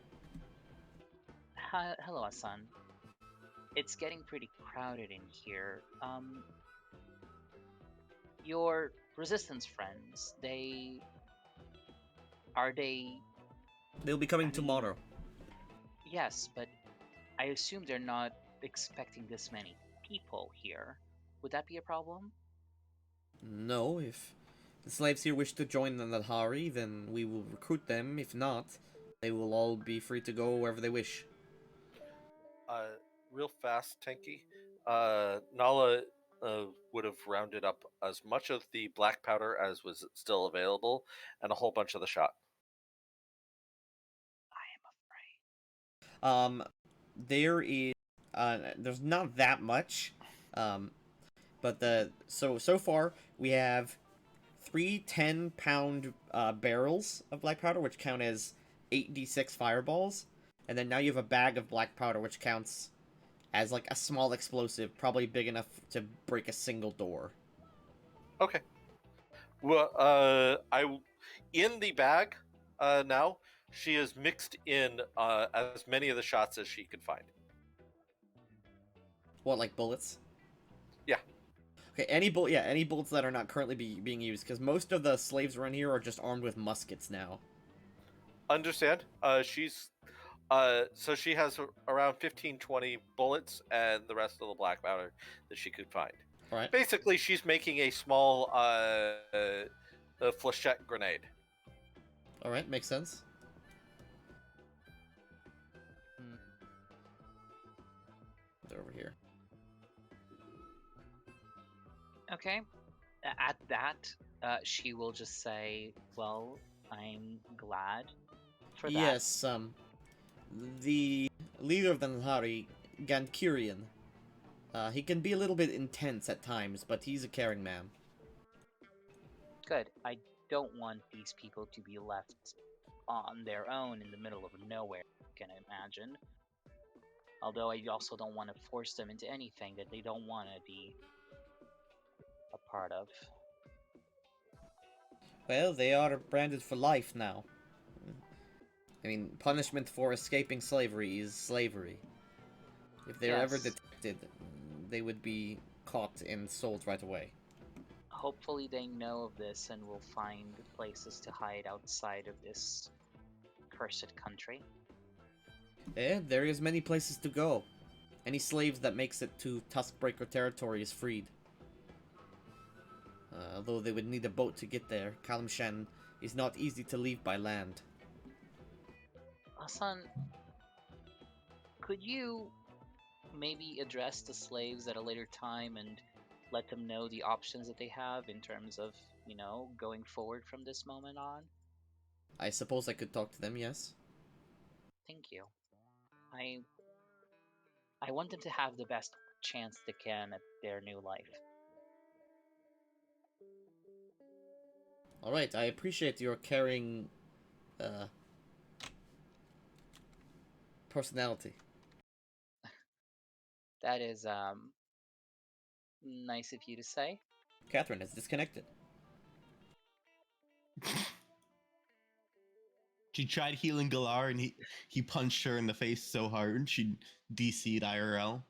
Hello, Sun. It's getting pretty crowded in here. Your resistance friends, are they? They'll be coming I mean- tomorrow. Yes, but I assume they're not expecting this many people here. Would that be a problem? No, if the slaves here wish to join the Nadhari, then we will recruit them. If not, they will all be free to go wherever they wish. Real fast, Tanky. Nala would have rounded up as much of the black powder as was still available, and a whole bunch of the shot. There is, there's not that much. But so far we have 3 10-pound barrels of black powder, which count as 8d6 fireballs, and then now you have a bag of black powder, which counts as like a small explosive, probably big enough to break a single door. Okay. Well, in the bag now, she has mixed in as many of the shots as she could find. What, like bullets? Yeah. Okay, any bullets that are not currently being used, because most of the slaves around here are just armed with muskets now. Understand? So she has around 15, 20 bullets and the rest of the black powder that she could find. All right. Basically, she's making a small flechette grenade. All right, makes sense. Hmm. They're over here. Okay. At that, she will just say, "Well, I'm glad for that." Yes, the leader of the Nahari, Gankirian. He can be a little bit intense at times, but he's a caring man. Good. I don't want these people to be left on their own in the middle of nowhere, I can imagine. Although I also don't want to force them into anything that they don't want to be a part of. Well, they are branded for life now. I mean, punishment for escaping slavery is slavery. If they're ever Yes. detected, they would be caught and sold right away. Hopefully they know of this and will find places to hide outside of this cursed country. There is many places to go. Any slaves that makes it to Tuskbreaker territory is freed. Although they would need a boat to get there, Kalimshan is not easy to leave by land. Hassan, could you maybe address the slaves at a later time and let them know the options that they have in terms of, going forward from this moment on? I suppose I could talk to them, yes? Thank you. I want them to have the best chance they can at their new life. Alright, I appreciate your caring, personality. That is nice of you to say. Catherine is disconnected. She tried healing Galar, and he punched her in the face so hard she DC'd IRL.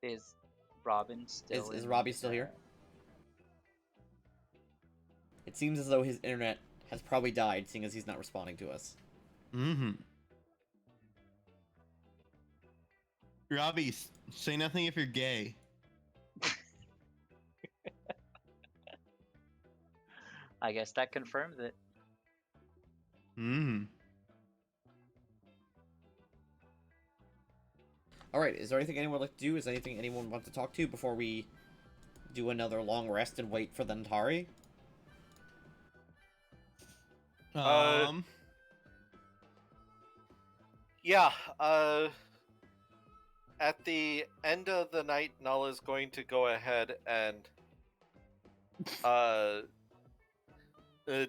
Is Robin still Is in Robbie still here? It seems as though his internet has probably died, seeing as he's not responding to us. Mm-hmm. Robbie, say nothing if you're gay. I guess that confirms it. Mm-hmm. Alright, is there anything anyone would like to do? Is there anything anyone want to talk to before we do another long rest and wait for the Ntari? Yeah, at the end of the night, Nala's going to go ahead and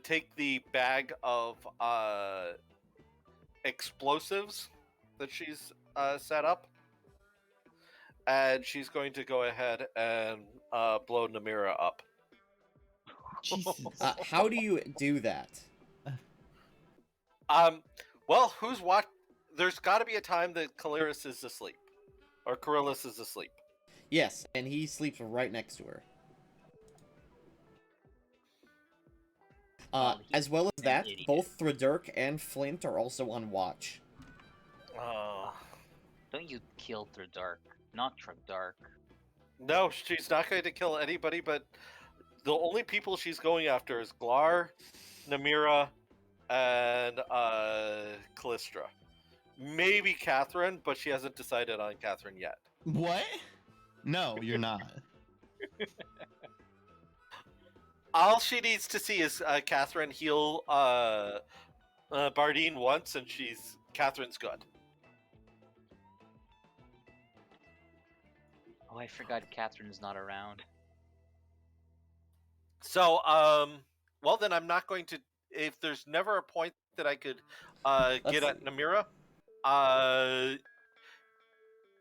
take the bag of explosives that she's set up, and she's going to go ahead and blow Namira up. Jesus. How do you do that? Well, who's what? There's got to be a time that Caleris is asleep, or Coryllis is asleep. Yes, and he sleeps right next to her. Well, he's As well as an that, idiot. both Thradirk and Flint are also on watch. Don't you kill Dark, not Dark. No, she's not going to kill anybody, but the only people she's going after is Glar, Namira, and Callistra. Maybe Catherine, but she hasn't decided on Catherine yet. What? No, you're not. All she needs to see is Catherine heal Bardine once, and Catherine's good. Oh, I forgot Catherine's not around. So, well then I'm not going to. If there's never a point that I could get Let's at see. Namira,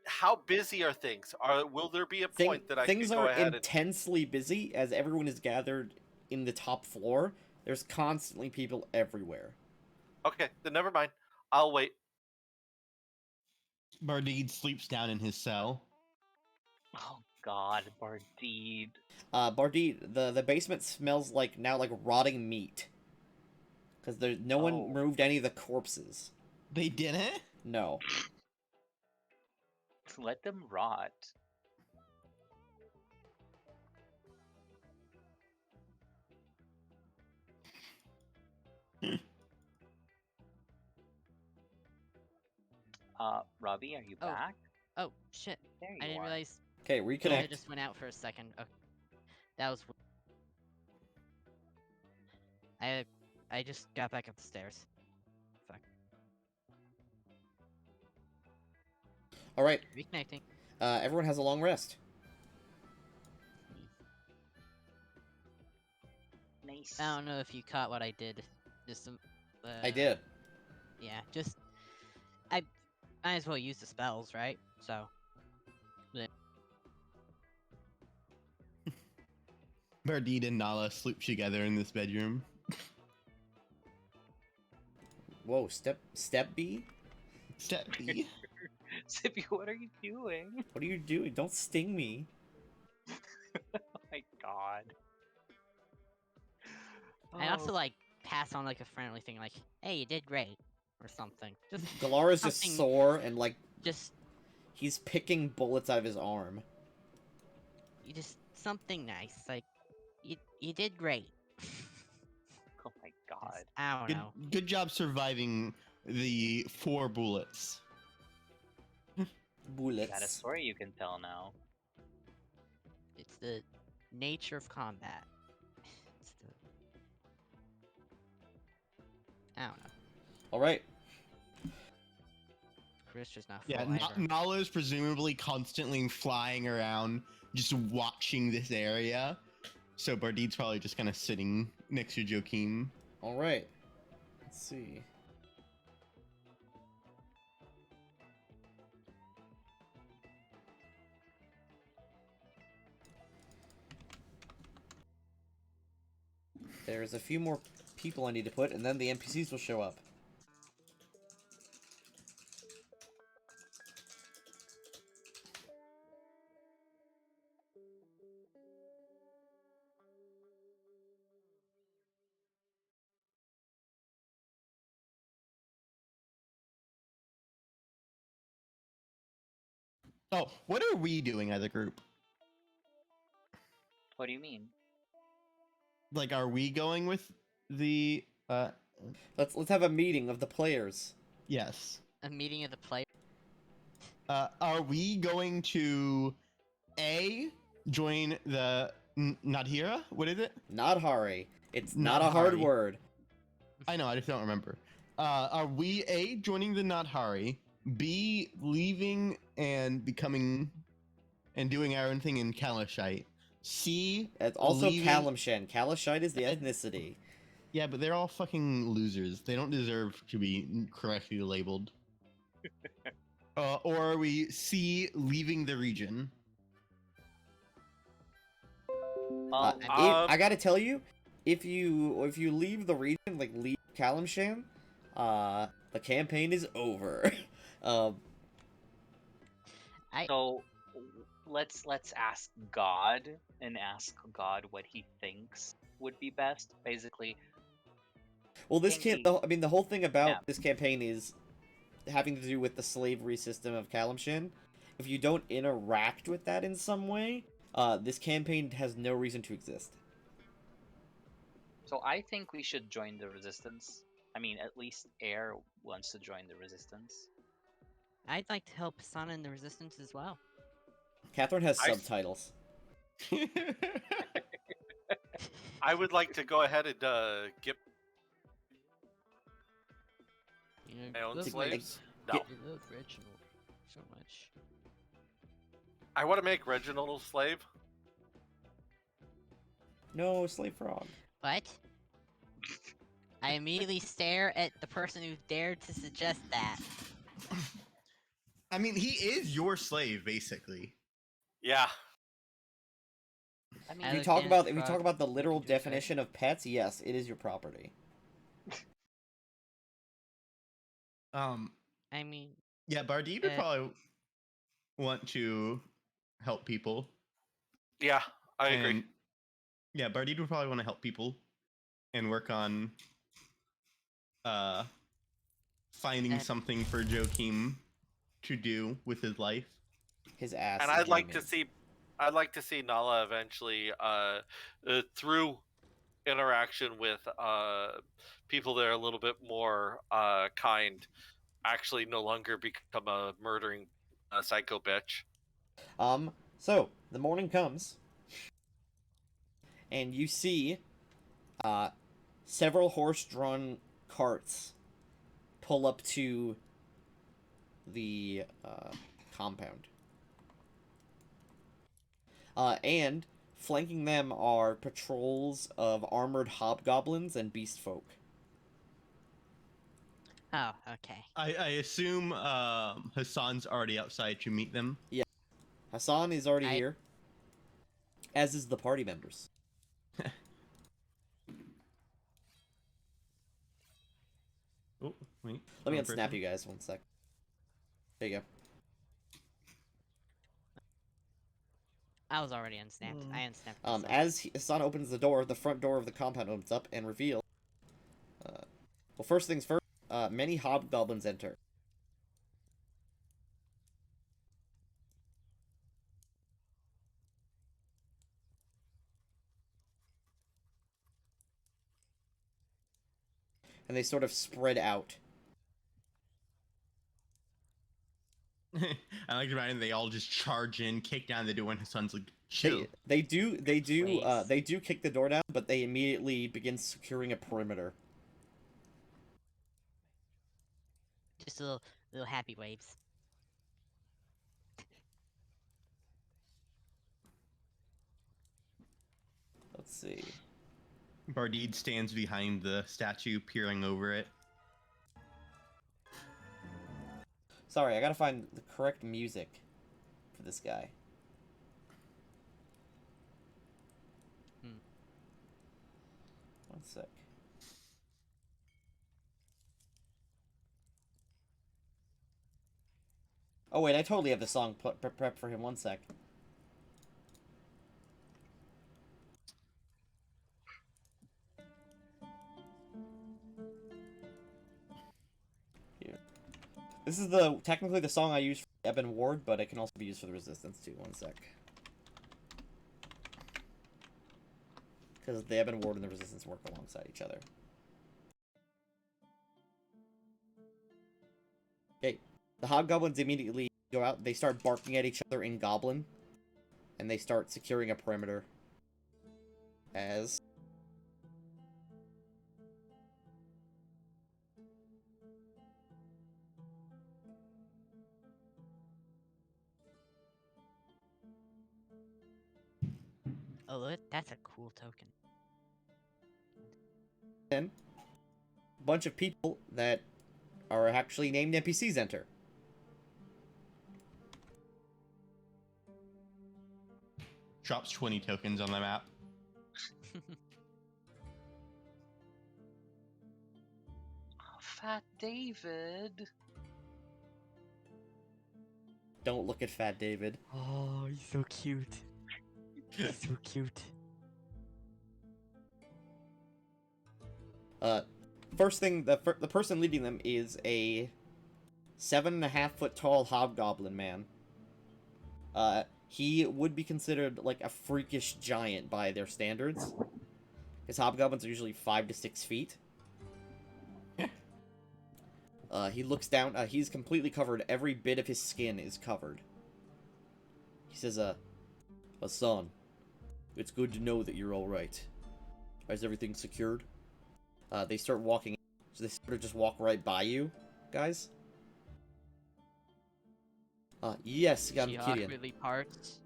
how busy are things? Will there be a point that I Things could go are ahead and? intensely busy as everyone is gathered in the top floor. There's constantly people everywhere. Okay, then never mind. I'll wait. Bardid sleeps down in his cell. Oh God, Bardid. Bardi, the basement smells like rotting meat. Because no one Oh. removed any of the corpses. They didn't? No. Let them rot. Robbie, are you Oh. back? Oh shit! There you I didn't are. realize Okay, I reconnect. just went out for a second. Oh, that was. I just got back up the stairs. Fuck. Alright, Reconnecting. everyone has a long rest. Nice. I don't know if you caught what I did. Just some. I did. Yeah, just. I might as well use the spells, right? So. Bardid and Nala sleep together in this bedroom. Whoa, step B? Step B. Zippy, what are you doing? What are you doing? Don't sting me. Oh my God. I also Oh, like pass on like a friendly thing, like, "Hey, you did great," or something. Just Galara's just something- sore and just he's picking bullets out of his arm. something nice, like, you did great. oh my God. I don't know. Good job surviving the 4 bullets. You got a Bullets. story you can tell now. It's the nature of combat. It's the... I don't know. Alright. Chris just not full Yeah, either. Nala is presumably constantly flying around, just watching this area. So Bardid's probably just kind of sitting next to Joachim. Alright. Let's see. There's a few more people I need to put, and then the NPCs will show up. Oh, what are we doing as a group? What do you mean? Like, are we going with the, Let's have a meeting of the players. yes. A meeting of the player. Are we going to, A, join the Nadhira? What is it? Nadhari. It's not a hard Nadhari. word. I know, I just don't remember. Are we, A, joining the Nadhari, B, leaving and becoming and doing our own thing in Kalashite, C, It's also leaving... Kalimshan. Kalashite is the ethnicity. Yeah, but they're all fucking losers. They don't deserve to be correctly labeled. Or are we C, leaving the region? Well, I gotta tell you, if you leave the region, leave Kalimshan, the campaign is over. so let's ask God and ask God what he thinks would be best. Basically, Well, this Thinking- can't. I mean, the whole thing about Yeah. this campaign is having to do with the slavery system of Kalimshan. If you don't interact with that in some way, this campaign has no reason to exist. so I think we should join the resistance. I mean, at least Air wants to join the resistance. I'd like to help Sana in the Resistance as well. Catherine has I- subtitles. I would like to go ahead and get You know, my own love slaves. I No. love Reginald so much. I want to make Reginald a slave. No, slave frog. What? I immediately stare at the person who dared to suggest that. I mean, he is your slave, basically. Yeah. I mean, I If you looked talk in about at if you talk Frog, about the literal looking to his face. definition of pets, yes, it is your property. I mean, Yeah, Bardine would Uh, probably want to help people. Yeah, I agree. And yeah, Bardine would probably want to help people and work on finding Uh, something for Joachim to do with his life. His ass. And is I'd what like he to means. see, I'd like to see Nala eventually, through interaction with people that are a little bit more kind, actually no longer become a murdering psycho bitch. So the morning comes, and you see, several horse-drawn carts pull up to the compound. And flanking them are patrols of armored hobgoblins and beast folk. oh, okay. I assume Hassan's already outside to meet them. Hassan is already I- here, as is the party members. Oh, wait. Let me wrong unsnap person. you guys 1 sec. There you go. I was already unsnapped. I unsnapped myself. Hassan opens the door, the front door of the compound opens up and reveals. Well, first things first. Many hobgoblins enter. And they sort of spread out. I like to imagine they all just charge in, kick down the door, and Hassan's like, chill. They do Please. they do kick the door down, but they immediately begin securing a perimeter. Just little happy waves. Let's see. Bardide stands behind the statue, peering over it. Sorry, I gotta find the correct music for this guy. Hmm. 1 sec. Oh wait, I totally have the song prep for him. 1 sec. Here. This is technically the song I use for Ebon Ward, but it can also be used for the Resistance too. 1 sec. Because the Ebon Ward and the Resistance work alongside each other. Okay, the hobgoblins immediately go out. They start barking at each other in Goblin, and they start securing a perimeter. As Oh, that's a cool token. then, a bunch of people that are actually named NPCs enter. Drops 20 tokens on the map. oh, Fat David. Don't look at Fat David. Oh, he's so cute. He's so cute. First thing, the person leading them is a 7.5-foot tall hobgoblin man. He would be considered like a freakish giant by their standards. His hobgoblins are usually 5 to 6 feet. He looks down. He's completely covered. Every bit of his skin is covered. He says, Hassan, it's good to know that you're alright. Is everything secured? They start walking. So they sort of just walk right by you, guys. Yes, She Kyrian. awkwardly parts.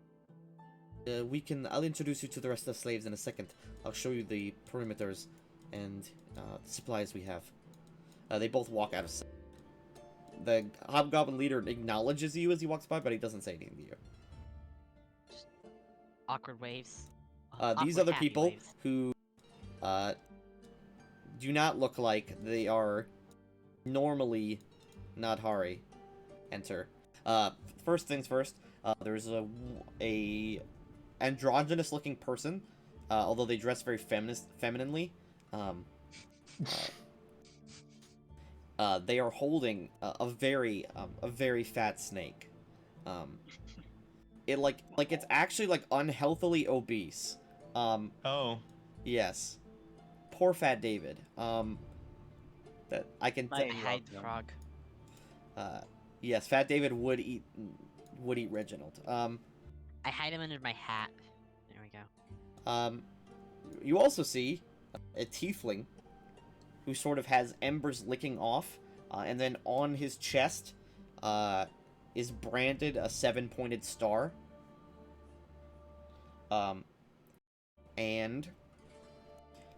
I'll introduce you to the rest of the slaves in a second. I'll show you the perimeters and the supplies we have. They both walk out of sight. The hobgoblin leader acknowledges you as he walks by, but he doesn't say anything to you. Awkward waves. These Awkward other happy people waves. who do not look like they are normally Nadhari enter. First things first, there's a androgynous looking person, although they dress very femininely. They are holding a very fat snake. It like it's actually like unhealthily obese. Oh. Yes. Poor Fat David. That I can. I I hide the love frog. Yes, Fat David would eat Reginald. I hide him under my hat. There we go. You also see a tiefling who sort of has embers licking off, and then on his chest, is branded a 7-pointed star. And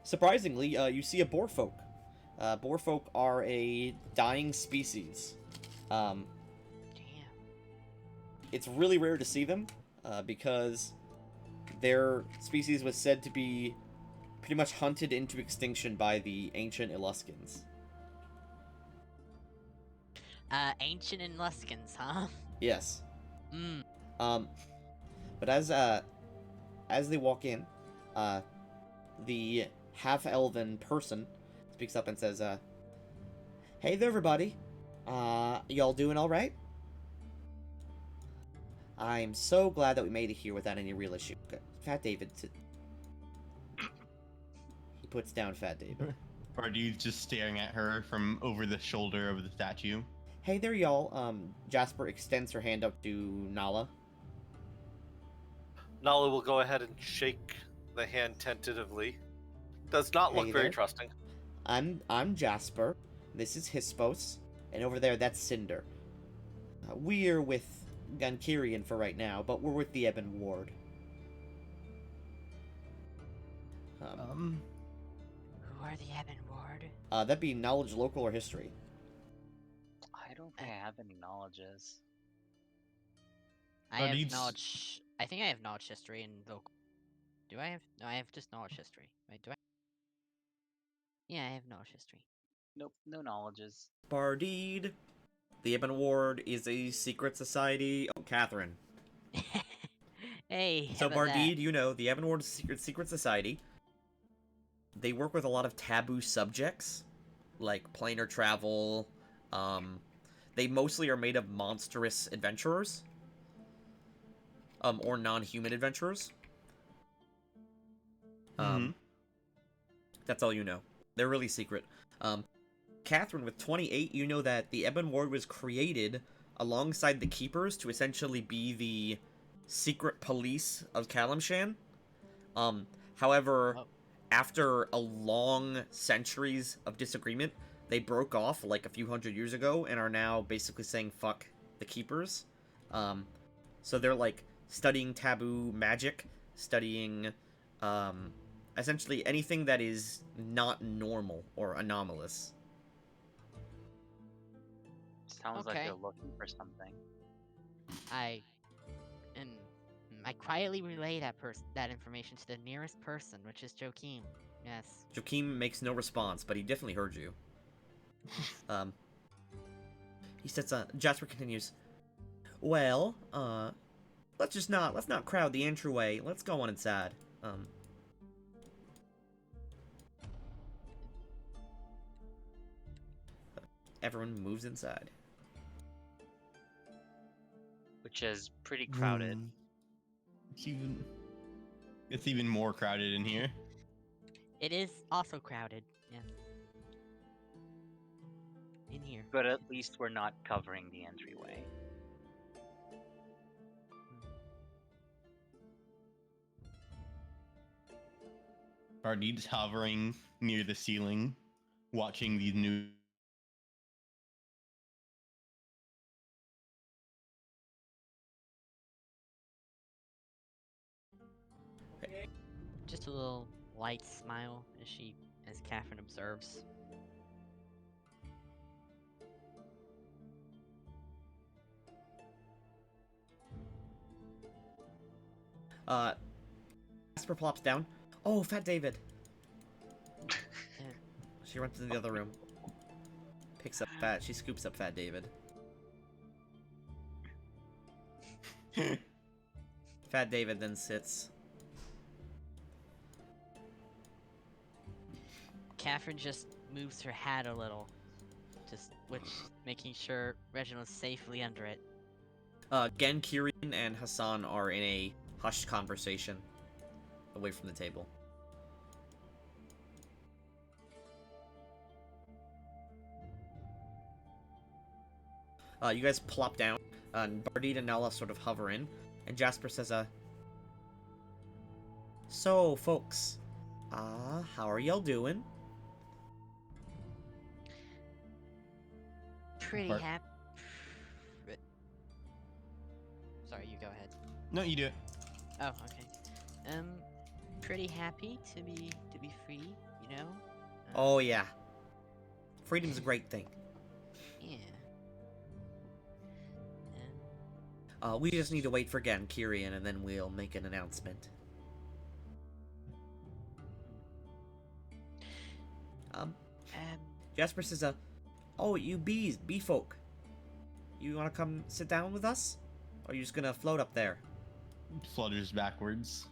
surprisingly, you see a boarfolk. Boarfolk are a dying species. Damn. It's really rare to see them, because their species was said to be pretty much hunted into extinction by the ancient Eluskans. Ancient and Luskins, huh? Yes. Mm. But as they walk in, the half-elven person speaks up and says, "Hey there, everybody. Y'all doing all right? I'm so glad that we made it here without any real issue." Fat David. He puts down Fat David. Bardude's just staring at her from over the shoulder of the statue. Hey there, y'all. Jasper extends her hand up to Nala. Nala will go ahead and shake the hand tentatively. Does not look Hey very there. trusting. I'm Jasper. This is Hispos, and over there, that's Cinder. We're with Gunkirian for right now, but we're with the Ebon Ward. Who are the Ebon Ward? That'd be knowledge, local, or history. I don't think I have any knowledges. I But have he's- knowledge. I think I have knowledge history and local. Do I have? No, I have just knowledge history. Wait, do I? Yeah, I have knowledge history. Nope, no knowledges. Bardide. The Ebon Ward is a secret society. Oh, Catherine. Hey. So how about that? Bardide, you know, the Ebon Ward is a secret society. They work with a lot of taboo subjects, like planar travel. They mostly are made of monstrous adventurers. Or non-human adventurers. That's all you know. They're really secret. Catherine, with 28, you know that the Ebon Ward was created alongside the Keepers to essentially be the secret police of Kalimshan. However, Oh. after a long centuries of disagreement, they broke off like a few hundred years ago and are now basically saying fuck the Keepers. So they're like studying taboo magic, studying essentially anything that is not normal or anomalous. Sounds like Okay. they're looking for something. I quietly relay that information to the nearest person, which is Joachim. Yes. Joachim makes no response, but he definitely heard you. He says, Jasper continues, "Well, let's not crowd the entryway. Let's go on inside." Everyone moves inside. Which is pretty crowded. It's even more crowded in here. It is also crowded. Yes. In here. But at least we're not covering the entryway. Bardude's hovering near the ceiling, watching these new just a little light smile as Catherine observes. Jasper plops down. Oh, Fat David. She runs to the other room. She scoops up Fat David. Fat David then sits. Catherine just moves her hat a little, making sure Reginald's safely under it. Gen, Kyrian, and Hassan are in a hushed conversation away from the table. You guys plop down, and Bardine and Nala sort of hover in, and Jasper says, So, folks, how are y'all doing? Pretty Bart- happy. Sorry, you go ahead. No, you do it. Oh, okay. Pretty happy to be free, you know? Oh, yeah. Freedom's a great thing. Yeah. We just need to wait for Gen, Kyrian, and then we'll make an announcement. Jasper says, oh, you bee folk. You wanna come sit down with us? Or are you just gonna float up there? Flutters backwards.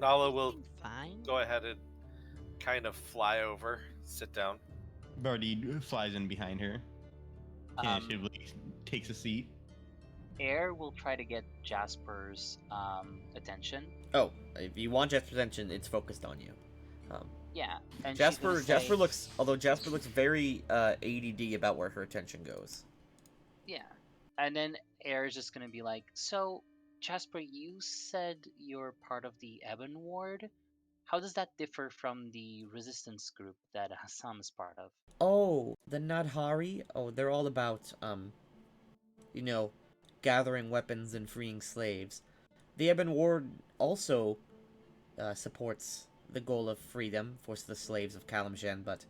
Nala will Fine. go ahead and kind of fly over, sit down. Bardine flies in behind her. Tentatively takes a seat. Air will try to get Jasper's attention. Oh, if you want Jasper's attention, it's focused on you. Yeah, and Jasper she's gonna say, Jasper looks very ADD about where her attention goes. Yeah, and then Air is just gonna be like, so Jasper, you said you're part of the Ebon Ward. How does that differ from the resistance group that Hassan is part of? Oh, the Nadhari? Oh, they're all about, gathering weapons and freeing slaves. The Ebon Ward also supports the goal of freedom for the slaves of Kalamshan, but,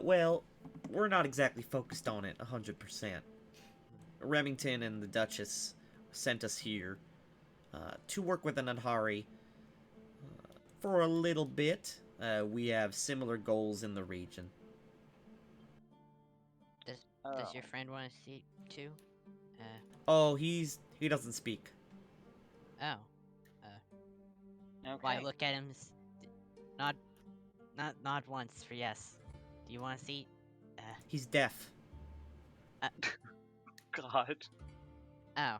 well, we're not exactly focused on it 100%. Remington and the Duchess sent us here to work with the Nadhari for a little bit. We have similar goals in the region. Does your friend want to see too? Oh, he doesn't speak. Oh. Okay. Why look at him? Nod once for yes. Do you want to see? He's deaf. God. Oh.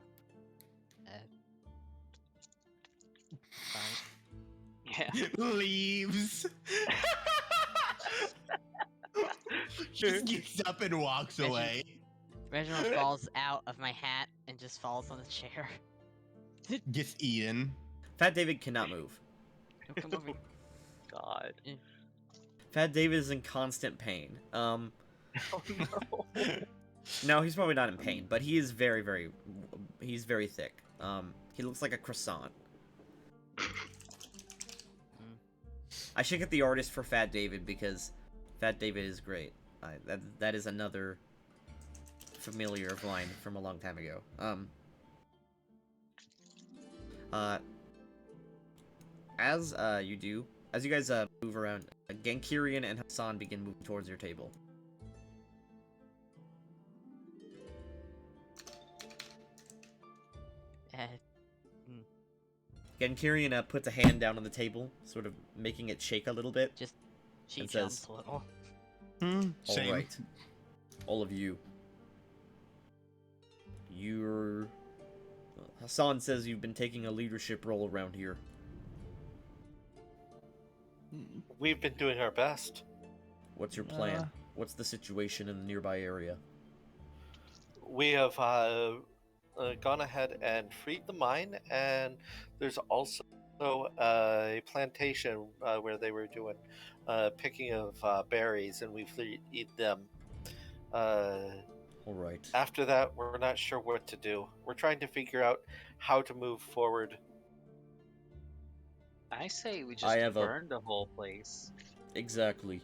Sorry. Yeah. Leaves. Just gets up and walks away. Reginald falls out of my hat and just falls on the chair. Gets eaten. Fat David cannot move. Oh, come over. God. Fat David is in constant pain. Oh no. No, he's probably not in pain, but he is very he's very thick. He looks like a croissant. I should get the artist for Fat David because Fat David is great. That is another familiar of mine from a long time ago. As you guys move around, Genkirian and Hassan begin moving towards your table. Genkirian puts a hand down on the table, sort of making it shake a little bit. She and jumps says, a little. Same. Alright. All of you. Hassan says you've been taking a leadership role around here. We've been doing our best. What's your plan? What's the situation in the nearby area? We have gone ahead and freed the mine, and there's also a plantation where they were doing picking of berries, and we freed them. All right. After that, we're not sure what to do. We're trying to figure out how to move forward. I say we I just have a- burn the whole place. Exactly.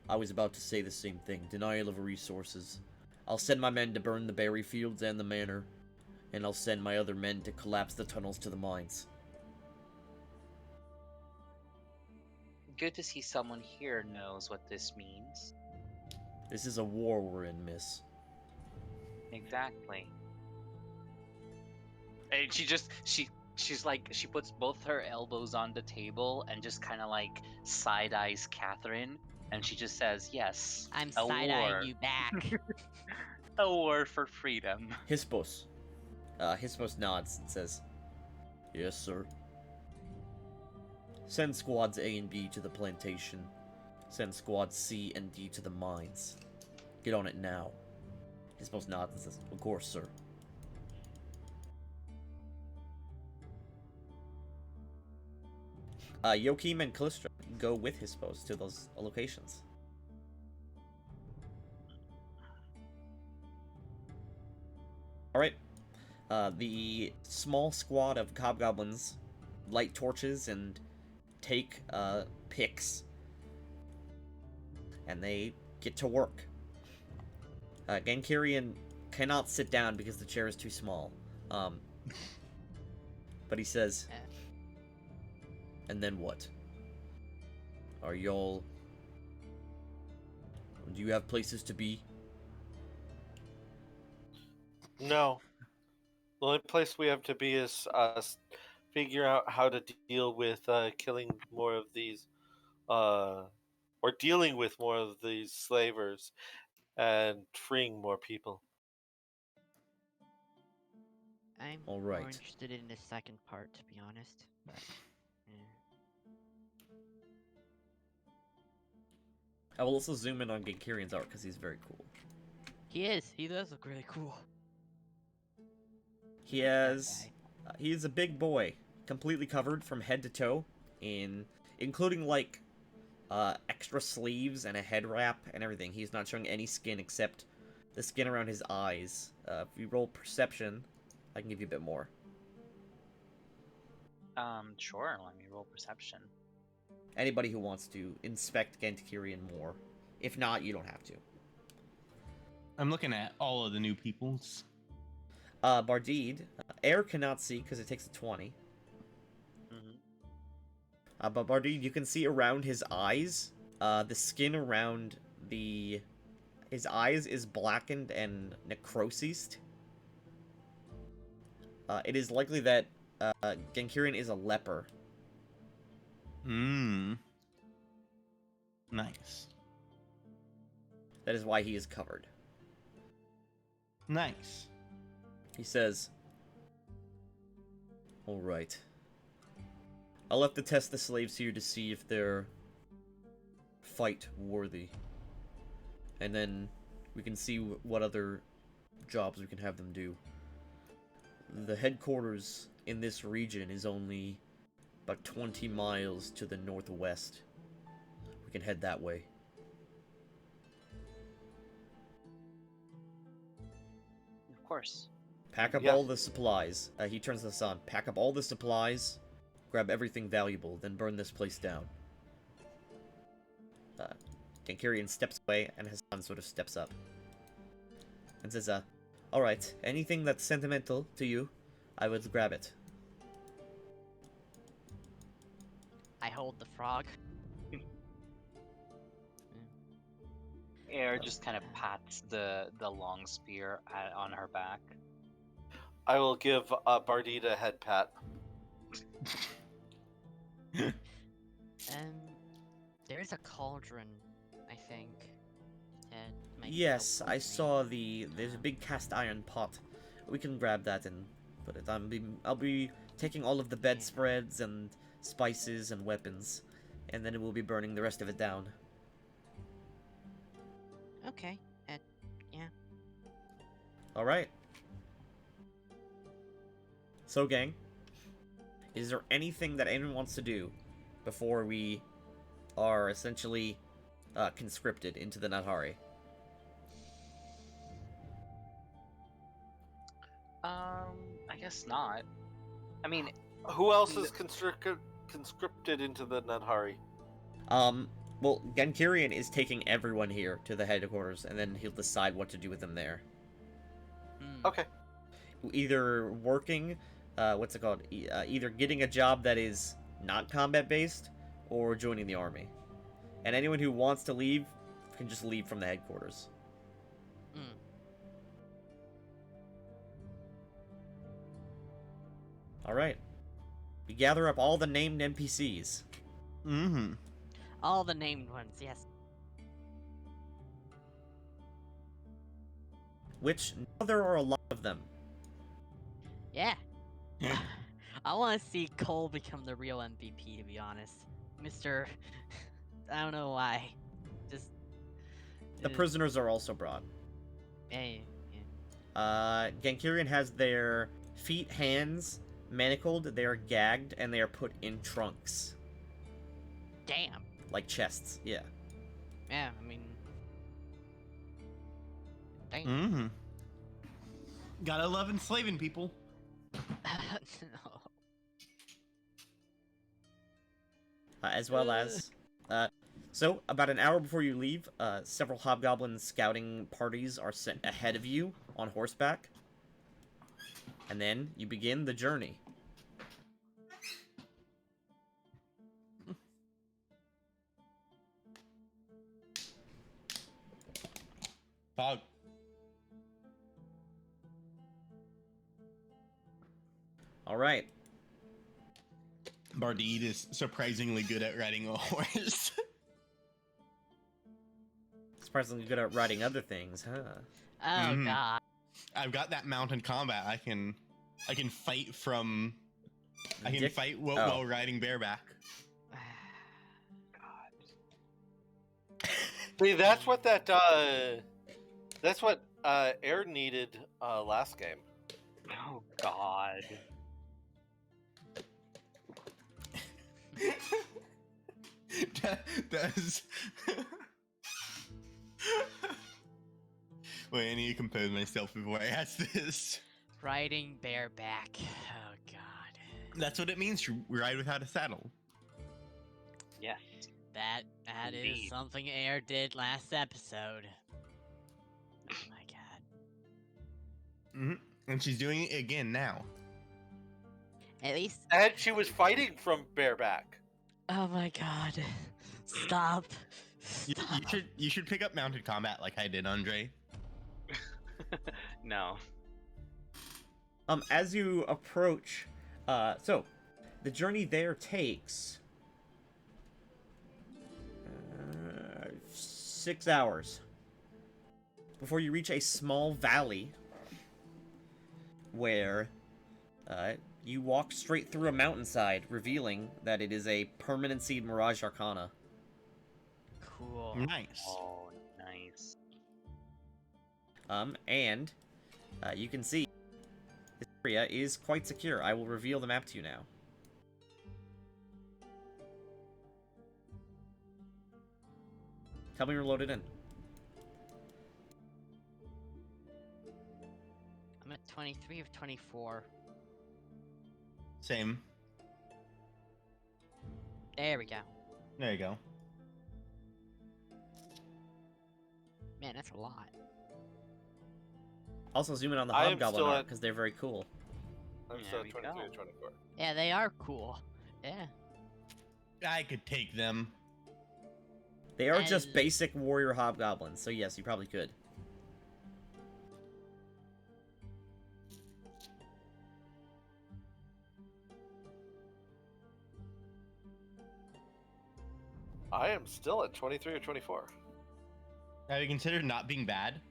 I was about to say the same thing. Denial of resources. I'll send my men to burn the berry fields and the manor, and I'll send my other men to collapse the tunnels to the mines. Good to see someone here knows what this means. This is a war we're in, miss. Exactly. And she's like, she puts both her elbows on the table and just kind of like side eyes Catherine, and she just says, "Yes, I'm a side war, eyeing you back. a war for freedom." Hispos. Hispos nods and says, "Yes, sir. Send squads A and B to the plantation. Send squads C and D to the mines. Get on it now." Hispos nods and says, "Of course, sir." Joachim and Callistra go with Hispos to those locations. Alright. The small squad of hobgoblins light torches and take picks, and they get to work. Genkirian cannot sit down because the chair is too small. But he says, "And then what? Are y'all... Do you have places to be?" No. The only place we have to be is figure out how to deal with killing more of these, or dealing with more of these slavers and freeing more people. I'm All more right. interested in the second part, to be honest. But, yeah. I will also zoom in on Genkirian's art because he's very cool. He is. He does look really cool. He That has... guy. He's a big boy, completely covered from head to toe, including like extra sleeves and a head wrap and everything. He's not showing any skin except the skin around his eyes. If you roll perception, I can give you a bit more. Sure. Let me roll perception. Anybody who wants to inspect Gentkirian more. If not, you don't have to. I'm looking at all of the new peoples. Bardide, Air cannot see because it takes a 20. Mm-hmm. But Bardide, you can see around his eyes, the skin around his eyes is blackened and necrosised. It is likely that Genkirian is a leper. Nice. That is why he is covered. Nice. He says, "All right. I'll have to test the slaves here to see if they're fight worthy. And then we can see what other jobs we can have them do. The headquarters in this region is only about 20 miles to the northwest. We can head that way." Of course. Pack up Yeah. all the supplies. He turns this on. Pack up all the supplies, grab everything valuable, then burn this place down. Genkirian steps away, and Hassan sort of steps up. And says, "Alright, anything that's sentimental to you, I would grab it." I hold the frog. Air just kind of pats the long spear on her back. I will give Bardide a head pat. There's a cauldron, I think. That might be Yes, helpful I to me. saw there's a big cast iron pot. We can grab that and put it on. I'll be taking all of the bedspreads and spices and weapons, and then we'll be burning the rest of it down. Okay. Yeah. Alright. So, gang, is there anything that anyone wants to do before we are essentially conscripted into the Nathari? I guess not. I mean, Who else is conscripted into the Nadhari? Well, Genkirian is taking everyone here to the headquarters, and then he'll decide what to do with them there. Okay. Either working, what's it called? Either getting a job that is not combat-based, or joining the army. And anyone who wants to leave can just leave from the headquarters. Alright. We gather up all the named NPCs. Mm-hmm. All the named ones, yes. Which, now there are a lot of them. Yeah. I want to see Cole become the real MVP, to be honest. Mr. I don't know why. Just. The prisoners are also brought. Yeah. Genkirian has their feet, hands manacled, they are gagged, and they are put in trunks. Damn. Like chests, yeah. Yeah, I mean. Damn. Mm-hmm. Gotta love enslaving people. No. As well as, so about an hour before you leave, several hobgoblin scouting parties are sent ahead of you on horseback, and then you begin the journey. Fog. All right. Bardide is surprisingly good at riding a horse. Surprisingly good at riding other things, huh? Oh god. I've got that mounted combat. I can fight from. I can Dick? fight Oh. while riding bareback. See, that's what Air needed last game. oh god. Does. Wait, I need to compose myself before I ask this. Riding bareback. Oh god. That's what it means to ride without a saddle. Yes. That is Indeed. something Air did last episode. Oh my god. Mm-hmm. And she's doing it again now. At least. And she was fighting from bareback. Oh my god. Stop. Stop. You should pick up mounted combat like I did, Andre. No. As you approach, so the journey there takes 6 hours before you reach a small valley where you walk straight through a mountainside, revealing that it is a permanent seed Mirage Arcana. Cool. Nice. Oh, nice. And you can see this area is quite secure. I will reveal the map to you now. Tell me you're loaded in. I'm at 23 of 24. Same. There we go. There you go. Man, that's a lot. Also, zoom in on the I am Hobgoblin still art, at- because they're very cool. I'm There still we at 23 go. or 24. Yeah, they are cool. Yeah. I could take them. They are just And- basic warrior hobgoblins, so yes, you probably could. I am still at 23 or 24. Have you considered not being bad?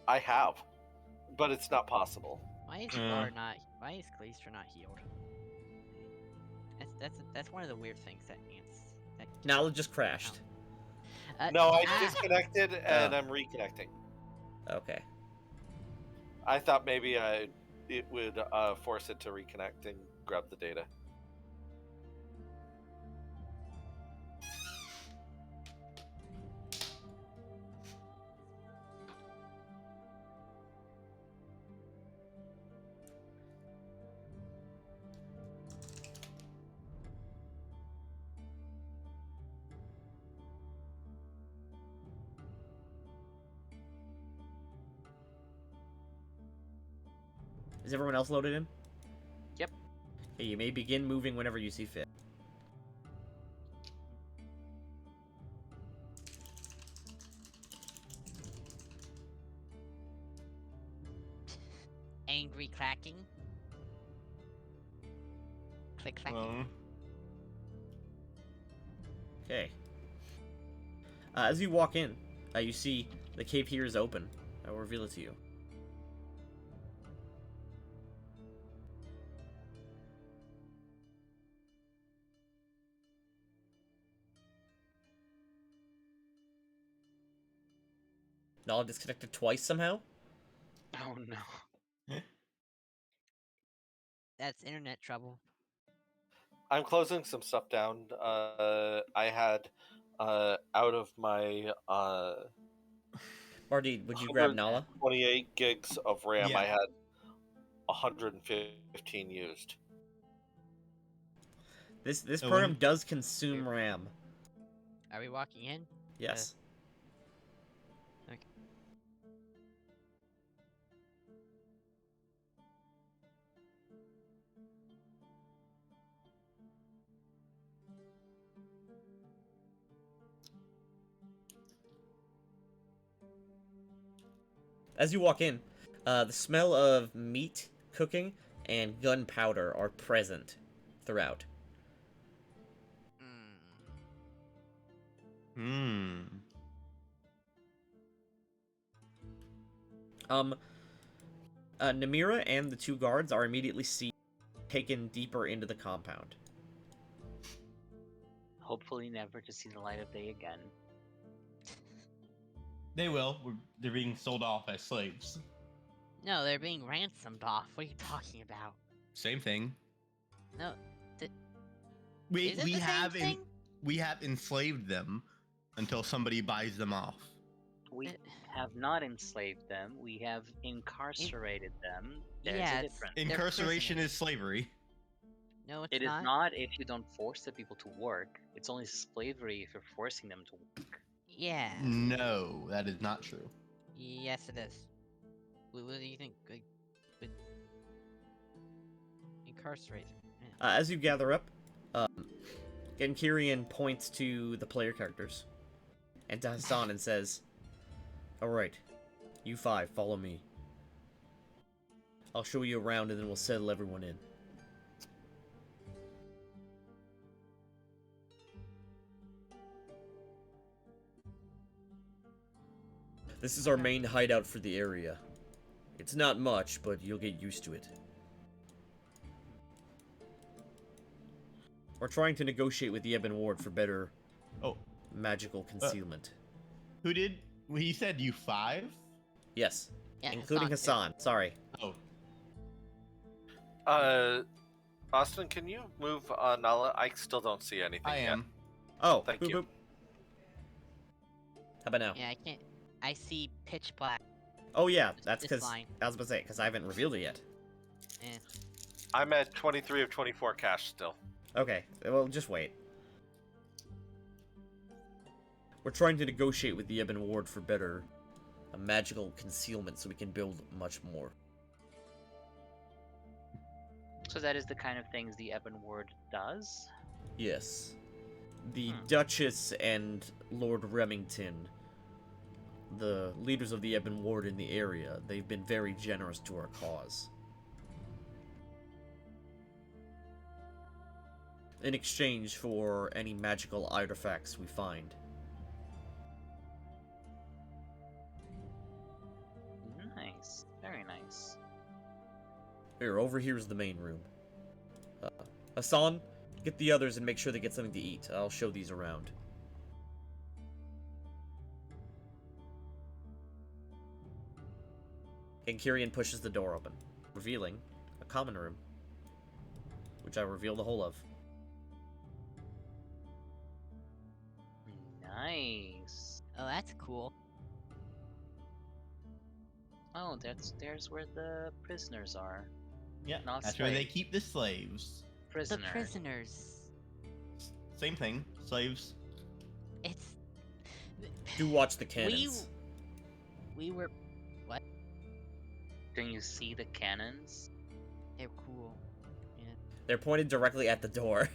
I have, but it's not possible. Why is Gar not? Why is Gleaster not healed? That's one of the weird things that ants. That Now it just crashed. No, I ah! disconnected and I'm reconnecting. Okay. I thought maybe it would force it to reconnect and grab the data. Is everyone else loaded in? Yep. Okay, you may begin moving whenever you see fit. Angry cracking. Click cracking. Okay. As you walk in, you see the cave here is open. I will reveal it to you. Nala disconnected twice somehow? Oh no. That's internet trouble. I'm closing some stuff down. I had out of my Marty, would you grab Nala? 28 gigs of RAM, Yeah. I had 115 used. This Owen? program does consume RAM. Are we walking in? Yes. Okay. As you walk in, the smell of meat cooking and gunpowder are present throughout. Mm. Hmm. Namira and the two guards are immediately taken deeper into the compound. Hopefully never to see the light of day again. They will. They're being sold off as slaves. No, they're being ransomed off. What are you talking about? Same thing. No, We is it we the have same thing? we have enslaved them until somebody buys them off. We Uh, have not enslaved them. We have incarcerated them. There's yeah, a it's- difference. They're Incarceration prisoners. is slavery. No, it's It is not. not if you don't force the people to work. It's only slavery if you're forcing them to work. Yeah. No, that is not true. Yes, it is. What do you think? With incarcerate. Yeah. As you gather up, Genkirian points to the player characters and to Hassan and says, "Alright, you five, follow me. I'll show you around and then we'll settle everyone in." This is our main hideout for the area. It's not much, but you'll get used to it. We're trying to negotiate with the Ebon Ward for better Oh, magical concealment. who did? He said you 5? Yes, Yeah, including Hassan, Hassan. Sorry. Oh, Austin, can you move Nala? I still don't see anything I yet. am. Oh, Thank boop, you. boop. How about now? too. Yeah, I can't. I see pitch black. Oh yeah, This- that's this because line. I was about to say because I haven't revealed it yet. Eh. I'm at 23 of 24 cash still. Okay, well just wait. We're trying to negotiate with the Ebon Ward for better magical concealment so we can build much more. So that is the kind of things the Ebon Ward does. Yes. The Hmm. Duchess and Lord Remington, the leaders of the Ebon Ward in the area, they've been very generous to our cause. In exchange for any magical artifacts we find. Nice, very nice. Here, over here's the main room. Hassan, get the others and make sure they get something to eat. I'll show these around. And Kyrian pushes the door open, revealing a common room, which I reveal the whole of. Nice. Oh, that's cool. Oh, there's where the prisoners are. Yeah, Not that's where they slaves. keep the slaves. Prisoners. The prisoners. Same thing, slaves. It's. Do watch the cannons. We were. Can you see the cannons? They're cool. Yeah. They're pointed directly at the door.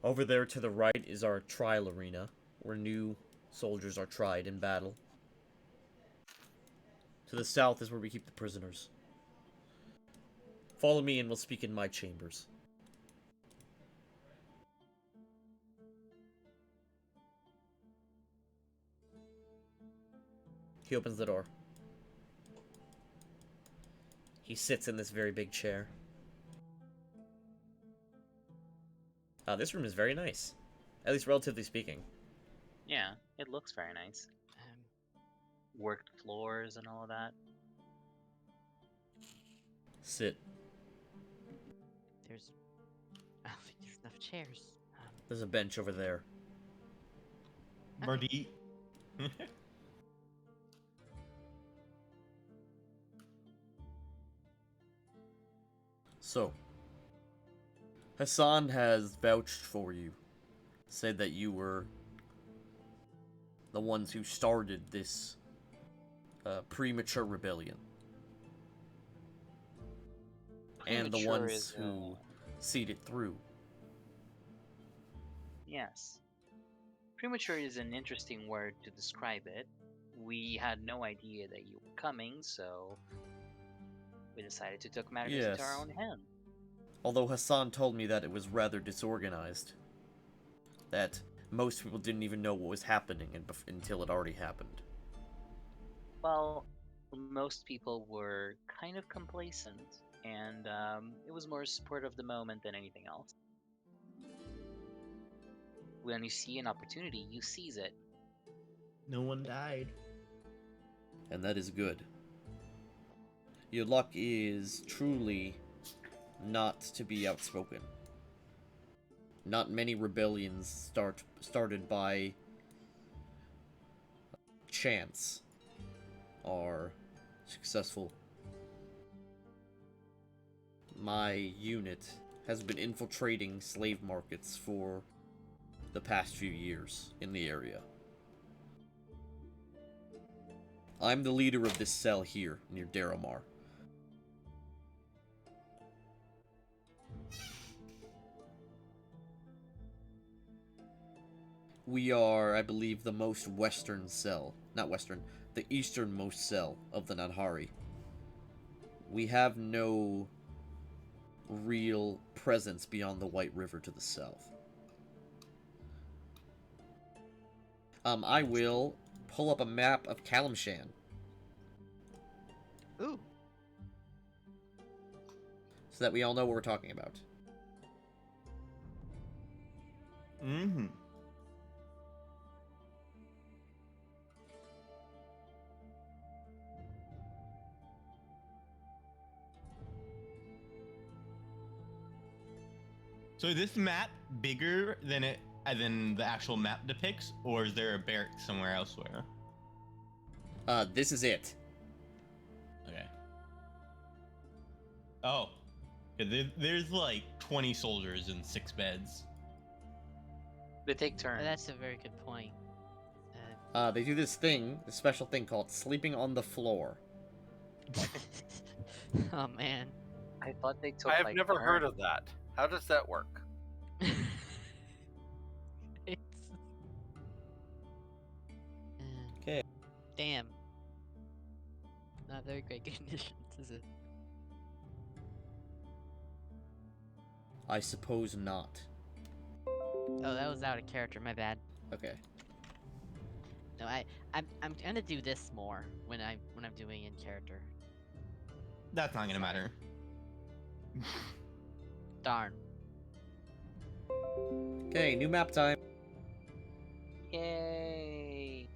Over there to the right is our trial arena, where new soldiers are tried in battle. To the south is where we keep the prisoners. Follow me and we'll speak in my chambers. He opens the door. He sits in this very big chair. This room is very nice. At least relatively speaking. Yeah, it looks very nice. Worked floors and all of that. Sit. There's. I don't think there's enough chairs. There's a bench over there. Birdie. So, Hassan has vouched for you. Said that you were the ones who started this premature rebellion. And the Premature ones is, who seed it through. Yes. Premature is an interesting word to describe it. We had no idea that you were coming, so we decided to take matters into our Yes. own hand. Although Hassan told me that it was rather disorganized. That most people didn't even know what was happening until it already happened. Well, most people were kind of complacent, and it was more spurt of the moment than anything else. When you see an opportunity, you seize it. No one died. And that is good. Your luck is truly not to be outspoken. Not many rebellions started by chance are successful. My unit has been infiltrating slave markets for the past few years in the area. I'm the leader of this cell here near Daramar. We are, I believe, the most western cell. Not western, the easternmost cell of the Nanhari. We have no real presence beyond the White River to the south. I will pull up a map of Kalimshan. Ooh. So that we all know what we're talking about. Mm-hmm. So is this map bigger than the actual map depicts, or is there a barrack somewhere elsewhere? This is it. Okay. Oh. Yeah, there's like 20 soldiers in 6 beds. They take Oh, turns. that's a very good point. They do this special thing called sleeping on the floor. Oh man. I thought they took. I have like, never heard turns. of that. How does that work? It's... Okay. Damn. Not very great conditions, is it? I suppose not. Oh, that was out of character. My bad. Okay. No, I'm gonna do this more when I'm doing in character. That's not gonna matter. Darn. Okay, new map time. Yay!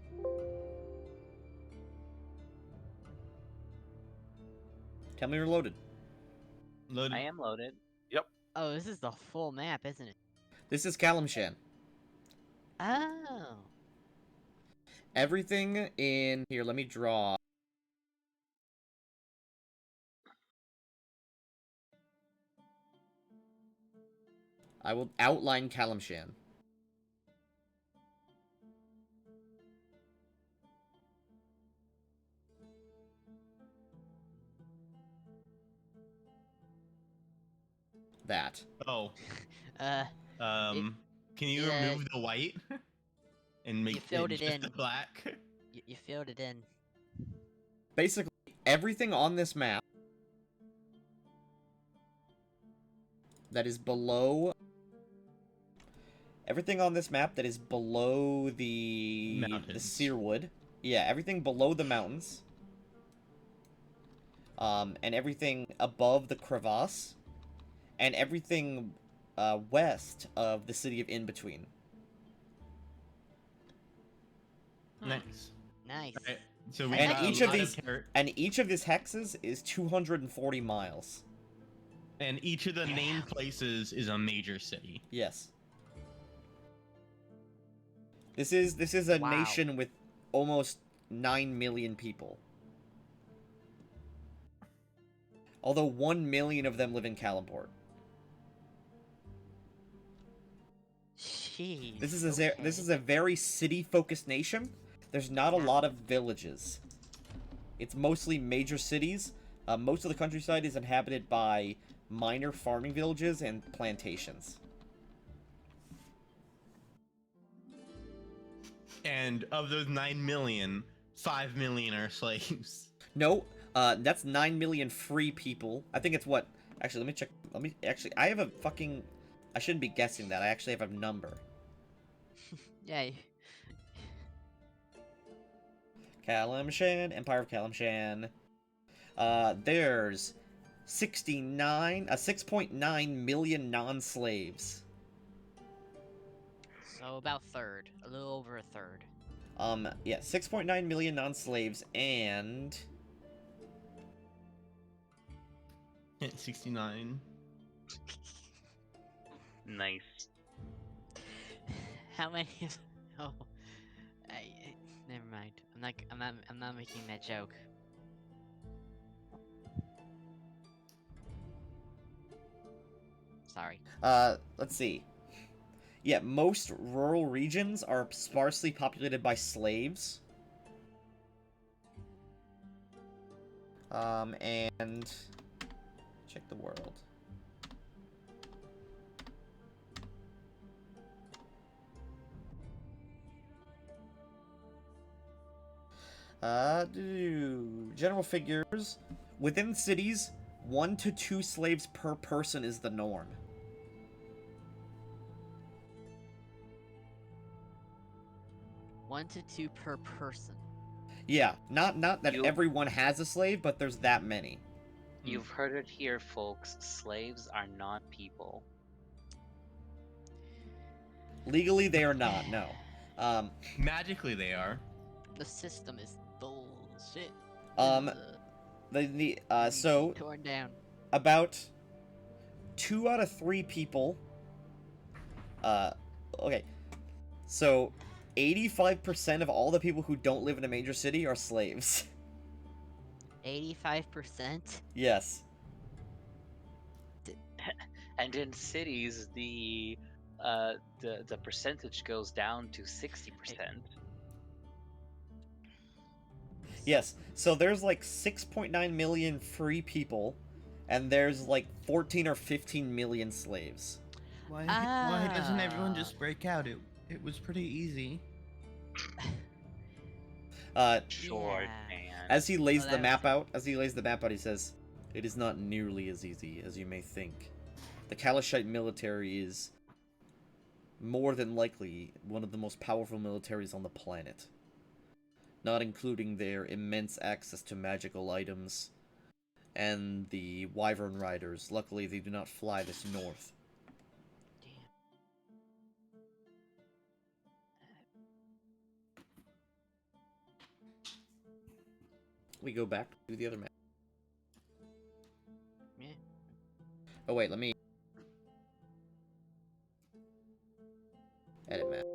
Tell me you're loaded. Loaded. I am loaded. Oh, this is the full map, isn't it? This is Kalimshan. Oh. Everything in here, let me draw. I will outline Kalimshan. that. Oh, Uh, can you yeah. remove the white and make filled it just in. the black? you filled it in. Basically, everything on this map that is below... Everything on this map that is below the Mountains. Searwood. Yeah, everything below the mountains. And everything above the crevasse. And everything west of the city of In-Between. Nice. Nice. Alright, so we And got each a of lot these- And each of these hexes is 240 miles. and each of the Damn. named places is a major city. Yes. This is a Wow. nation with almost 9 million people. Although 1 million of them live in Kalimport. Jeez. This is a very city-focused nation. There's not a lot of villages. It's mostly major cities. Most of the countryside is inhabited by minor farming villages and plantations. And of those 9 million, 5 million are slaves. No, that's 9 million free people. I think it's what... Actually, let me check. Actually, I have a fucking... I shouldn't be guessing that. I actually have a number. Yeah. Kalimshan, Empire of Kalimshan. There's 6.9 million non-slaves. So about third. A little over a third. Yeah, 6.9 million non-slaves and... 69. Nice. How many? Oh, never mind. I'm not making that joke. Sorry. Let's see. Yeah, most rural regions are sparsely populated by slaves. And... Check the world. General figures. Within cities, 1 to 2 slaves per person is the norm. One to two per person. Yeah, not that You- everyone has a slave, but there's that many. You've heard it here, folks. Slaves are not people. Legally, they are not, no. Magically, they are. The system is bullshit. Um, Ugh, so, torn down. about 2 out of 3 people, okay, so 85% of all the people who don't live in a major city are slaves. 85%. Yes. And in cities, the percentage goes down to 60%. Yes. So there's like 6.9 million free people, and there's like 14 or 15 million slaves. Why doesn't everyone just break out? It was pretty easy. Sure, Yeah. man. As he lays Oh, the that map out, he says, "It is not nearly as easy as you may think. The Kalashite military is more than likely one of the most powerful militaries on the planet, not including their immense access to magical items and the Wyvern Riders. Luckily, they do not fly this north." Damn. We go back to the other map. Yeah. Oh wait, let me edit map.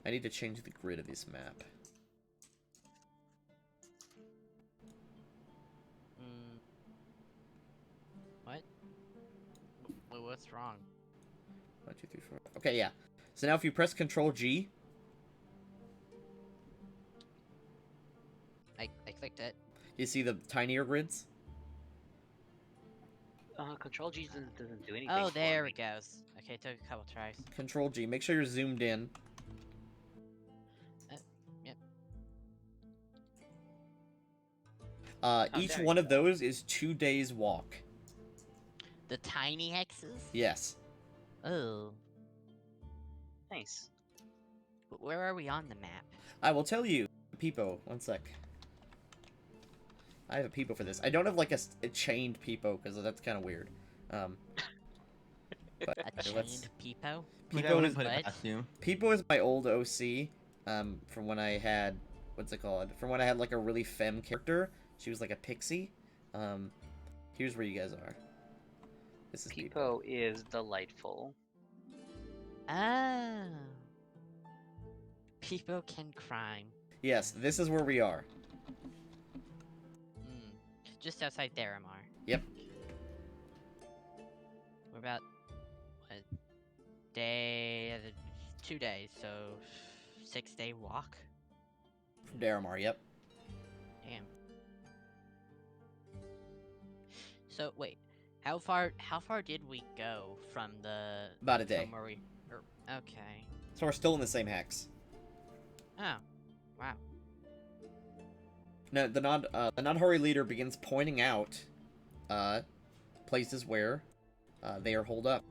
I need to change the grid of this map. What? What's wrong? 1, 2, 3, 4. Okay, yeah. So now if you press Control G, I clicked it. You see the tinier grids? Control G doesn't do anything. Oh, for there me. it goes. Okay, took a couple tries. Control G. Make sure you're zoomed in. Yep. Each there one you of those is 2 days walk. The tiny hexes? Yes. Oh. Nice. But where are we on the map? I will tell you. Peepo. One sec. I have a Peepo for this. I don't have like a chained Peepo because that's kind of weird. But A chained let's. peepo? Like, I Peepo wouldn't is put it what? past you. Peepo is my old OC. From when I had what's it called? From when I had like a really femme character. She was like a pixie. Here's where you guys are. This is Peepo. Peepo is delightful. Oh. Peepo can crime. Yes, this is where we are. Hmm. Just outside Theramar. Yep. We're about a day, 2 days, so 6-day walk. From Daramar, yep. Damn. So wait, how far did we go from the About a day. from where we? Okay. So we're still in the same hex. Oh, wow. No, the Nadhari leader begins pointing out places where they are holed up.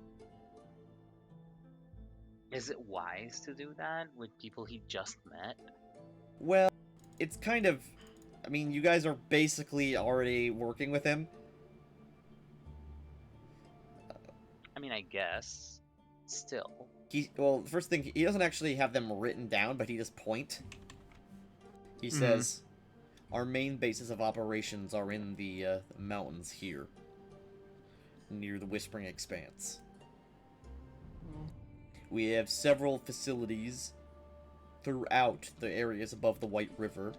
Is it wise to do that with people he just met? Well, it's kind of. I mean, you guys are basically already working with him. I mean, I guess. Still. Well, first thing, he doesn't actually have them written down, but he just point. He says, our main bases of operations are in the mountains here, near the Whispering Expanse. We have several facilities throughout the areas above the White River.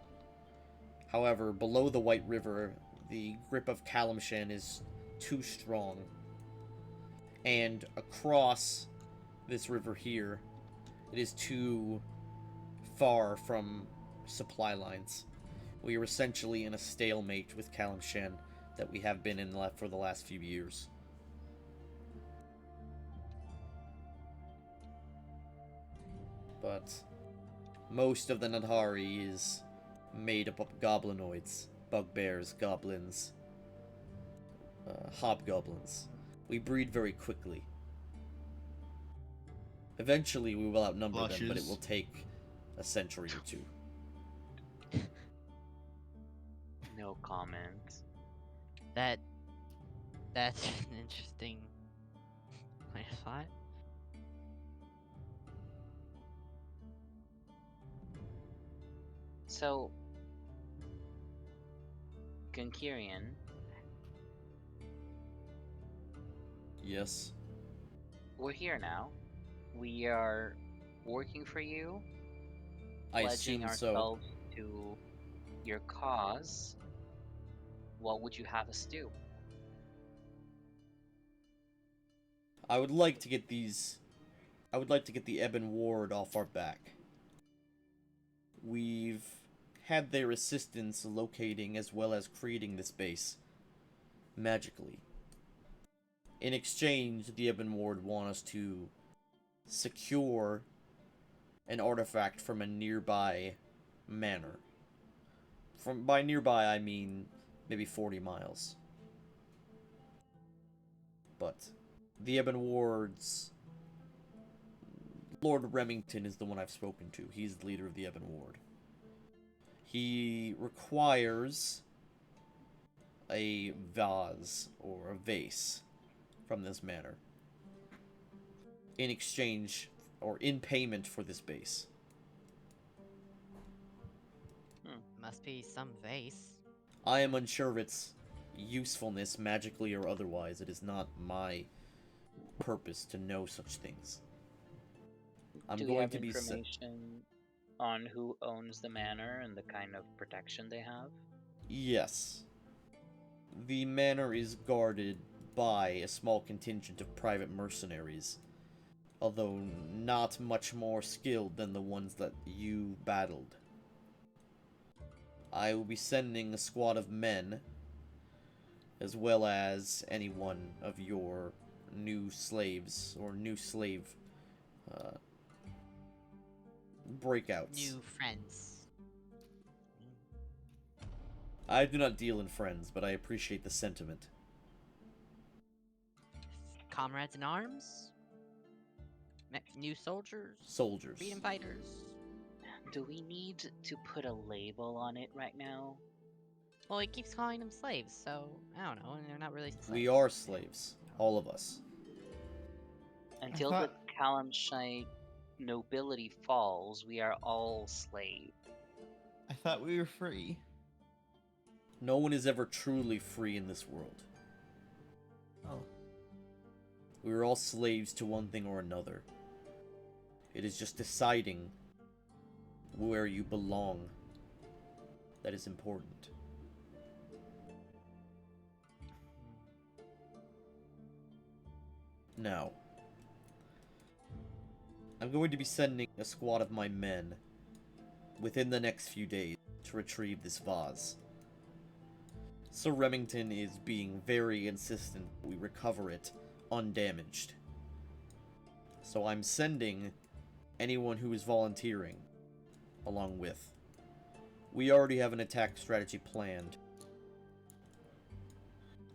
However, below the White River, the grip of Kalamshan is too strong. And across this river here, it is too far from supply lines. We are essentially in a stalemate with Kalamshan that we have been in for the last few years. But most of the Nadhari is made up of goblinoids, bugbears, goblins, hobgoblins. We breed very quickly. Eventually we will outnumber them, but it will take a century or two. No comment. That's an interesting line of thought. So, Gunkirian, Yes. we're here now. We are working for you, I pledging assume so. ourselves to your cause. What would you have us do? I would like to get the Ebon Ward off our back. We've had their assistance locating as well as creating this base magically. In exchange, the Ebon Ward want us to secure an artifact from a nearby manor. By nearby, I mean maybe 40 miles. But the Ebon Ward's Lord Remington is the one I've spoken to. He's the leader of the Ebon Ward. He requires a vase or a vase from this manor in exchange or in payment for this base. Must be some vase. I am unsure of its usefulness, magically or otherwise. It is not my purpose to know such things. I'm Do we going have to be information on who owns the manor and the kind of protection they have? Yes. The manor is guarded by a small contingent of private mercenaries, although not much more skilled than the ones that you battled. I will be sending a squad of men, as well as any one of your new slaves, or new slave, breakouts. New friends. I do not deal in friends, but I appreciate the sentiment. Comrades in arms? New soldiers? Soldiers. Freedom fighters? Do we need to put a label on it right now? Well, he keeps calling them slaves, so I don't know, and they're not really slaves. We are slaves. All of us. Until the Kalashite nobility falls, we are all slaves. I thought we were free. No one is ever truly free in this world. Oh. We are all slaves to one thing or another. It is just deciding where you belong that is important. Now, I'm going to be sending a squad of my men within the next few days to retrieve this vase. Sir Remington is being very insistent we recover it undamaged. So I'm sending anyone who is volunteering along with. We already have an attack strategy planned.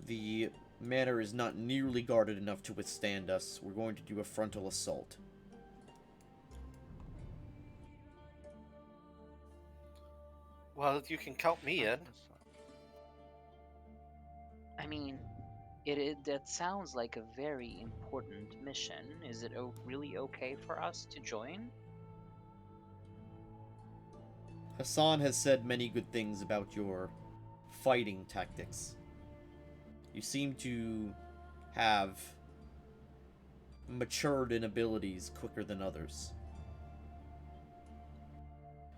The manor is not nearly guarded enough to withstand us. We're going to do a frontal assault. Well, you can count me in. I mean, that sounds like a very important mission. Is it really okay for us to join? Hassan has said many good things about your fighting tactics. You seem to have matured in abilities quicker than others.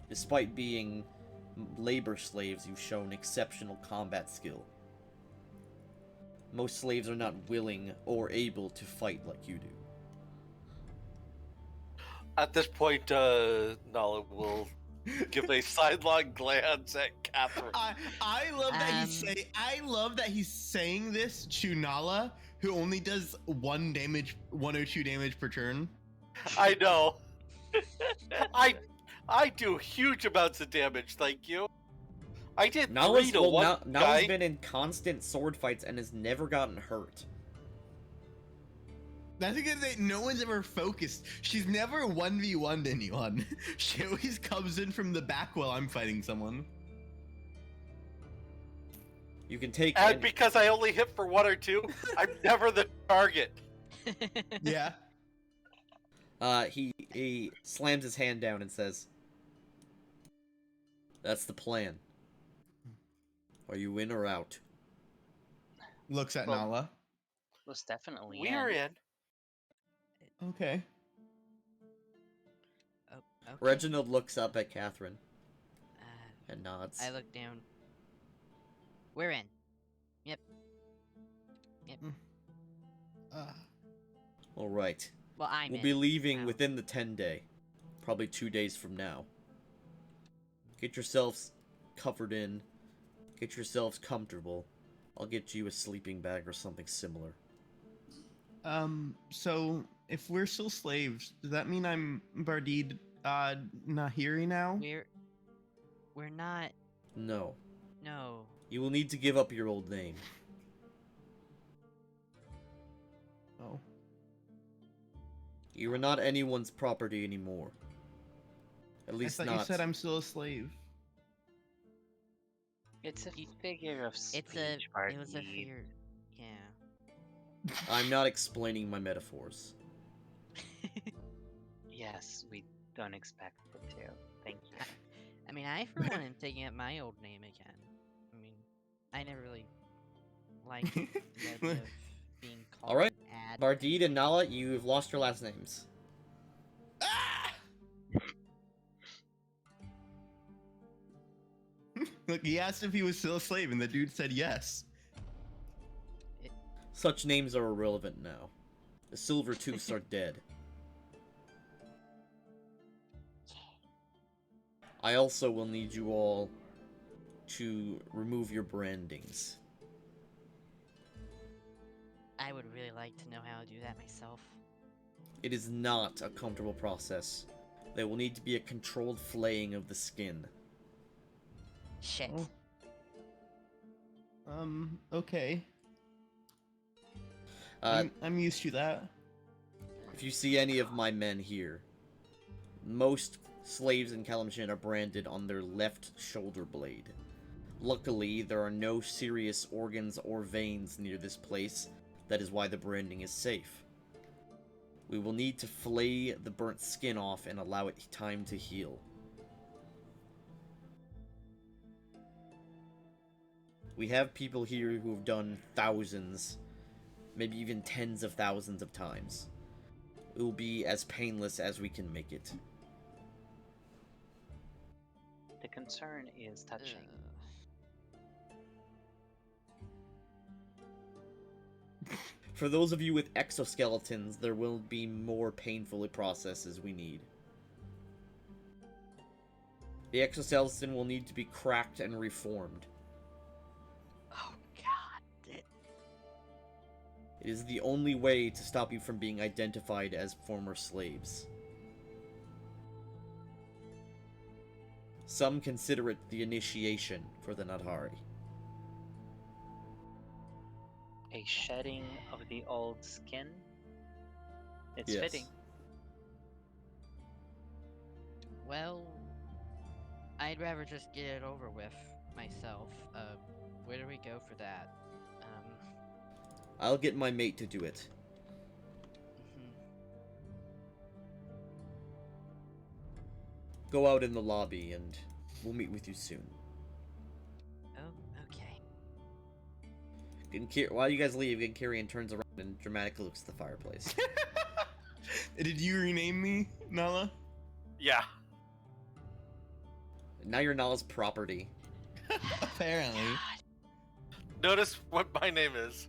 Despite being labor slaves, you've shown exceptional combat skill. Most slaves are not willing or able to fight like you do. At this point, Nala will give a sidelong glance at Catherine. I love that I love that he's saying this to Nala, who only does 102 damage per turn. I know. I do huge amounts of damage, thank you. I did 3 to 1 guy. Nala's been in constant sword fights and has never gotten hurt. That's because no one's ever focused. She's never 1v1'd anyone. She always comes in from the back while I'm fighting someone. You can take... And because I only hit for 1 or 2, I'm never the target. Yeah. He slams his hand down and says, "That's the plan. Are you in or out?" Looks at Well, Nala. Most definitely. We're in. Okay. Oh, okay. Reginald looks up at Catherine Uh, and nods. I look down. We're in. Yep. Alright. Well, I'm We'll in. be leaving now. within the 10-day. Probably 2 days from now. Get yourselves covered in. Get yourselves comfortable. I'll get you a sleeping bag or something similar. So if we're still slaves, does that mean I'm Bardid Nahiri now? We're not. No. No. You will need to give up your old name. Oh. You are not anyone's property anymore. At least I thought not. you said I'm still a slave. It's a figure of speech, It was a Bardeen. fear. Yeah. I'm not explaining my metaphors. Yes, we don't expect it to. Thank you. I mean, I for one am taking up my old name again. I mean, I never really liked the idea of being called Alright. an ad. Bardid and Nala, you've lost your last names. Ah! Look, he asked if he was still a slave, and the dude said yes. Such names are irrelevant now. The Silver Tooths are dead. I also will need you all to remove your brandings. I would really like to know how to do that myself. It is not a comfortable process. There will need to be a controlled flaying of the skin. Shit. Okay. Uh, I'm used to that. if you see any of my men here, most slaves in Kalamshin are branded on their left shoulder blade. Luckily, there are no serious organs or veins near this place. That is why the branding is safe. We will need to flay the burnt skin off and allow it time to heal. We have people here who have done thousands, maybe even tens of thousands of times. It will be as painless as we can make it. The concern is touching. For those of you with exoskeletons, there will be more painful processes we need. The exoskeleton will need to be cracked and reformed. Oh god. It is the only way to stop you from being identified as former slaves. Some consider it the initiation for the Nadhari. A shedding of the old skin. It's Yes. fitting. Well, I'd rather just get it over with myself. Where do we go for that? I'll get my mate to do it. Mhm. Go out in the lobby and we'll meet with you soon. Oh, okay. While you guys leave, Ginkarian turns around and dramatically looks at the fireplace. Did you rename me, Nala? Yeah. Now you're Nala's property. Apparently. Notice what my name is.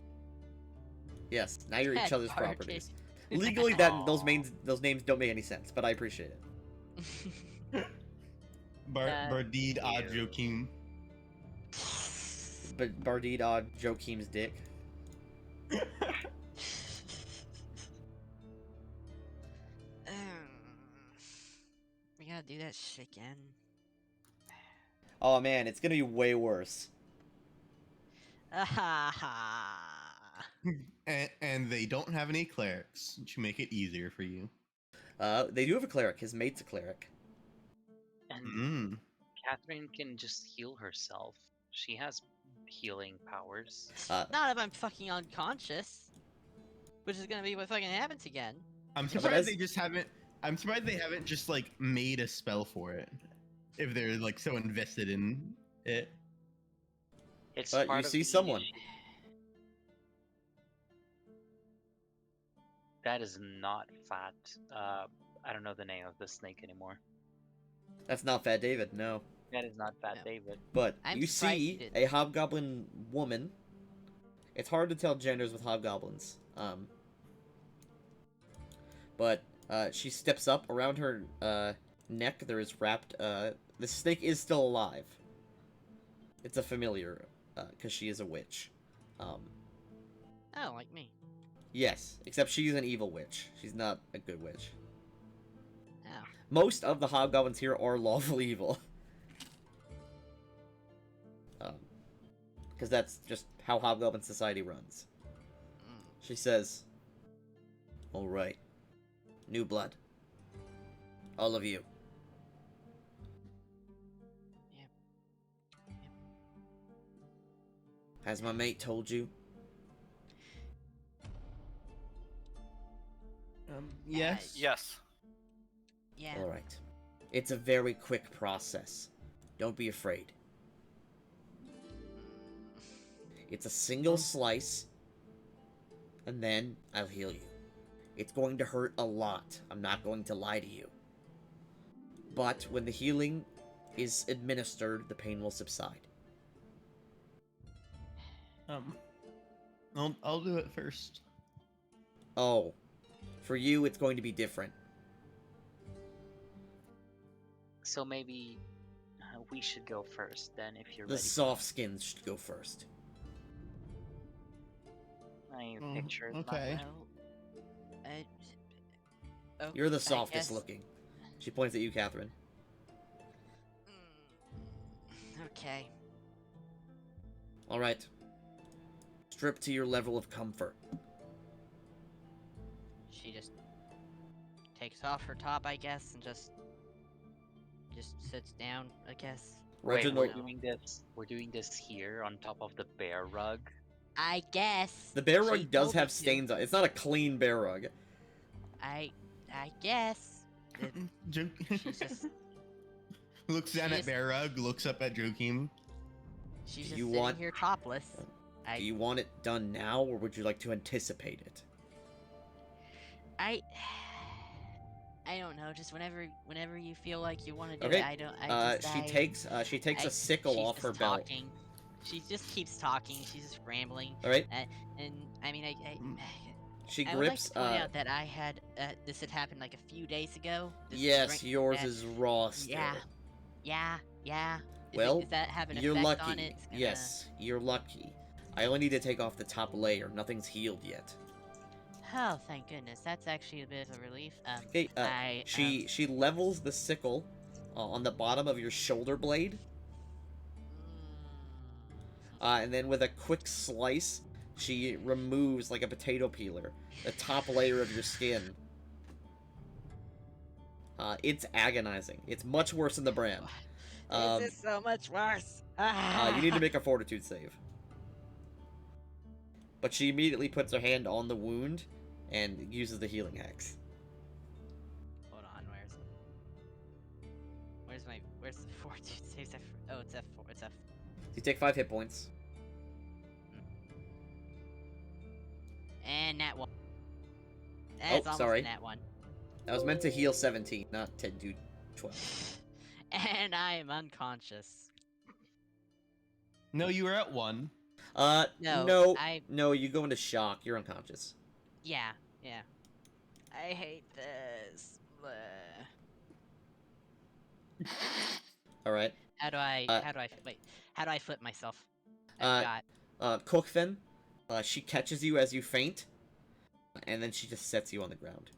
Yes, now you're each Pet other's party. properties. Legally, those names don't make any sense, but I appreciate it. Bardid Ad Ew. Joachim. But Bardid Joachim's dick. We gotta do that shit again. Oh man, it's gonna be way worse. And they don't have any clerics to make it easier for you. They do have a cleric. His mate's a cleric. And Catherine can just heal herself. She has healing powers. Not if I'm fucking unconscious. Which is gonna be what fucking happens again. I'm but surprised as- they just haven't. I'm surprised they haven't just like made a spell for it. If they're like so invested in it. It's But part you of see the someone. That is not fat. I don't know the name of the snake anymore. That's not Fat David, no. That is not Fat No. David. But I'm you surprised you see didn't. a hobgoblin woman. It's hard to tell genders with hobgoblins. But she steps up. Around her neck there is wrapped. The snake is still alive. It's a familiar, because she is a witch. Oh, like me. Yes, except she's an evil witch. She's not a good witch. Oh. Most of the hobgoblins here are lawful evil. Because that's just how hobgoblin society runs. Mm. She says, "Alright. New blood. All of you." Yep. Has my mate told you? Yes. Yes. Yeah. Alright. It's a very quick process. Don't be afraid. It's a single slice, and then I'll heal you. It's going to hurt a lot. I'm not going to lie to you. But when the healing is administered, the pain will subside. I'll do it first. Oh, for you, it's going to be different. So maybe we should go first then, if you're The ready. soft skins should go first. I Mm, pictured okay. Well, oh, You're the I softest guess- looking. She points at you, Catherine. Okay. All right. Strip to your level of comfort. She just takes off her top, I guess, and just sits down, I guess. Wait, Reginald, we're doing this here on top of the bear rug. I guess. the bear she rug does told me have to. stains on it. It's not a clean bear rug. I guess. She's just Looks down She at is- Bear Rug, looks up at Joachim. she's Do just you sitting want- here topless. Do you want it done now, or would you like to anticipate it? I don't know. Just whenever you feel like you want to do Okay, it, I don't. I just, she takes I- a sickle she's off just her belt. talking. She just keeps talking. She's just rambling. All right. And I mean, She I would like grips. to point out that I had this had happened like a few days ago. This Yes, drink- yours that- is raw still. Yeah. Well, does that have an You're effect lucky. on it? It's gonna- Yes, you're lucky. I only need to take off the top layer. Nothing's healed yet. Oh, thank goodness. That's actually a bit of a relief. Okay. She levels the sickle on the bottom of your shoulder blade, and then with a quick slice, she removes like a potato peeler the top layer of your skin. It's agonizing. It's much worse than the brand. This is so much worse. You need to make a fortitude save. But she immediately puts her hand on the wound and uses the healing hex. Hold on, where's the fortitude saves? Oh, it's F4. It's F. You take 5 hit points. And nat 1. That's almost sorry. a nat 1. I was meant to heal 17, not 10 to 12. And I am unconscious. No, you were at 1. No, no, you go into shock. You're unconscious. Yeah. I hate this. Bleh. All right. How do I flip myself? I Uh, forgot. Cookfin, she catches you as you faint, and then she just sets you on the ground.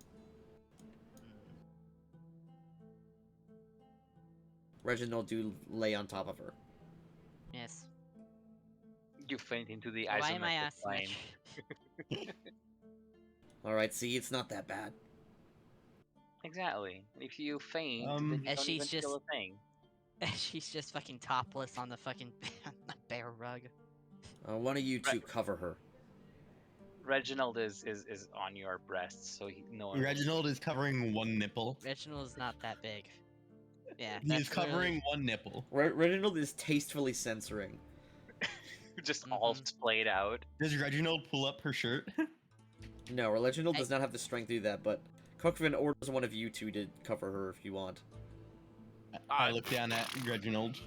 Reginald, do lay on top of her. Yes. You faint into the Why am I isometric asking? plane. All right. See, it's not that bad. Exactly. If you faint, Um, then you And don't even she's feel a thing. She's just fucking topless on the fucking bear rug. One of you two Right. cover her. Reginald is on your breast, so no one. Reginald is covering one nipple. Reginald's not that big. Yeah. He is covering one nipple. Reginald is tastefully censoring. just all Mhm. splayed out. Does Reginald pull up her shirt? No, Reginald does not have the strength to do that, but Cookfin orders one of you two to cover her if you want. I look down at Reginald.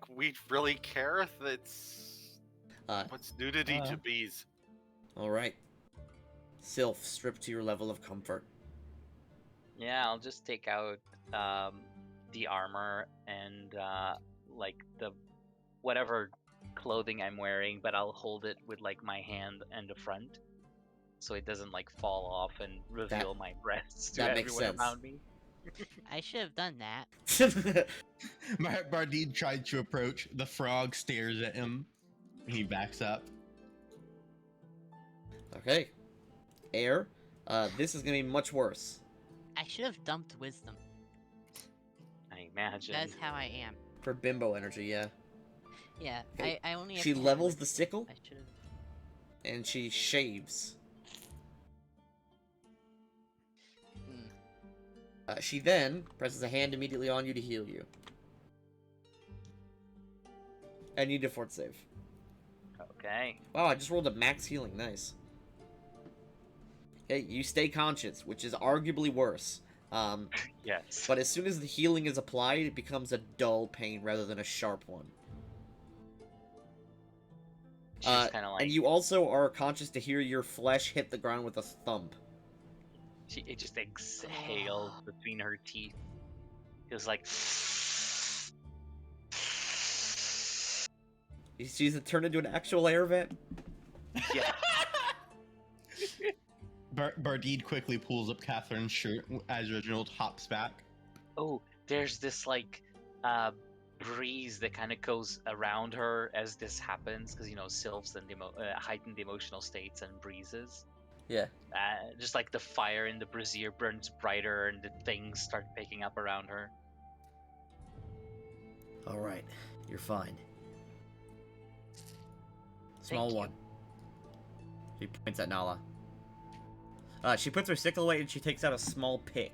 We really care if it's what's nudity to bees. All right. Sylph, strip to your level of comfort. Yeah, I'll just take out the armor and like the whatever clothing I'm wearing, but I'll hold it with like my hand and the front, so it doesn't like fall off and reveal my breasts to that makes everyone sense. around me. I should have done that. Bardine tried to approach. The frog stares at him. He backs up. Okay. Air, this is gonna be much worse. I should have dumped wisdom. I imagine. That's how I am. For bimbo energy, yeah. Yeah. Okay. I only have She 10 levels the wisdom. sickle, I should have. and she shaves. She then presses a hand immediately on you to heal you. I need a fort save. Okay. Wow, I just rolled a max healing. Nice. Okay, you stay conscious, which is arguably worse. Yes. But as soon as the healing is applied, it becomes a dull pain rather than a sharp one. She's kind of like And you also are conscious to hear your flesh hit the ground with a thump. it just exhales between her teeth. It was like She's turned into an actual air vent. Yeah. Bardide quickly pulls up Catherine's shirt as Reginald hops back. Oh, there's this like breeze that kind of goes around her as this happens, because sylphs and heightened emotional states and breezes. Yeah. Just like the fire in the brazier burns brighter and the things start picking up around her. All right, you're fine. Small Thank you. one. She points at Nala. She puts her sickle away and she takes out a small pick.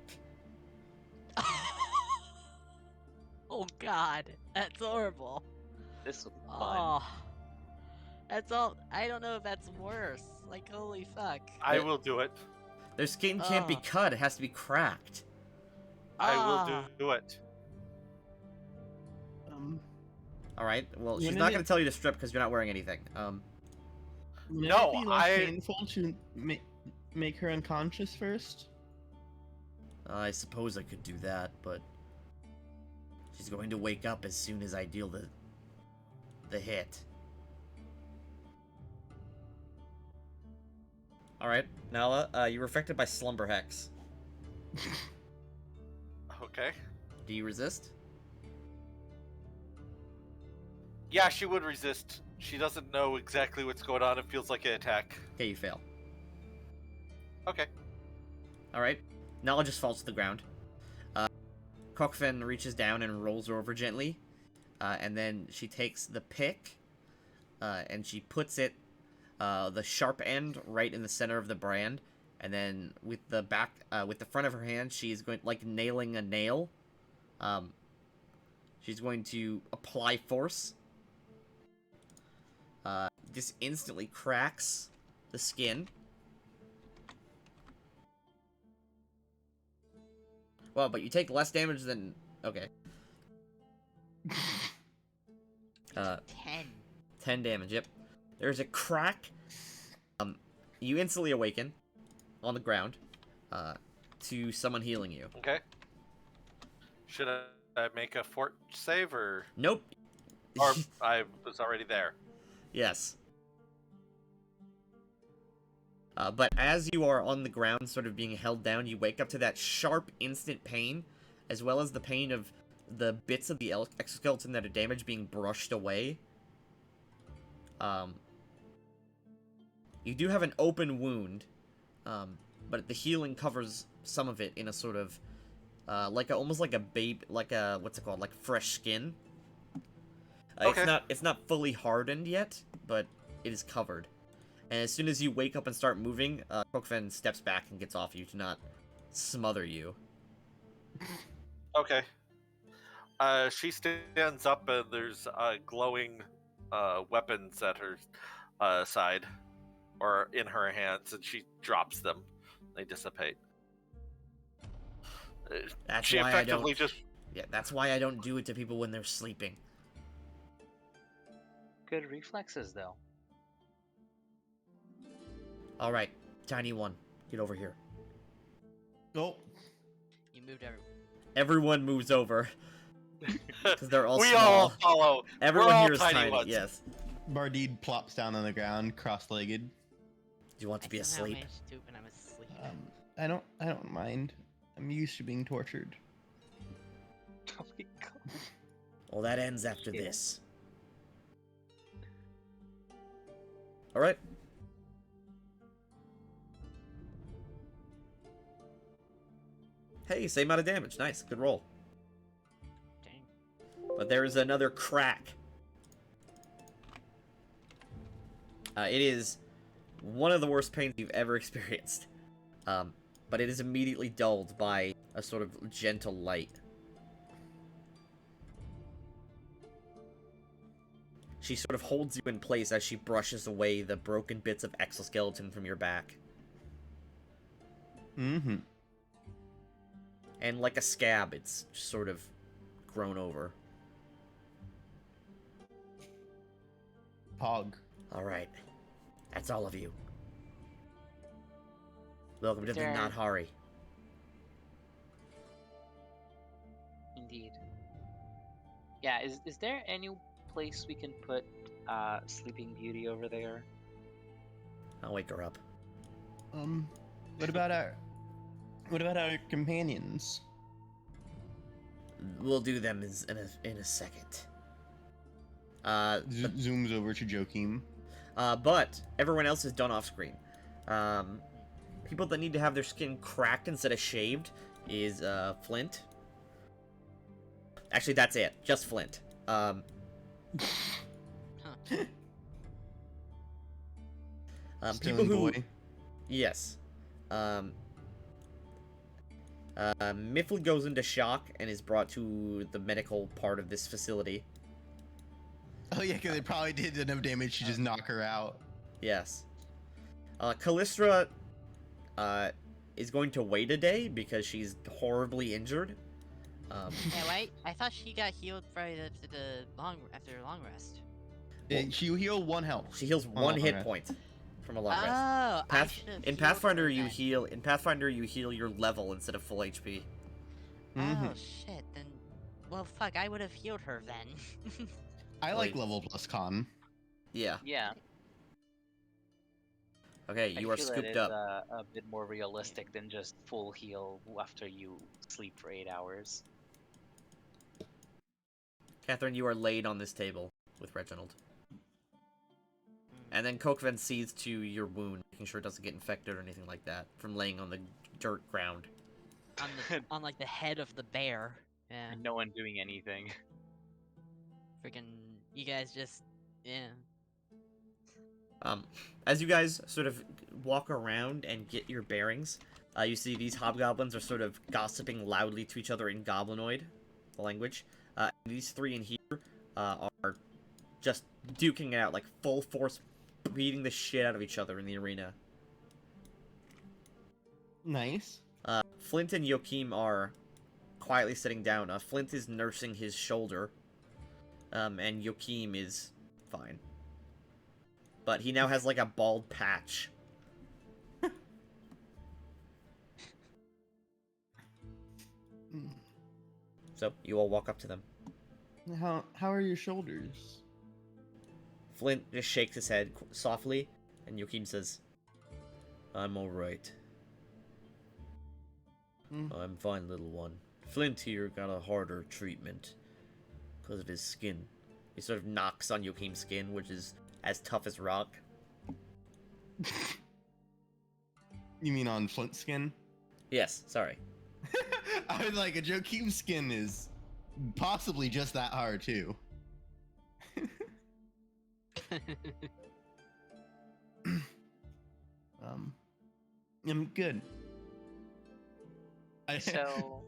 Oh God, that's horrible. This will be fun. Oh, that's all. I don't know if that's worse. Like, holy fuck. I will do it. Their skin can't be Oh. cut, it has to be cracked. I Ah. will do it. Alright, well, she's Wouldn't not it- going to tell you to strip because you're not wearing anything. Would No, it be less I- painful to make her unconscious first? I suppose I could do that, but she's going to wake up as soon as I deal the hit. Alright, Nala, you're affected by Slumber Hex. Okay. Do you resist? Yeah, she would resist. She doesn't know exactly what's going on. It feels like an attack. Okay, you fail. Okay. Alright, Nala just falls to the ground. Cockfin reaches down and rolls her over gently, and then she takes the pick, and she puts it, the sharp end right in the center of the brand, and then with the front of her hand, she's going, like nailing a nail, she's going to apply force. This instantly cracks the skin. Well, but you take less damage than... Okay. 10. 10 damage, yep. There's a crack. You instantly awaken on the ground to someone healing you. Okay. Should I make a fort save or Nope. I was already there? Yes. But as you are on the ground, sort of being held down, you wake up to that sharp, instant pain, as well as the pain of the bits of the exoskeleton that are damaged being brushed away. You do have an open wound, but the healing covers some of it in a sort of, almost like a babe, what's it called, like fresh skin. Okay. It's not fully hardened yet, but it is covered. And as soon as you wake up and start moving, Kokfen steps back and gets off you to not smother you. Okay. She stands up and there's glowing weapons at her side, or in her hands, and she drops them. They dissipate. That's She why effectively I don't. just... Yeah, that's why I don't do it to people when they're sleeping. Good reflexes, though. All right, tiny one, get over here. Oh, You moved everyone. Everyone moves over because they're all we small. all follow. Everyone We're all here is tiny. ones. Yes. Bardide plops down on the ground, cross-legged. Do you want to be I somehow asleep? managed to do it when I was asleep. I don't mind. I'm used to being tortured. Oh my god. Well, that ends after Yeah. this. All right. Hey, same amount of damage. Nice, good roll. Dang. But there is another crack. It is one of the worst pains you've ever experienced. But it is immediately dulled by a sort of gentle light. She sort of holds you in place as she brushes away the broken bits of exoskeleton from your back. Mm-hmm. And like a scab, it's sort of grown over. Pog. Alright. That's all of you. Welcome to the There- Not Hari. Indeed. Yeah, is there any place we can put Sleeping Beauty over there? I'll wake her up. What about our companions? We'll do them in a second. Zooms over to Joachim. But everyone else is done off screen. People that need to have their skin cracked instead of shaved is Flint. Actually, that's it. Just Flint. People who, boy. yes. Mithril goes into shock and is brought to the medical part of this facility. Oh yeah, because they probably did enough damage to just knock her out. Yes. Callistra is going to wait a day because she's horribly injured. Yeah, wait. I thought she got healed right after a long rest. She healed 1 health. She heals one hit point from a long rest. Oh, In Pathfinder, you heal. In Pathfinder, you heal your level instead of full HP. Oh shit. Then, well, fuck. I would have healed her then. I like level plus con. Yeah. Yeah. Okay, you I are feel scooped it is, up. a bit more realistic than just full heal after you sleep for 8 hours. Catherine, you are laid on this table with Reginald. And then Kokven sees to your wound, making sure it doesn't get infected or anything like that from laying on the dirt ground. On like the head of the bear. Yeah. And no one doing anything. Freaking, you guys just, yeah. As you guys sort of walk around and get your bearings, you see these hobgoblins are sort of gossiping loudly to each other in Goblinoid, the language. These three in here are just duking it out, like full force, beating the shit out of each other in the arena. Nice. Flint and Joachim are quietly sitting down. Flint is nursing his shoulder, and Joachim is fine. But he now has like a bald patch. So you all walk up to them. How are your shoulders? Flint just shakes his head softly, and Joachim says, "I'm alright. I'm fine, little one. Flint here got a harder treatment because of his skin." He sort of knocks on Joachim's skin, which is as tough as rock. You mean on Flint's skin? Yes, sorry. I was like, a Joachim's skin is possibly just that hard too. I'm good. So,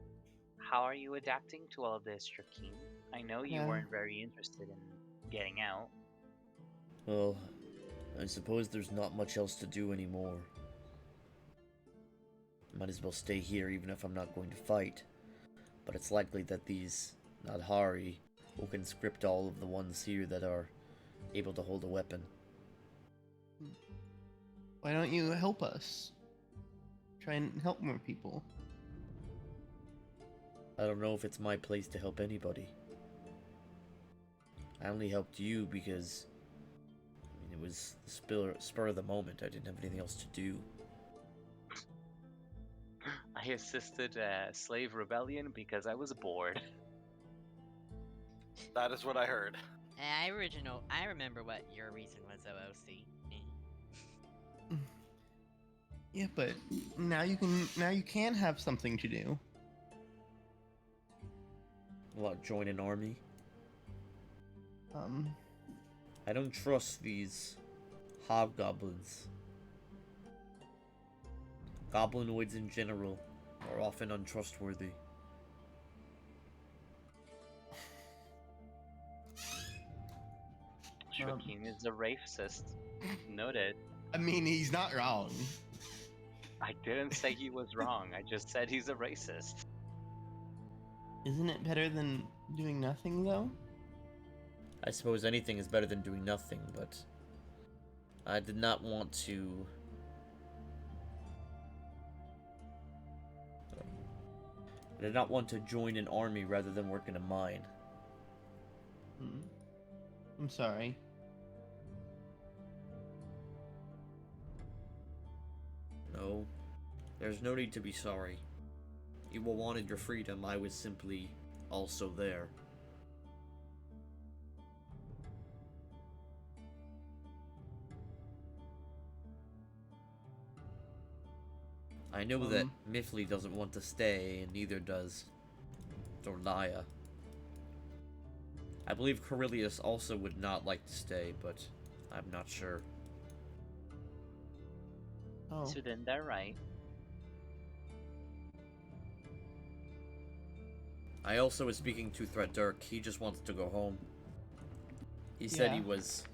how are you adapting to all of this, Joachim? I know you weren't very interested in getting out. Well, I suppose there's not much else to do anymore. Might as well stay here even if I'm not going to fight. But it's likely that these Nadhari will conscript all of the ones here that are able to hold a weapon. Why don't you help us? Try and help more people. I don't know if it's my place to help anybody. I only helped you because it was the spur of the moment. I didn't have anything else to do. I assisted a slave rebellion because I was bored. That is what I heard. I remember what your reason was, OOC. Yeah, but now you can have something to do. What, join an army? I don't trust these hobgoblins. Goblinoids in general are often untrustworthy. Joachim is a racist. Noted. I mean, he's not wrong. I didn't say he was wrong. I just said he's a racist. Isn't it better than doing nothing, though? I suppose anything is better than doing nothing, but I did not want to... I did not want to join an army rather than work in a mine. I'm sorry. There's no need to be sorry. You all wanted your freedom, I was simply also there. I know that Mithril doesn't want to stay, and neither does Dorlaya. I believe Corellius also would not like to stay, but I'm not sure. Oh. So then they're right. I also was speaking to Threat-Dirk. He just wants to go home. He said he Yeah. was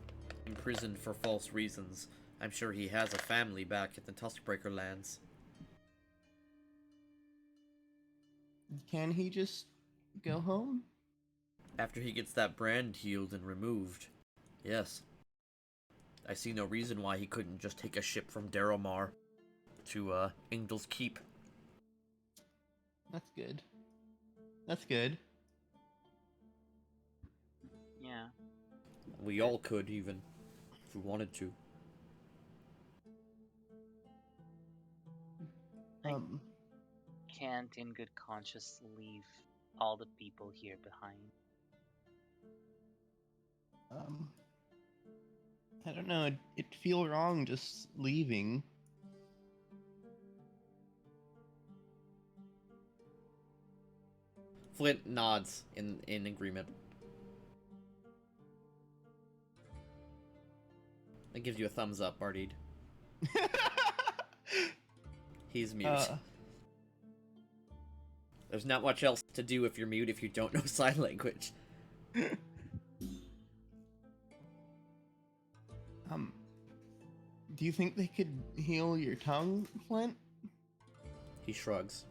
imprisoned for false reasons. I'm sure he has a family back at the Tuskbreaker lands. Can he just go home? After he gets that brand healed and removed. Yes. I see no reason why he couldn't just take a ship from Daromar to, Angel's Keep. That's good. That's good. Yeah. We all could, even, if we wanted to. Can't in good conscience leave all the people here behind. I don't know. It'd feel wrong just leaving. Flint nods in agreement. That gives you a thumbs up, Bardid. He's mute. There's not much else to do if you're mute if you don't know sign language. Do you think they could heal your tongue, Flint? He shrugs.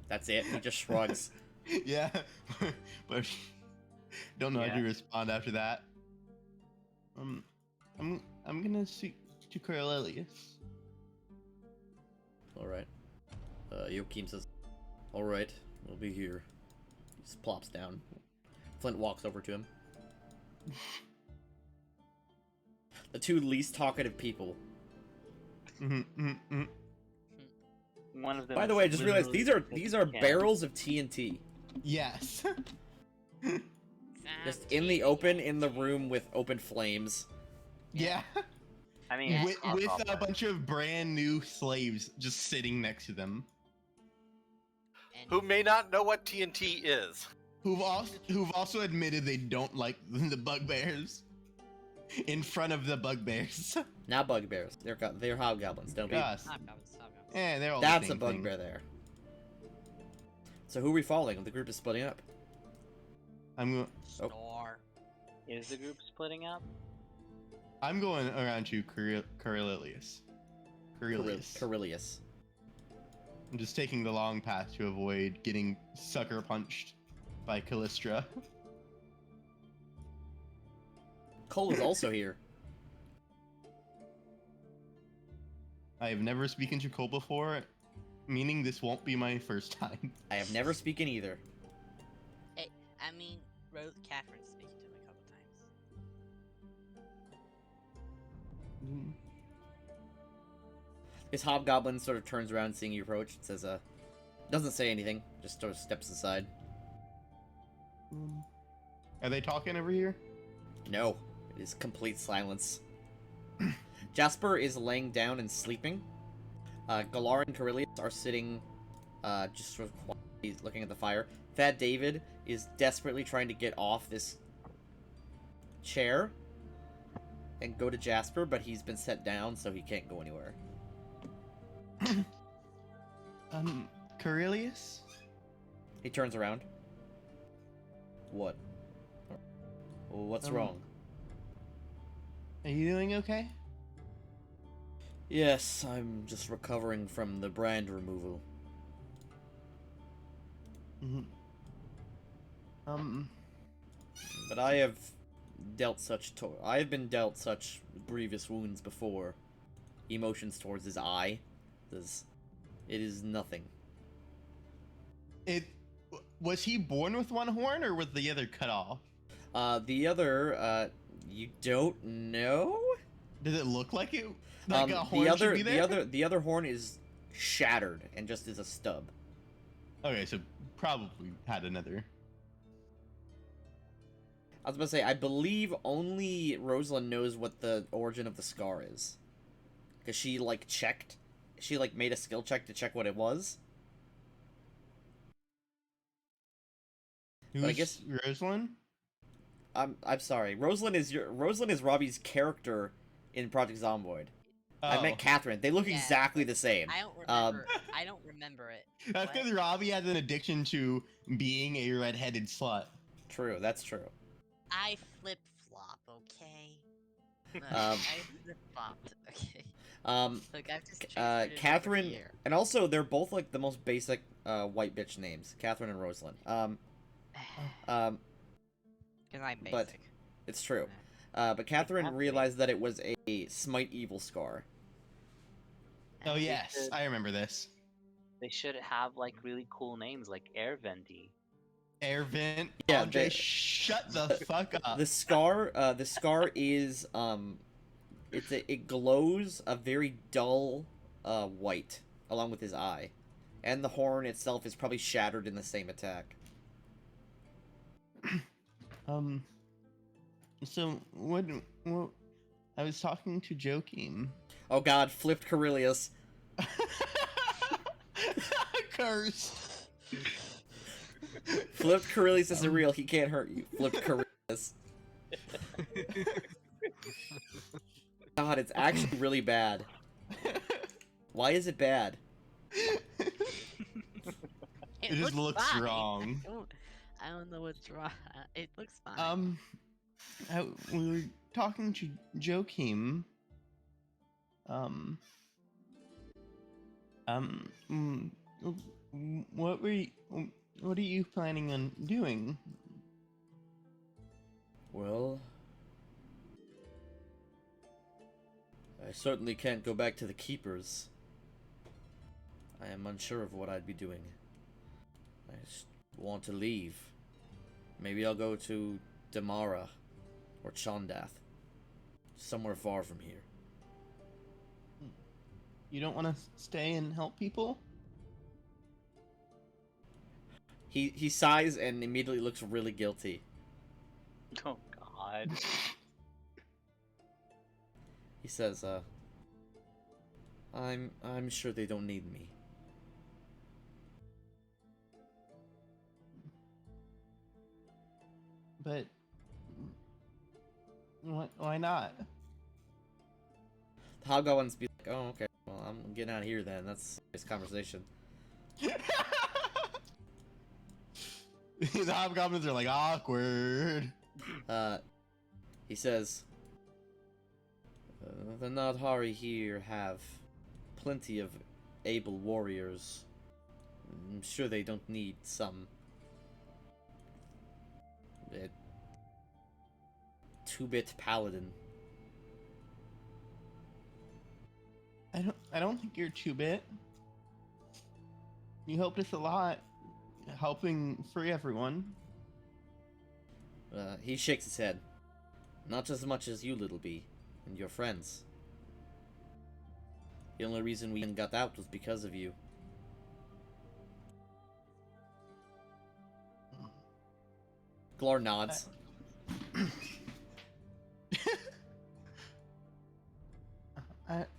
That's it. He just shrugs. Yeah, but don't know how to Yeah. respond after that. I'm gonna speak to Corellius. All right. Joachim says, "All right, we'll be here." He just plops down. Flint walks over to him. The two least talkative people. One of them. By the is way, I just realized literally these are can. barrels of TNT. Yes. Just in the open, in the room with open flames. Yeah. I mean, Yeah. it's With copper. a bunch of brand new slaves just sitting next to them, And Who may not know what TNT is. who've also admitted they don't like the bugbears in front of the bugbears. Not bugbears. They're hobgoblins. Don't be. Gosh. hobgoblins. Yeah, they're all That's the a same thing. bugbear there. So who are we following? The group is splitting up. Snore. Is the group splitting up? I'm going around to Corellius. Corellius. I'm just taking the long path to avoid getting sucker punched by Callistra. Cole is also here. I have never spoken to Cole before, meaning this won't be my first time. I have never spoken either. Hey, I mean, Catherine's speaking to him a couple times. This hobgoblin sort of turns around seeing you approach and says, doesn't say anything, just sort of steps aside. Are they talking over here? No, it is complete silence. Jasper is laying down and sleeping. Galar and Corellius are sitting, just sort of quietly looking at the fire. Fat David is desperately trying to get off this chair and go to Jasper, but he's been set down, so he can't go anywhere. Corellius? He turns around. What? What's wrong? Are you doing okay? Yes, I'm just recovering from the brand removal. But I have been dealt such grievous wounds before. Emotions towards his eye. It is nothing. Was he born with one horn or was the other cut off? The other, You don't know? Does it look like it? Like a horn the other, should be there? the other horn is shattered and just is a stub. Okay, so probably had another. I was about to say, I believe only Rosalind knows what the origin of the scar is. Because she, like, checked. She, like, made a skill check to check what it was. Who's But I guess Rosalind? I'm sorry. Rosalind is Robbie's character in Project Zomboid. I meant Catherine. They look Yeah, exactly the same. I don't remember. I don't remember it. That's What? because Robbie has an addiction to being a red-headed slut. True, that's true. I flip flop, okay? Look, Um, I flip flopped, okay? Um, Look, I've just transferred it over Catherine, here. and also they're both like the most basic white bitch names, Catherine and Rosalind. Because I'm basic. but it's true. But Catherine Exactly. realized that it was a Smite Evil scar. Oh They yes, should- I remember this. They should have like really cool names like Air Venty. Air vent. Yeah, Andre, the- shut the fuck up. The scar is it glows a very dull white along with his eye, and the horn itself is probably shattered in the same attack. So what? I was talking to Joakim. Oh God, flipped Corellius. Curse. Flipped Corellius isn't real. He can't hurt you. Flipped Corellius. God, it's actually really bad. Why is it bad? It just looks fine. wrong. I don't know what's wrong. It looks fine. We were talking to Joakim. What are you planning on doing? Well, I certainly can't go back to the Keepers. I am unsure of what I'd be doing. I just want to leave. Maybe I'll go to Damara or Chondath. Somewhere far from here. You don't want to stay and help people? He sighs and immediately looks really guilty. Oh God. He says, I'm sure they don't need me. But why not? The Hobgoblins be like, oh, okay, well, I'm getting out of here then. That's this conversation. The hobgoblins are like awkward. He says, the Nadhari here have plenty of able warriors. I'm sure they don't need some two-bit paladin. I don't think you're 2-bit. You helped us a lot, helping free everyone. He shakes his head. Not as much as you, Little Bee, and your friends. The only reason we got out was because of you. Glar nods.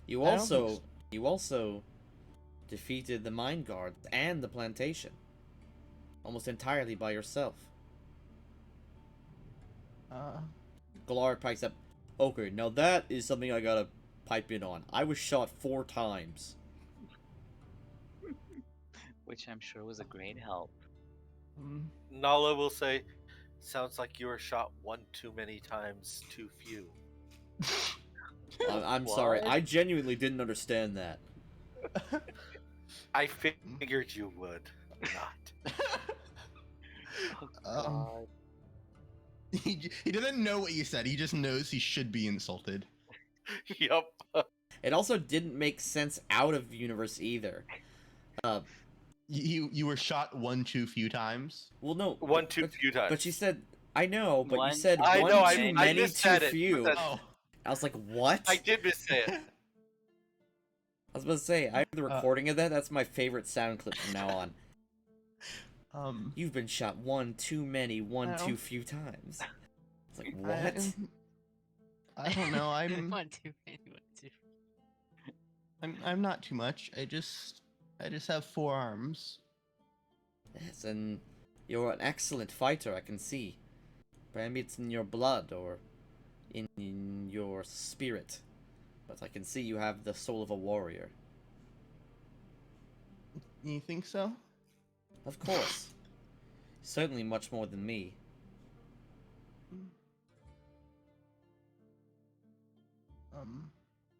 You I don't think also defeated the mine guards and the plantation. Almost entirely by yourself. Galar pipes up. Okay, now that is something I gotta pipe in on. I was shot 4 times. Which I'm sure was a great help. Nala will say, sounds like you were shot one too many times too few. I'm sorry, What? I genuinely didn't understand that. I figured you would not. Oh God. he doesn't know what you said. He just knows he should be insulted. Yup. It also didn't make sense out of universe either. You were shot one too few times. Well, no. One too but, few times. But she said, I know, but you One said too I one know, too many. many, missaid too it. few. Oh. I was like, what? I did missay it. I was about to say, I have the recording of that. That's my favorite sound clip from now on. You've been shot one too many, one No. too few times. It's like, what? I don't know. I'm One too many, one too. I'm not too much. I just have 4 arms. Yes, and you're an excellent fighter, I can see. Perhaps it's in your blood or in your spirit. But I can see you have the soul of a warrior. You think so? Of course. Certainly much more than me.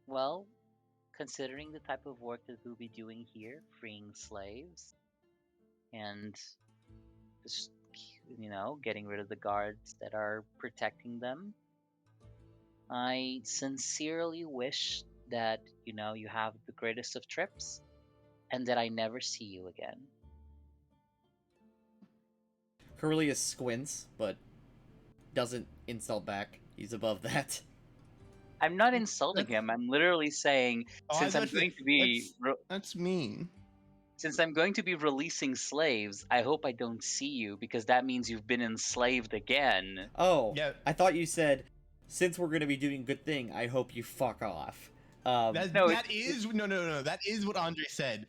Well, considering the type of work that we'll be doing here, freeing slaves, and just, getting rid of the guards that are protecting them, I sincerely wish that, you have the greatest of trips and that I never see you again. Corellius squints, but doesn't insult back. He's above that. I'm not insulting him. I'm literally saying, Oh, since I'm going to be that's mean. since I'm going to be releasing slaves, I hope I don't see you because that means you've been enslaved again. Oh, Yeah. I thought you said, since we're gonna be doing good thing, I hope you fuck off. No, That is no. That is what Andre said.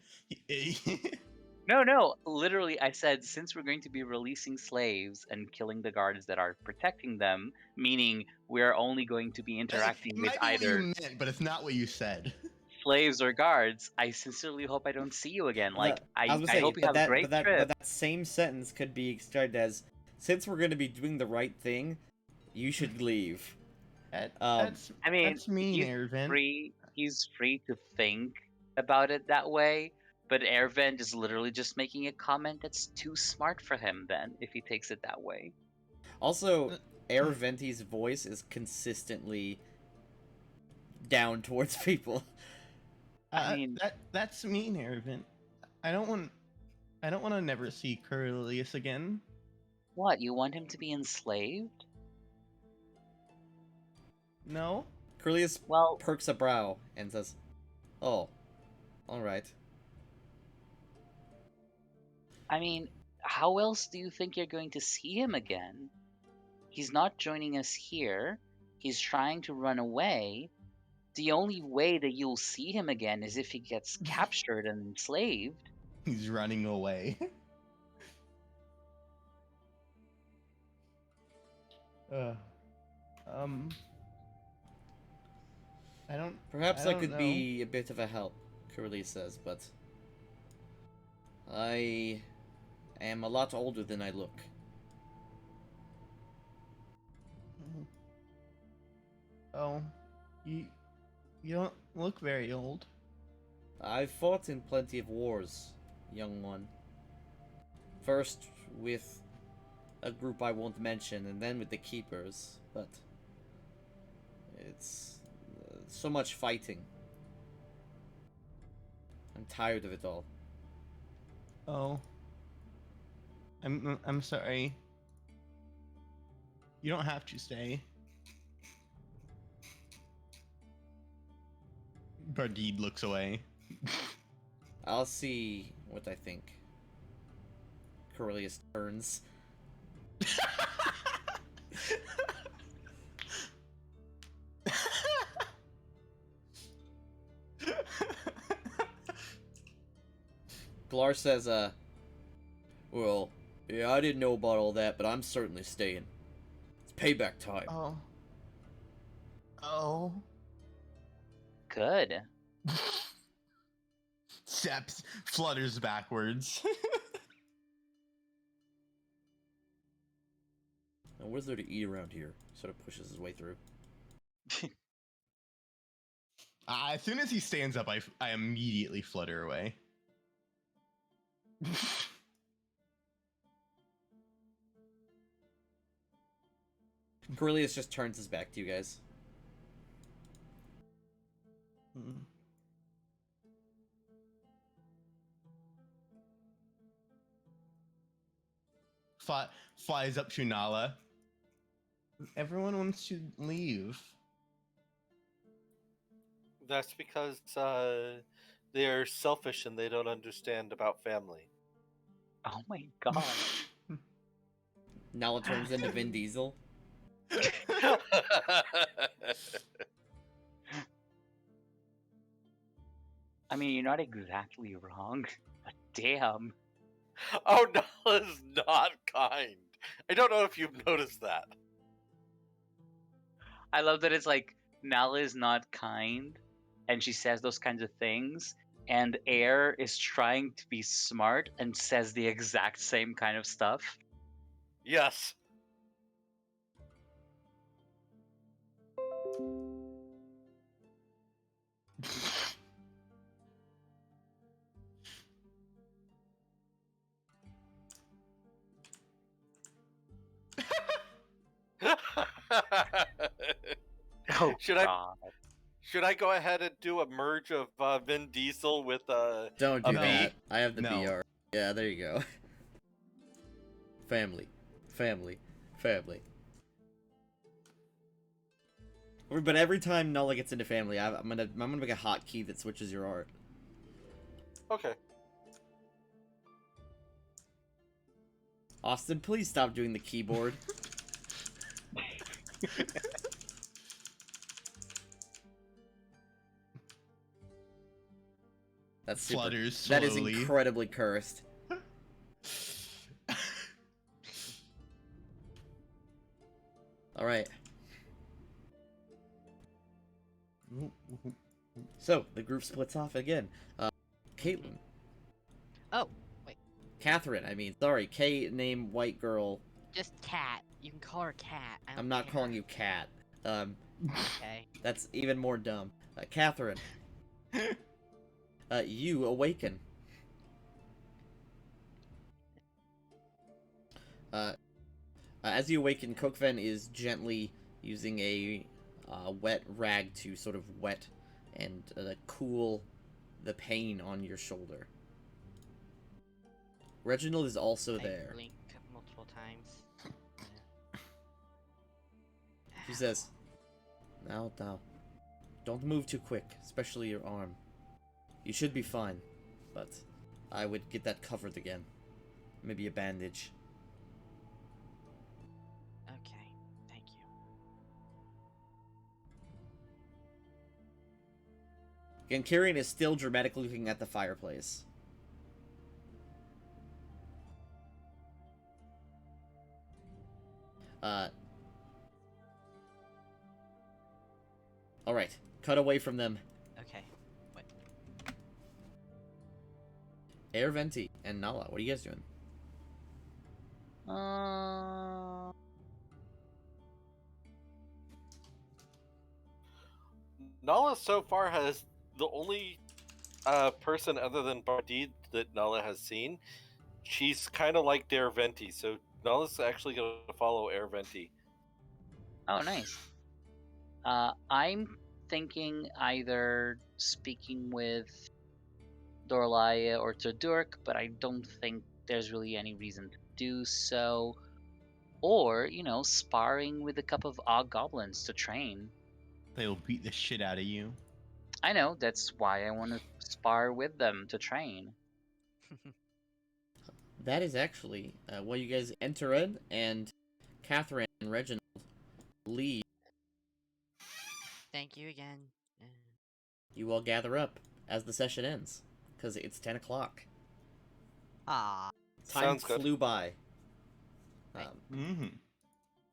No. Literally, I said since we're going to be releasing slaves and killing the guards that are protecting them, meaning we're only going to be interacting It with might be what you either meant, but it's not what you said. slaves or guards. I sincerely hope I don't see you again. Like, I was I gonna say, hope you but have a that, great but that, trip. but that same sentence could be extracted as, since we're gonna be doing the right thing, you should leave. That's I mean, that's mean, Ervin. he's free to think about it that way, but Ervin is literally just making a comment that's too smart for him then, if he takes it that way. Also, Air Venti's voice is consistently down towards people. I mean, that's mean, Ervin. I don't want to never see Curlius again. what, you want him to be enslaved? No. Corellius Well, perks a brow and says, "Oh, all right." I mean, how else do you think you're going to see him again? He's not joining us here. He's trying to run away. The only way that you'll see him again is if he gets captured and enslaved. He's running away. uh, I don't. Perhaps I I don't could know. be a bit of a help, Corellius says, but I am a lot older than I look. Oh, you don't look very old. I've fought in plenty of wars, young one. First with a group I won't mention, and then with the Keepers, but it's so much fighting. I'm tired of it all. Oh, I'm sorry. You don't have to stay. Bardid looks away. I'll see what I think. Corellius turns. Glar says, well, yeah, I didn't know about all that, but I'm certainly staying. It's payback time. Oh. Oh. Good. Seps flutters backwards. Now, what is there to eat around here? Sort of pushes his way through. As soon as he stands up, I immediately flutter away. Corellius just turns his back to you guys. Flies up to Nala. Everyone wants to leave. That's because they are selfish and they don't understand about family. Oh my god. Nala turns into Vin Diesel. I mean, you're not exactly wrong, but damn. Oh, Nala's not kind. I don't know if you've noticed that. I love that it's like Nala is not kind, and she says those kinds of things, and Air is trying to be smart and says the exact same kind of stuff. Yes. Oh Should I go ahead and do a merge of Vin Diesel with Don't do a No. that. I have the No. BR. Yeah, there you go. Family. Family. Family. But every time Nala gets into family, I'm gonna make a hotkey that switches your art. Okay. Austin, please stop doing the keyboard. That's super. Flutters That is slowly. incredibly cursed. All right. So the group splits off again. Caitlin. Oh, wait. Catherine. I mean, sorry. K name white girl. Just Cat. You can call her Cat. I don't I'm not care. calling you Cat. Okay. That's even more dumb. Catherine. You awaken. As you awaken, Kokven is gently using a wet rag to sort of wet and cool the pain on your shoulder. Reginald is also I there. blink multiple times. She says, now, don't move too quick, especially your arm. You should be fine, but I would get that covered again. Maybe a bandage. Okay, thank you. Gankarian is still dramatically looking at the fireplace. Alright, cut away from them. Okay. Wait. Air Venti and Nala, what are you guys doing? Nala so far has the only person other than Bardid that Nala has seen. She's kind of like Dare Venti, so Nala's actually going to follow Air Venti. Oh, nice. I'm thinking either speaking with Dorlaya or Todurk, but I don't think there's really any reason to do so. Or, sparring with a couple of odd goblins to train. They'll beat the shit out of you. I know, that's why I want to spar with them to train. That is actually what you guys enter in, and Catherine and Reginald leave. Thank you again. You all gather up as the session ends, because it's 10 o'clock. Ah, Time Sounds good. flew by. Mm-hmm.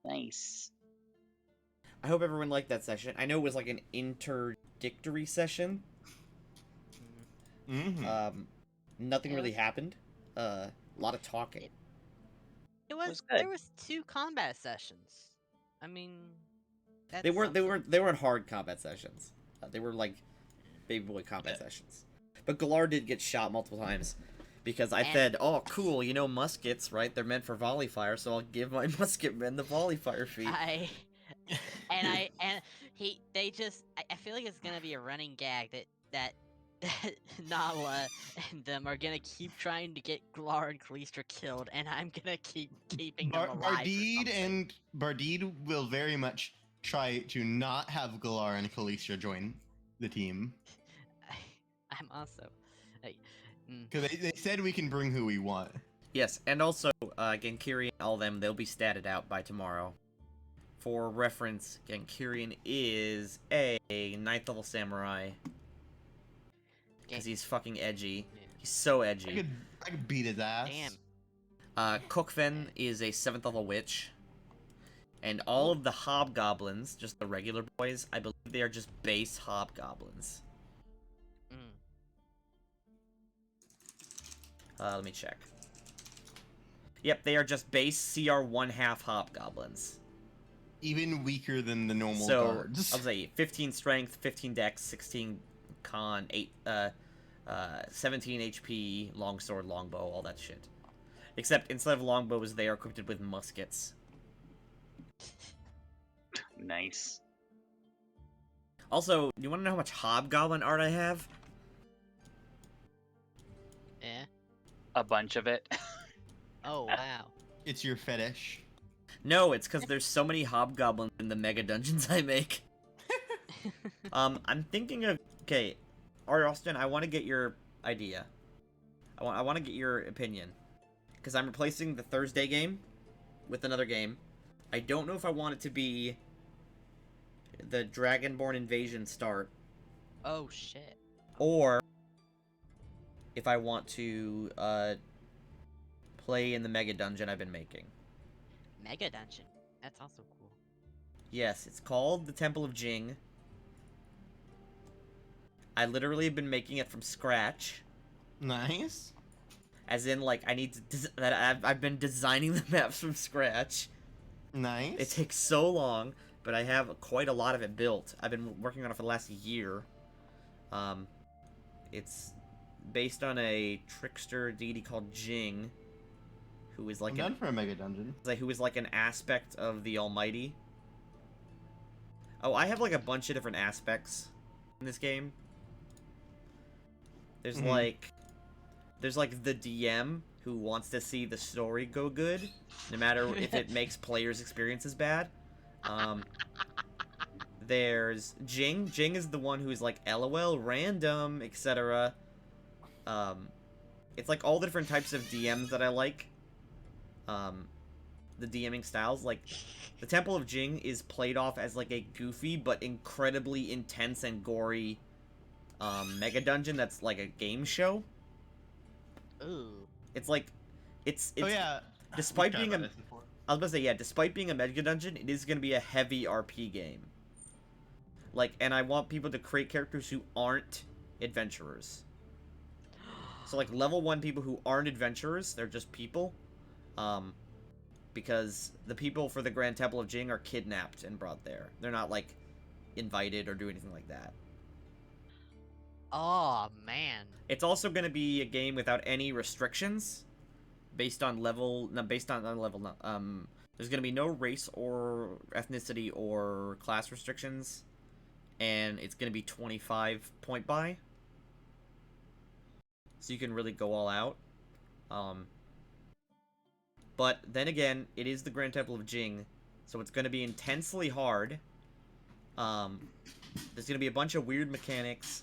Nice. I hope everyone liked that session. I know it was like an interdictory session. Mm-hmm. Nothing Yeah, really it happened. A lot of talking. it was was. good. There was 2 combat sessions. I mean, that's They weren't something. hard combat sessions. They were like baby boy combat sessions. But Galar did get shot multiple times because I And- said, "Oh, cool, muskets, right? They're meant for volley fire, so I'll give my musket men the volley fire feat." They just. I feel like it's gonna be a running gag that that Nala and them are gonna keep trying to get Glar and Khaleestra killed, and I'm gonna keep keeping them alive. Bardid will very much try to not have Galar and Khaleestra join the team. I'm also. Like, Because they said we can bring who we want. Yes, and also, Genkiri and all them, they'll be statted out by tomorrow. For reference, Genkirian is a 9th level samurai. Because he's fucking edgy. He's so edgy. I could beat his ass. Damn. Cookven is a 7th level witch. And all of the hobgoblins, just the regular boys, I believe they are just base hobgoblins. Let me check. Yep, they are just base CR 1/2 hobgoblins. Even weaker than the normal So, guards. I'll say 15 strength, 15 dex, 16 con, 17 HP, longsword, longbow, all that shit. Except instead of longbows, they are equipped with muskets. Nice. Also, do you want to know how much hobgoblin art I have? Yeah. A bunch of it. Oh wow. It's your fetish. No, it's because there's so many hobgoblins in the mega dungeons I make. I'm thinking of... Okay, Austin, I want to get your idea. I want to get your opinion. Because I'm replacing the Thursday game with another game. I don't know if I want it to be the Dragonborn Invasion start. Oh shit. Or if I want to play in the mega dungeon I've been making. Mega dungeon. That's also cool. Yes, it's called the Temple of Jing. I literally have been making it from scratch. Nice. As in, like, I need to... I've been designing the maps from scratch. Nice. It takes so long, but I have quite a lot of it built. I've been working on it for the last year. It's based on a trickster deity called Jing, who is like I'm done for a mega dungeon. who is like an aspect of the Almighty. Oh, I have like a bunch of different aspects in this game. There's there's like the DM who wants to see the story go good, no matter if it makes players' experiences bad. There's Jing. Jing is the one who is like LOL, random, etc. It's like all the different types of DMs that I like. The DMing styles, like the Temple of Jing is played off as like a goofy but incredibly intense and gory mega dungeon that's like a game show. Ooh. It's like it's Oh yeah. despite We've being talked a about this before. I was about to say, yeah, despite being a mega dungeon, it is going to be a heavy RP game. Like, and I want people to create characters who aren't adventurers. So like level 1 people who aren't adventurers, they're just people. Because the people for the Grand Temple of Jing are kidnapped and brought there. They're not like invited or do anything like that. Oh man. It's also going to be a game without any restrictions based on level, no, based on level, no, there's going to be no race or ethnicity or class restrictions, and it's going to be 25 point buy. So you can really go all out. But then again, it is the Grand Temple of Jing, so it's going to be intensely hard. There's going to be a bunch of weird mechanics,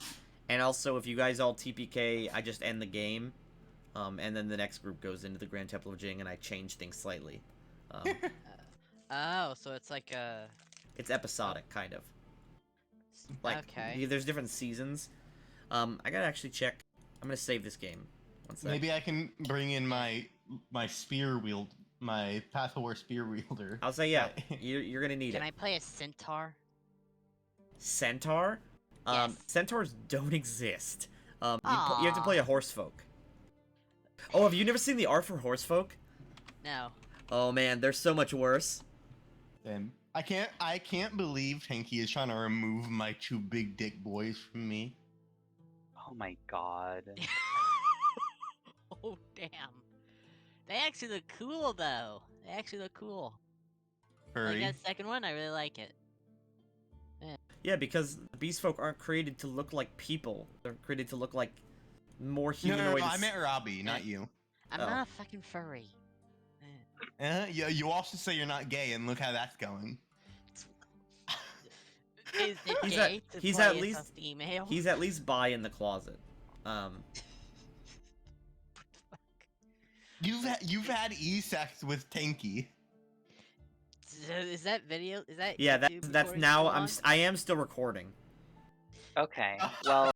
and also if you guys all TPK, I just end the game, and then the next group goes into the Grand Temple of Jing, and I change things slightly. Oh, so it's like a... It's episodic, kind of. Like, okay. there's different seasons. I gotta actually check. I'm gonna save this game. One sec. Maybe I can bring in my spear wield, my Path of War spear wielder. I'll say, yeah, you're gonna need Can it. I play a centaur? Centaur? Yes. Centaurs don't exist. You have to Aw. play a horse folk. Oh, have you never seen the art for horse folk? No. Oh man, they're so much worse. Damn. I can't believe Hanky is trying to remove my 2 big dick boys from me. Oh my god. Oh damn. They actually look cool though. They actually look cool. Like Furry. that second one, I really like it. Yeah, because the beast folk aren't created to look like people. They're created to look like more No, humanoid. I meant Robbie, not you. I'm Oh. not a fucking furry. You also say you're not gay, and look how that's going. Is it He's gay at- to he's play at as a least- female? He's at least bi in the closet. You've had e-sex with Tanky. So is that video? Is that Yeah, YouTube that's recording now. still on? I am still recording. Okay. Well,